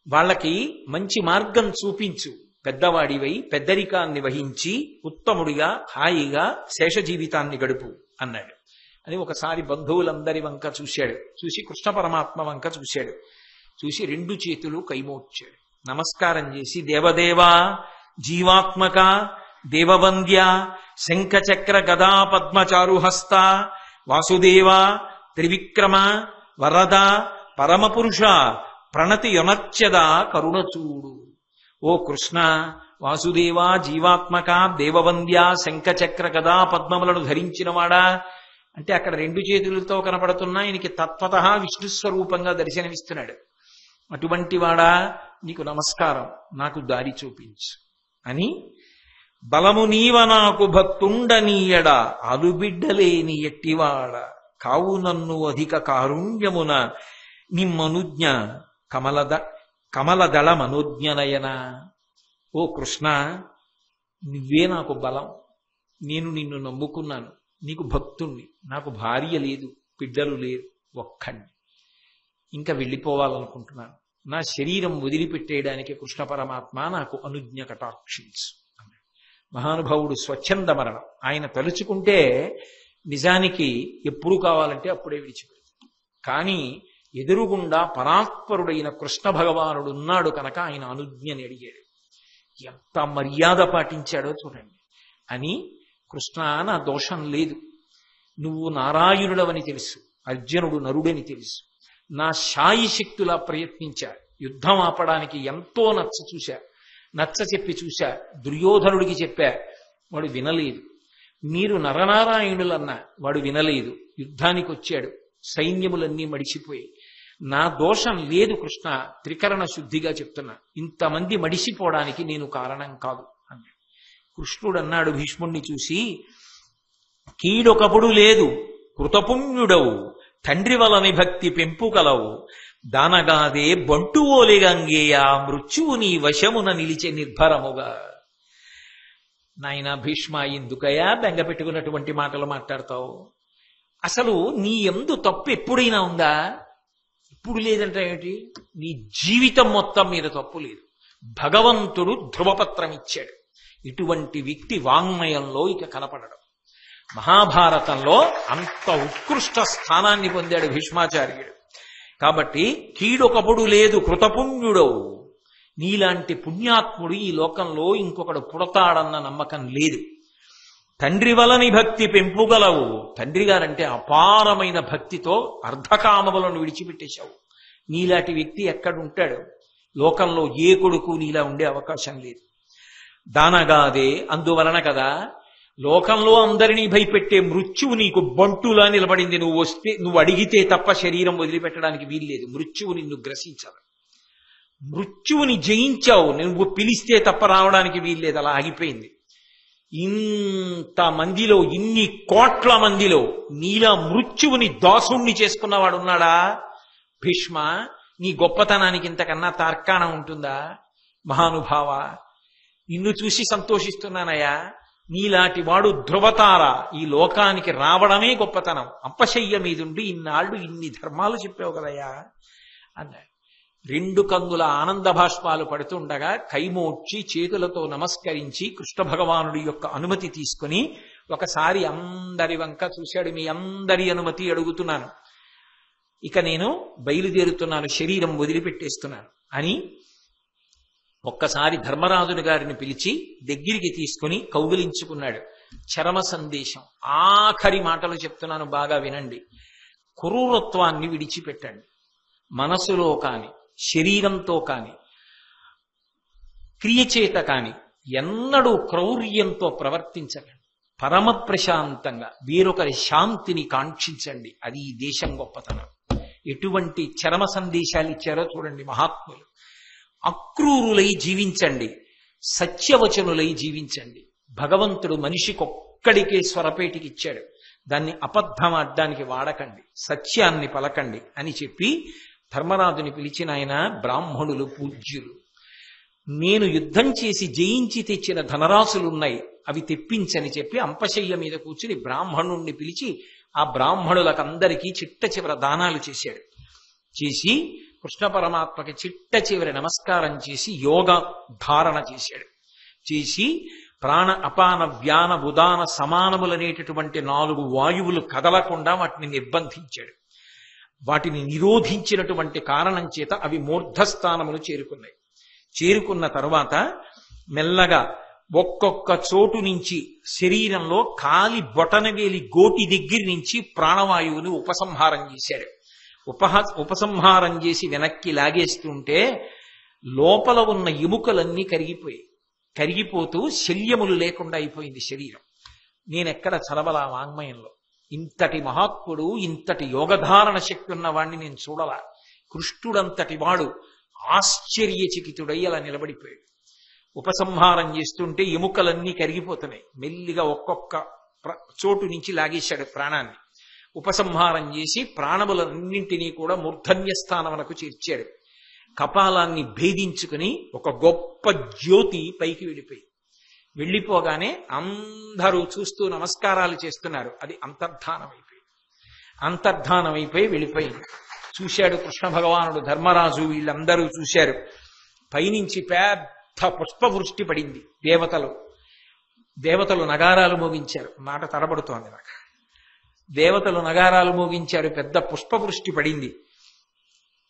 వాళ్ళకి మంచి మార్గం చూపించు. పెద్దవాడివై పెద్దరికాన్ని వహించి ఉత్తముడిగా హాయిగా శేష జీవితాన్ని గడుపు అన్నాడు. అని ఒకసారి బంధువులందరి వంక చూశాడు. చూసి కృష్ణ పరమాత్మ వంక చూశాడు. చూసి 2 చేతులు కైమోడ్చాడు. నమస్కారం చేసి, దేవదేవా, జీవాత్మక, దేవవంద్య, శంఖచక్ర గదా పద్మచారుహస్త, వాసుదేవ, త్రివిక్రమ, వరద, పరమపురుష, ప్రణతి యొనర్చద కరుణచూడు. ఓ కృష్ణ, వాసుదేవ, జీవాత్మక, దేవవంద్య, శంఖచక్ర గదా పద్మములను ధరించినవాడా అంటే అక్కడ 2 చేతులతో కనపడుతున్నా ఆయనకి తత్వతః విష్ణు స్వరూపంగా దర్శనమిస్తున్నాడు. అటువంటి వాడా, నీకు నమస్కారం, నాకు దారి చూపించు అని, బలము నీవ నాకు భక్తుండనీయడ, అలుబిడ్డలేని ఎట్టివాడ, కావు నన్ను అధిక కారుణ్యమున నిమ్మనుజ్ఞ కమలదళ మనోజ్ఞనయన. ఓ కృష్ణ, నువ్వే నాకు బలం, నేను నిన్ను నమ్ముకున్నాను, నీకు భక్తుణ్ణి, నాకు భార్య లేదు, బిడ్డలు లేరు, ఒక్కడిని, ఇంకా వెళ్ళిపోవాలనుకుంటున్నాను. నా శరీరం వదిలిపెట్టేయడానికి కృష్ణ పరమాత్మ నాకు అనుజ్ఞ కటాక్షించు. మహానుభావుడు స్వచ్ఛంద మరణం. ఆయన తలుచుకుంటే నిజానికి ఎప్పుడు కావాలంటే అప్పుడే విడిచిపెడతాడు. కానీ ఎదురుగుండా పరాత్పరుడైన కృష్ణ భగవానుడు ఉన్నాడు కనుక ఆయన అనుజ్ఞని అడిగాడు. ఎంత మర్యాద పాటించాడో చూడండి. అని, కృష్ణ, నా దోషం లేదు, నువ్వు నారాయణుడవని తెలుసు, అర్జునుడు నరుడని తెలుసు, నా శాయి శక్తులా ప్రయత్నించా, యుద్ధం ఆపడానికి ఎంతో నచ్చ చెప్పి చూశా, దుర్యోధనుడికి చెప్పా, వాడు వినలేదు. మీరు నరనారాయణులన్నా వాడు వినలేదు, యుద్ధానికి వచ్చాడు, సైన్యములన్నీ మడిసిపోయి. నా దోషం లేదు కృష్ణ, త్రికరణ శుద్ధిగా చెప్తున్నా, ఇంతమంది మడిసిపోవడానికి నేను కారణం కాదు అన్నాడు. కృష్ణుడు అన్నాడు భీష్ముణ్ణి చూసి, కీడొకప్పుడు లేదు, కృతపుణ్యుడవు, తండ్రి వలని భక్తి పెంపుకలవు, దానగాదే బంటువోలిగంగేయ, మృత్యువు నీ వశమున నిలిచే నిర్భరముగా. నాయన భీష్మ, ఎందుకయా బెంగ పెట్టుకున్నటువంటి మాటలు మాట్లాడతావు? అసలు నీ యందు తప్పు ఎప్పుడైనా ఉందా? ఇప్పుడు లేదంటే ఏమిటి? నీ జీవితం మొత్తం మీద తప్పు లేదు. భగవంతుడు ధ్రువపత్రం ఇచ్చాడు. ఇటువంటి వ్యక్తి వాంగ్మయంలో ఇక కనపడడం. మహాభారతంలో అంత ఉత్కృష్ట స్థానాన్ని పొందాడు భీష్మాచార్యుడు. కాబట్టి కీడొకప్పుడు లేదు, కృతపుణ్యుడవు, నీలాంటి పుణ్యాత్ముడు ఈ లోకంలో ఇంకొకడు పుడతాడన్న నమ్మకం లేదు. తండ్రి వలని భక్తి పెంపుగలవు, తండ్రి గారంటే అపారమైన భక్తితో అర్ధకామములను విడిచిపెట్టేశావు. నీలాంటి వ్యక్తి ఎక్కడుంటాడు? లోకంలో ఏ కొడుకు నీలా ఉండే అవకాశం లేదు. దానగాదే, అందువలన కదా లోకంలో అందరినీ భయపెట్టే మృత్యువు నీకు బంటులా నిలబడింది. నువ్వు అడిగితే తప్ప శరీరం వదిలిపెట్టడానికి వీల్లేదు. మృత్యువు నిన్ను గ్రసించాలి. మృత్యువుని జయించావు, నువ్వు పిలిస్తే తప్ప రావడానికి వీల్లేదు. అలా ఆగిపోయింది. ఇంత మందిలో, ఇన్ని కోట్ల మందిలో నీలా మృత్యువుని దాసుణ్ణి చేసుకున్నవాడు ఉన్నాడా? భీష్మ, నీ గొప్పతనానికి ఇంతకన్నా తార్కాణం ఉంటుందా? మహానుభావ, నిన్ను చూసి సంతోషిస్తున్నానయ్యా. నీలాంటి వాడు ధ్రువతార ఈ లోకానికి రావడమే గొప్పతనం. అంపశయ్య మీదుండి ఇన్నాళ్ళు ఇన్ని ధర్మాలు చెప్పావు కదయ్యా అన్నాడు. 2 కందుల ఆనంద భాష్పాలు పడుతుండగా కైమోడ్చి చేతులతో నమస్కరించి కృష్ణ భగవానుడి యొక్క అనుమతి తీసుకుని ఒకసారి అందరి వంక చూశాడు. మీ అందరి అనుమతి అడుగుతున్నాను, ఇక నేను బయలుదేరుతున్నాను, శరీరం వదిలిపెట్టేస్తున్నాను అని ఒక్కసారి ధర్మరాజుని గారిని పిలిచి దగ్గరికి తీసుకుని కౌగిలించుకున్నాడు. చరమ సందేశం, ఆఖరి మాటలు చెప్తున్నాను, బాగా వినండి. క్రూరత్వాన్ని విడిచిపెట్టండి. మనసులో కాని, శరీరంతో కాని, క్రియచేత కాని ఎన్నడూ క్రౌర్యంతో ప్రవర్తించకండి. పరమ ప్రశాంతంగా వేరొకరి శాంతిని కాంక్షించండి. అది ఈ దేశం గొప్పతనం. ఎటువంటి చరమ సందేశాలు ఇచ్చారో చూడండి మహాత్ములు. అక్రూరులై జీవించండి, సత్యవచనులై జీవించండి. భగవంతుడు మనిషికొక్కడికే స్వరపేటికి ఇచ్చాడు, దాన్ని అబద్ధమాడ్డానికి వాడకండి, సత్యాన్ని పలకండి అని చెప్పి ధర్మరాజుని పిలిచిన ఆయన, బ్రాహ్మణులు పూజ్యులు, నేను యుద్ధం చేసి జయించి తెచ్చిన ధనరాశులున్నాయి, అవి తెప్పించని చెప్పి అంపశయ్య మీద కూర్చుని బ్రాహ్మణుణ్ణి పిలిచి ఆ బ్రాహ్మణులకందరికీ చిట్ట చివర దానాలు చేశాడు. చేసి కృష్ణ పరమాత్మకి చిట్ట చివరి నమస్కారం చేసి యోగ ధారణ చేశాడు. చేసి ప్రాణ అపాన వ్యాన ఉదాన సమానములనేటటువంటి 4 వాయువులు కదలకుండా వాటిని నిర్బంధించాడు. వాటిని నిరోధించినటువంటి కారణం చేత అవి మూర్ధస్థానములు చేరుకున్నాయి. చేరుకున్న తరువాత మెల్లగా ఒక్కొక్క చోటు నుంచి శరీరంలో కాలి బొటనవేలి గోటి దగ్గర నుంచి ప్రాణవాయువుని ఉపసంహారం చేశాడు. ఉపసంహారం చేసి వెనక్కి లాగేస్తుంటే లోపల ఉన్న ఎముకలన్నీ కరిగిపోతూ శల్యములు లేకుండా అయిపోయింది శరీరం. నేనెక్కడ చదవలా వాంగ్మయంలో. ఇంతటి మహాత్ముడు, ఇంతటి యోగధారణ శక్తి ఉన్నవాణ్ణి నేను చూడలా. కృష్ణుడంతటి వాడు ఆశ్చర్యచకితుడై అలా నిలబడిపోయాడు. ఉపసంహారం చేస్తుంటే ఎముకలన్నీ కరిగిపోతున్నాయి. మెల్లిగా ఒక్కొక్క చోటు నుంచి లాగేశాడు ప్రాణాన్ని. ఉపసంహారం చేసి ప్రాణములన్నింటినీ కూడా మూర్ధన్య స్థానమునకు చేర్చాడు. కపాలాన్ని భేదించుకుని ఒక గొప్ప జ్యోతి పైకి వెళ్ళిపోగానే అందరూ చూస్తూ నమస్కారాలు చేస్తున్నారు. అది అంతర్ధానమైపోయి వెళ్ళిపోయింది. చూశాడు కృష్ణ భగవానుడు, ధర్మరాజు, వీళ్ళందరూ చూశారు. పైనుంచి పెద్ద పుష్పవృష్టి పడింది. దేవతలు నగారాలు మోగించారు. మాట తడబడుతోంది నాకు. దేవతలు నగారాలు మోగించారు. పెద్ద పుష్పవృష్టి పడింది.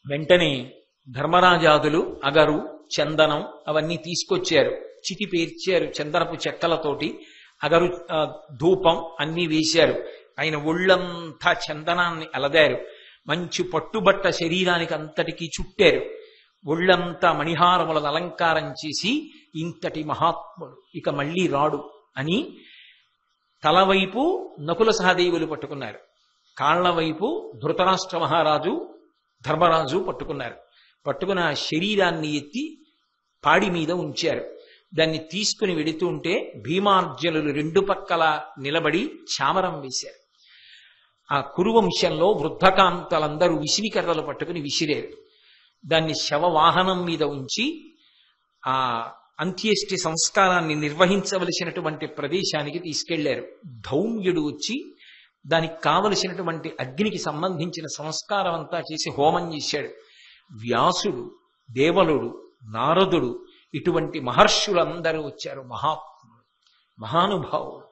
వెంటనే ధర్మరాజాదులు అగరు, చందనం అవన్నీ తీసుకొచ్చారు. చితి పేర్చారు చందనపు చెక్కలతోటి. అగరు ధూపం అన్నీ వేశారు. ఆయన ఒళ్ళంతా చందనాన్ని అలదారు. మంచి పట్టుబట్ట శరీరానికి అంతటికీ చుట్టారు. ఒళ్ళంతా మణిహారములను అలంకారం చేసి ఇంతటి మహాత్ముడు ఇక మళ్ళీ రాడు అని తలవైపు నకుల సహదేవులు పట్టుకున్నారు. కాళ్ల వైపు ధృతరాష్ట్ర మహారాజు, ధర్మరాజు పట్టుకున్నారు. పట్టుకున్న ఆ శరీరాన్ని ఎత్తి పాడి మీద ఉంచారు. దాన్ని తీసుకుని వెడుతుంటే భీమార్జునులు 2 పక్కల నిలబడి చామరం వేశారు. ఆ కురువంశంలో వృద్ధకాంతలందరూ విసిరికర్రలు పట్టుకుని విసిరారు. దాన్ని శవవాహనం మీద ఉంచి ఆ అంత్యేష్టి సంస్కారాన్ని నిర్వహించవలసినటువంటి ప్రదేశానికి తీసుకెళ్లారు. ధౌమ్యుడు వచ్చి దానికి కావలసినటువంటి అగ్నికి సంబంధించిన సంస్కారం అంతా చేసి హోమం చేశాడు. వ్యాసుడు, దేవలుడు, నారదుడు ఇటువంటి మహర్షులందరూ వచ్చారు. మహానుభావుడు.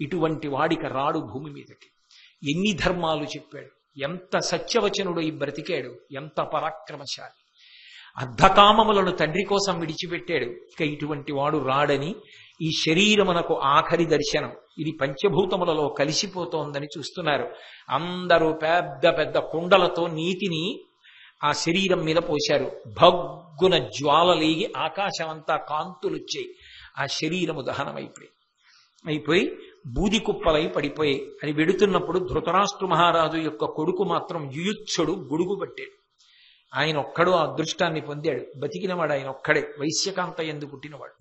ఇటువంటి వాడిక రాడు భూమి మీదకి. ఎన్ని ధర్మాలు చెప్పాడు, ఎంత సత్యవచనుడు బ్రతికాడు, ఎంత పరాక్రమశాలి. అర్ధకామములను తండ్రి కోసం విడిచిపెట్టాడు. ఇక ఇటువంటి వాడు రాడని ఈ శరీరమునకు ఆఖరి దర్శనం. ఇది పంచభూతములలో కలిసిపోతోందని చూస్తున్నారు. అందరూ పెద్ద పెద్ద కుండలతో నీటిని ఆ శరీరం మీద పోశారు. భగ్గున జ్వాలలేగి ఆకాశమంతా కాంతులు వచ్చాయి. ఆ శరీరము దహనమైపోయి బూది కుప్పలై పడిపోయి అని వెడుతున్నప్పుడు ధృతరాష్ట్ర మహారాజు యొక్క కొడుకు మాత్రం యుయుత్సుడు గొడుగు పట్టాడు. ఆయన ఒక్కడు ఆ అదృష్టాన్ని పొందాడు. బతికినవాడు ఆయన ఒక్కడే, వైశ్యకాంత యందు పుట్టినవాడు.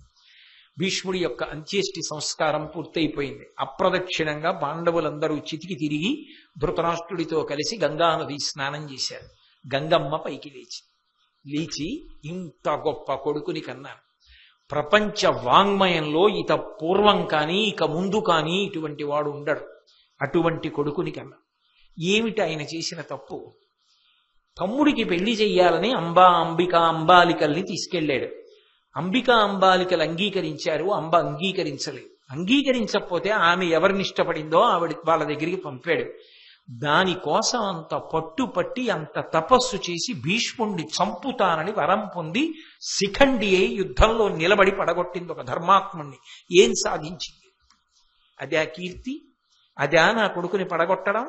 భీష్ముడి యొక్క అంత్యేష్టి సంస్కారం పూర్తయిపోయింది. అప్రదక్షిణంగా పాండవులందరూ చితికి తిరిగి ధృతరాష్ట్రుడితో కలిసి గంగానది స్నానం చేశారు. గంగమ్మ పైకి లేచి ఇంత గొప్ప కొడుకుని కన్నాను. ప్రపంచ వాంగ్మయంలో ఇక పూర్వం కానీ ఇక ముందు కానీ ఇటువంటి వాడు ఉండడు. అటువంటి కొడుకుని కన్నా. ఏమిటి ఆయన చేసిన తప్పు? తమ్ముడికి పెళ్లి చెయ్యాలని అంబాలికల్ని తీసుకెళ్లాడు. అంబాలికలు అంగీకరించారు. అంబ అంగీకరించలేదు. అంగీకరించకపోతే ఆమె ఎవరిని ఇష్టపడిందో వాళ్ళ దగ్గరికి పంపాడు. దానికోసం అంత పట్టుపట్టి అంత తపస్సు చేసి భీష్ముణ్ణి చంపుతానని వరం పొంది శిఖండి అయి యుద్ధంలో నిలబడి పడగొట్టింది ఒక ధర్మాత్ముణ్ణి. ఏం సాధించింది? అదే కీర్తి? అదే నా కొడుకుని పడగొట్టడం?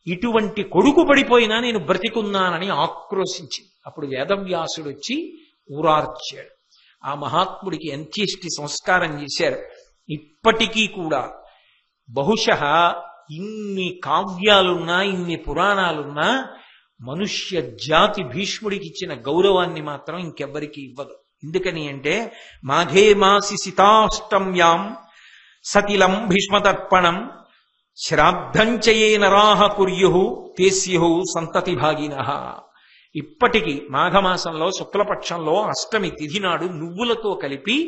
ఇటువంటి కొడుకు పడిపోయినా నేను బ్రతికున్నానని ఆక్రోశించింది. అప్పుడు వేదవ్యాసుడు వచ్చి ఊరార్చాడు. ఆ మహాత్ముడికి అంత్యేష్టి సంస్కారం చేశారు. ఇప్పటికీ కూడా బహుశః ఇన్ని కావ్యాలున్నా ఇన్ని పురాణాలున్నా మనుష్య జాతి భీష్ముడికి ఇచ్చిన గౌరవాన్ని మాత్రం ఇంకెవ్వరికి ఇవ్వదు. ఎందుకని అంటే మాఘే మాసి సితాష్టమ్యాం సతిలం భీష్మతర్పణం శ్రాద్ధంచయే నరాహ కుర్యు తేస్యు సంతతి భాగినః. ఇప్పటికీ మాఘమాసంలో శుక్లపక్షంలో అష్టమి తిథి నాడు నువ్వులతో కలిపి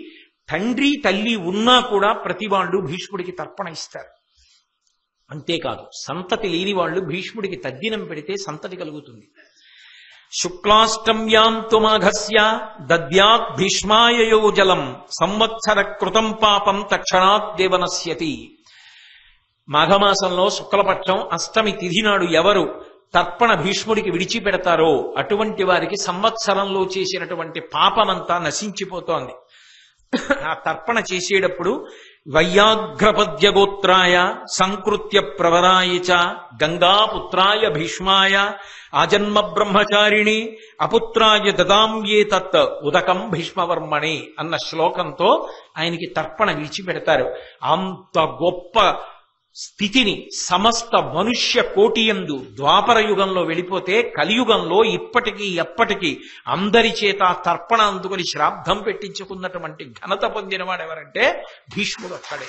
తండ్రి తల్లి ఉన్నా కూడా ప్రతి వాళ్ళు భీష్ముడికి తర్పణ ఇస్తారు. అంతేకాదు సంతతి లేని వాళ్ళు భీష్ముడికి తద్దినం పెడితే సంతతి కలుగుతుంది. శుక్లాష్టమ్యాం తు మాఘస్య దద్యాత్ భీష్మాయయో జలం సంవత్సర కృతం పాపం తక్షణాత్ దేవనశ్యతి. మాఘమాసంలో శుక్లపక్షం అష్టమి తిథి నాడు ఎవరు తర్పణ భీష్ముడికి విడిచిపెడతారో అటువంటి వారికి సంవత్సరంలో చేసినటువంటి పాపమంతా నశించిపోతోంది. ఆ తర్పణ చేసేటప్పుడు వైయాఘ్రపద్య గోత్రాయ సంకృత్య ప్రవరాయ చ గంగాపుత్రాయ భీష్మాయ ఆజన్మ బ్రహ్మచారిణి అపుత్రాయ దదాంయే తత్ ఉదకం భీష్మవర్మణి అన్న శ్లోకంతో ఆయనకి తర్పణ విడిచిపెడతారు. అంత గొప్ప స్థితిని సమస్త మనుష్య కోటియందు ద్వాపర యుగంలో వెళ్ళిపోతే కలియుగంలో ఇప్పటికీ ఎప్పటికీ అందరి చేత తర్పణ అందుకుని శ్రాద్ధం పెట్టించుకున్నటువంటి ఘనత పొందినవాడు ఎవరంటే భీష్ముడు ఒక్కడే.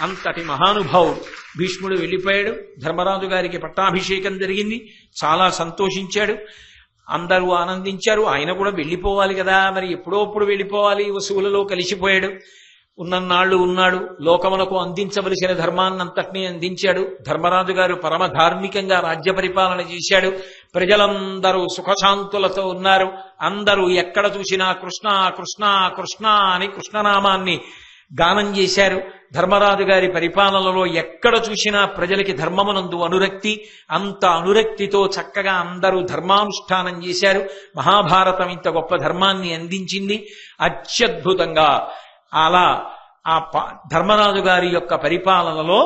అంతటి మహానుభావుడు. భీష్ముడు వెళ్ళిపోయాడు. ధర్మరాజు గారికి పట్టాభిషేకం జరిగింది. చాలా సంతోషించాడు. అందరూ ఆనందించారు. ఆయన కూడా వెళ్ళిపోవాలి కదా, మరి ఎప్పుడోప్పుడు వెళ్ళిపోవాలి. వసువులలో కలిసిపోయాడు. ఉన్నన్నాళ్ళు ఉన్నాడు. లోకములకు అందించవలసిన ధర్మాన్నంతటినీ అందించాడు. ధర్మరాజు గారు పరమ ధార్మికంగా రాజ్య పరిపాలన చేశాడు. ప్రజలందరూ సుఖశాంతులతో ఉన్నారు. అందరూ ఎక్కడ చూసినా కృష్ణ కృష్ణ కృష్ణ అని కృష్ణనామాన్ని గానం చేశారు. ధర్మరాజు గారి పరిపాలనలో ఎక్కడ చూసినా ప్రజలకి ధర్మమునందు అనురక్తి. అంత అనురక్తితో చక్కగా అందరూ ధర్మానుష్ఠానం చేశారు. మహాభారతం ఇంత గొప్ప ధర్మాన్ని అందించింది. అత్యద్భుతంగా అలా ఆ ధర్మరాజు గారి యొక్క పరిపాలనలో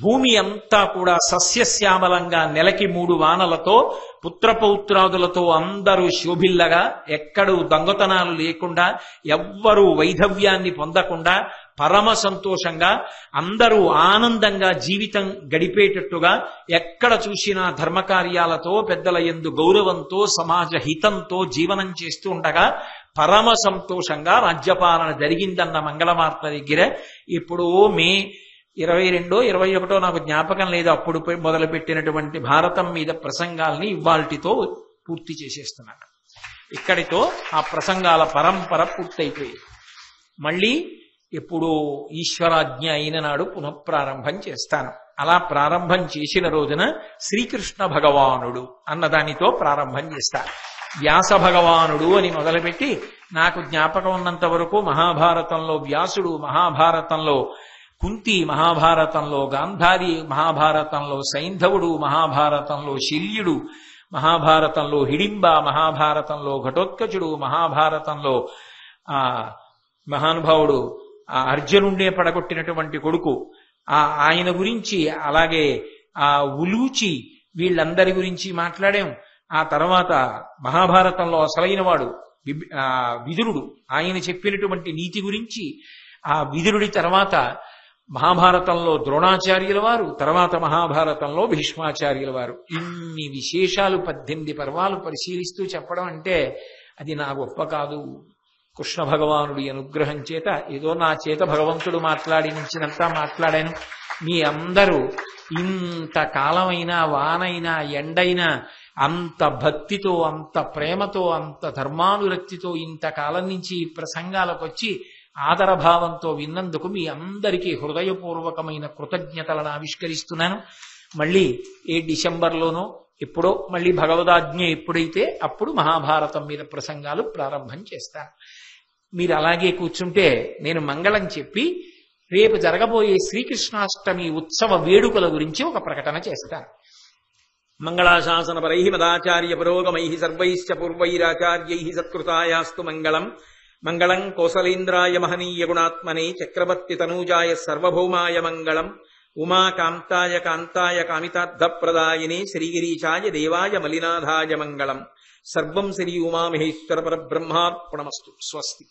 భూమి అంతా కూడా సస్యశ్యామలంగా నెలకి 3 వానలతో పుత్రపౌత్రాదులతో అందరూ శోభిల్లగా, ఎక్కడూ దొంగతనాలు లేకుండా, ఎవ్వరూ వైధవ్యాన్ని పొందకుండా పరమ సంతోషంగా అందరూ ఆనందంగా జీవితం గడిపేటట్టుగా, ఎక్కడ చూసినా ధర్మకార్యాలతో పెద్దల యందు గౌరవంతో సమాజ హితంతో జీవనం చేస్తూ ఉండగా పరమ సంతోషంగా రాజ్యపాలన జరిగిందన్న మంగళవార్త దగ్గర ఇప్పుడు మే 22, 21 నాకు జ్ఞాపకం లేదు, అప్పుడు మొదలుపెట్టినటువంటి భారతం మీద ప్రసంగాల్ని ఇవాల్టితో పూర్తి చేసేస్తున్నాను. ఇక్కడితో ఆ ప్రసంగాల పరంపర పూర్తయిపోయి మళ్ళీ ఎప్పుడో ఈశ్వరాజ్ఞ అయిన నాడు పునఃప్రారంభం చేస్తాను. అలా ప్రారంభం చేసిన రోజున శ్రీకృష్ణ భగవానుడు అన్నదానితో ప్రారంభం చేస్తాను. వ్యాస భగవానుడు అని మొదలుపెట్టి నాకు జ్ఞాపకం ఉన్నంత వరకు మహాభారతంలో వ్యాసుడు, మహాభారతంలో కుంతి, మహాభారతంలో గాంధారి, మహాభారతంలో సైంధవుడు, మహాభారతంలో శల్యుడు, మహాభారతంలో హిడింబ, మహాభారతంలో ఘటోత్కచుడు, మహాభారతంలో మహానుభావుడు అర్జునుండే పడగొట్టినటువంటి కొడుకు ఆయన గురించి, అలాగే ఉలూచి, వీళ్ళందరి గురించి మాట్లాడాం. ఆ తర్వాత మహాభారతంలో అసలైన వాడు విదురుడు, ఆయన చెప్పినటువంటి నీతి గురించి, ఆ విదురుడి తర్వాత మహాభారతంలో ద్రోణాచార్యుల వారు, తర్వాత మహాభారతంలో భీష్మాచార్యుల వారు. ఇన్ని విశేషాలు 18 పర్వాలు పరిశీలిస్తూ చెప్పడం అంటే అది నా గొప్ప కాదు. కృష్ణ భగవానుడి అనుగ్రహం చేత ఏదో నా చేత భగవంతుడు మాట్లాడినంతా మాట్లాడాను. మీ అందరూ ఇంత కాలమైనా, వానైనా, ఎండైనా అంత భక్తితో, అంత ప్రేమతో, అంత ధర్మానురక్తితో ఇంతకాలం నుంచి ఈ ప్రసంగాలకు వచ్చి ఆదరభావంతో విన్నందుకు మీ అందరికీ హృదయపూర్వకమైన కృతజ్ఞతలను ఆవిష్కరిస్తున్నాను. మళ్ళీ ఏ డిసెంబర్లోనో ఎప్పుడో మళ్ళీ భగవదాజ్ఞ ఎప్పుడైతే అప్పుడు మహాభారతం మీద ప్రసంగాలు ప్రారంభం చేస్తాను. మీరు అలాగే కూర్చుంటే నేను మంగళం చెప్పి రేపు జరగబోయే శ్రీకృష్ణాష్టమి ఉత్సవ వేడుకల గురించి ఒక ప్రకటన చేస్తాను. మంగళాశాసనపరై మదాచార్య పురోగమై సర్వైశ్చ పూర్వైరాచార్యై సత్కృతాయాస్తు మంగళం. మంగళం కోసలేంద్రాయ మహనీయ గుణాత్మనే చక్రవర్తి తనూజాయ సర్వభౌమాయ మంగళం. ఉమాకాంతాయ కాంతాయ కామితార్థప్రదాయినే శ్రీగిరీశాయ దేవాయ మలినాథాయ మంగళం. సర్వం శ్రీ ఉమామహేశ్వర పరబ్రహ్మార్పణమస్తు. స్వస్తి.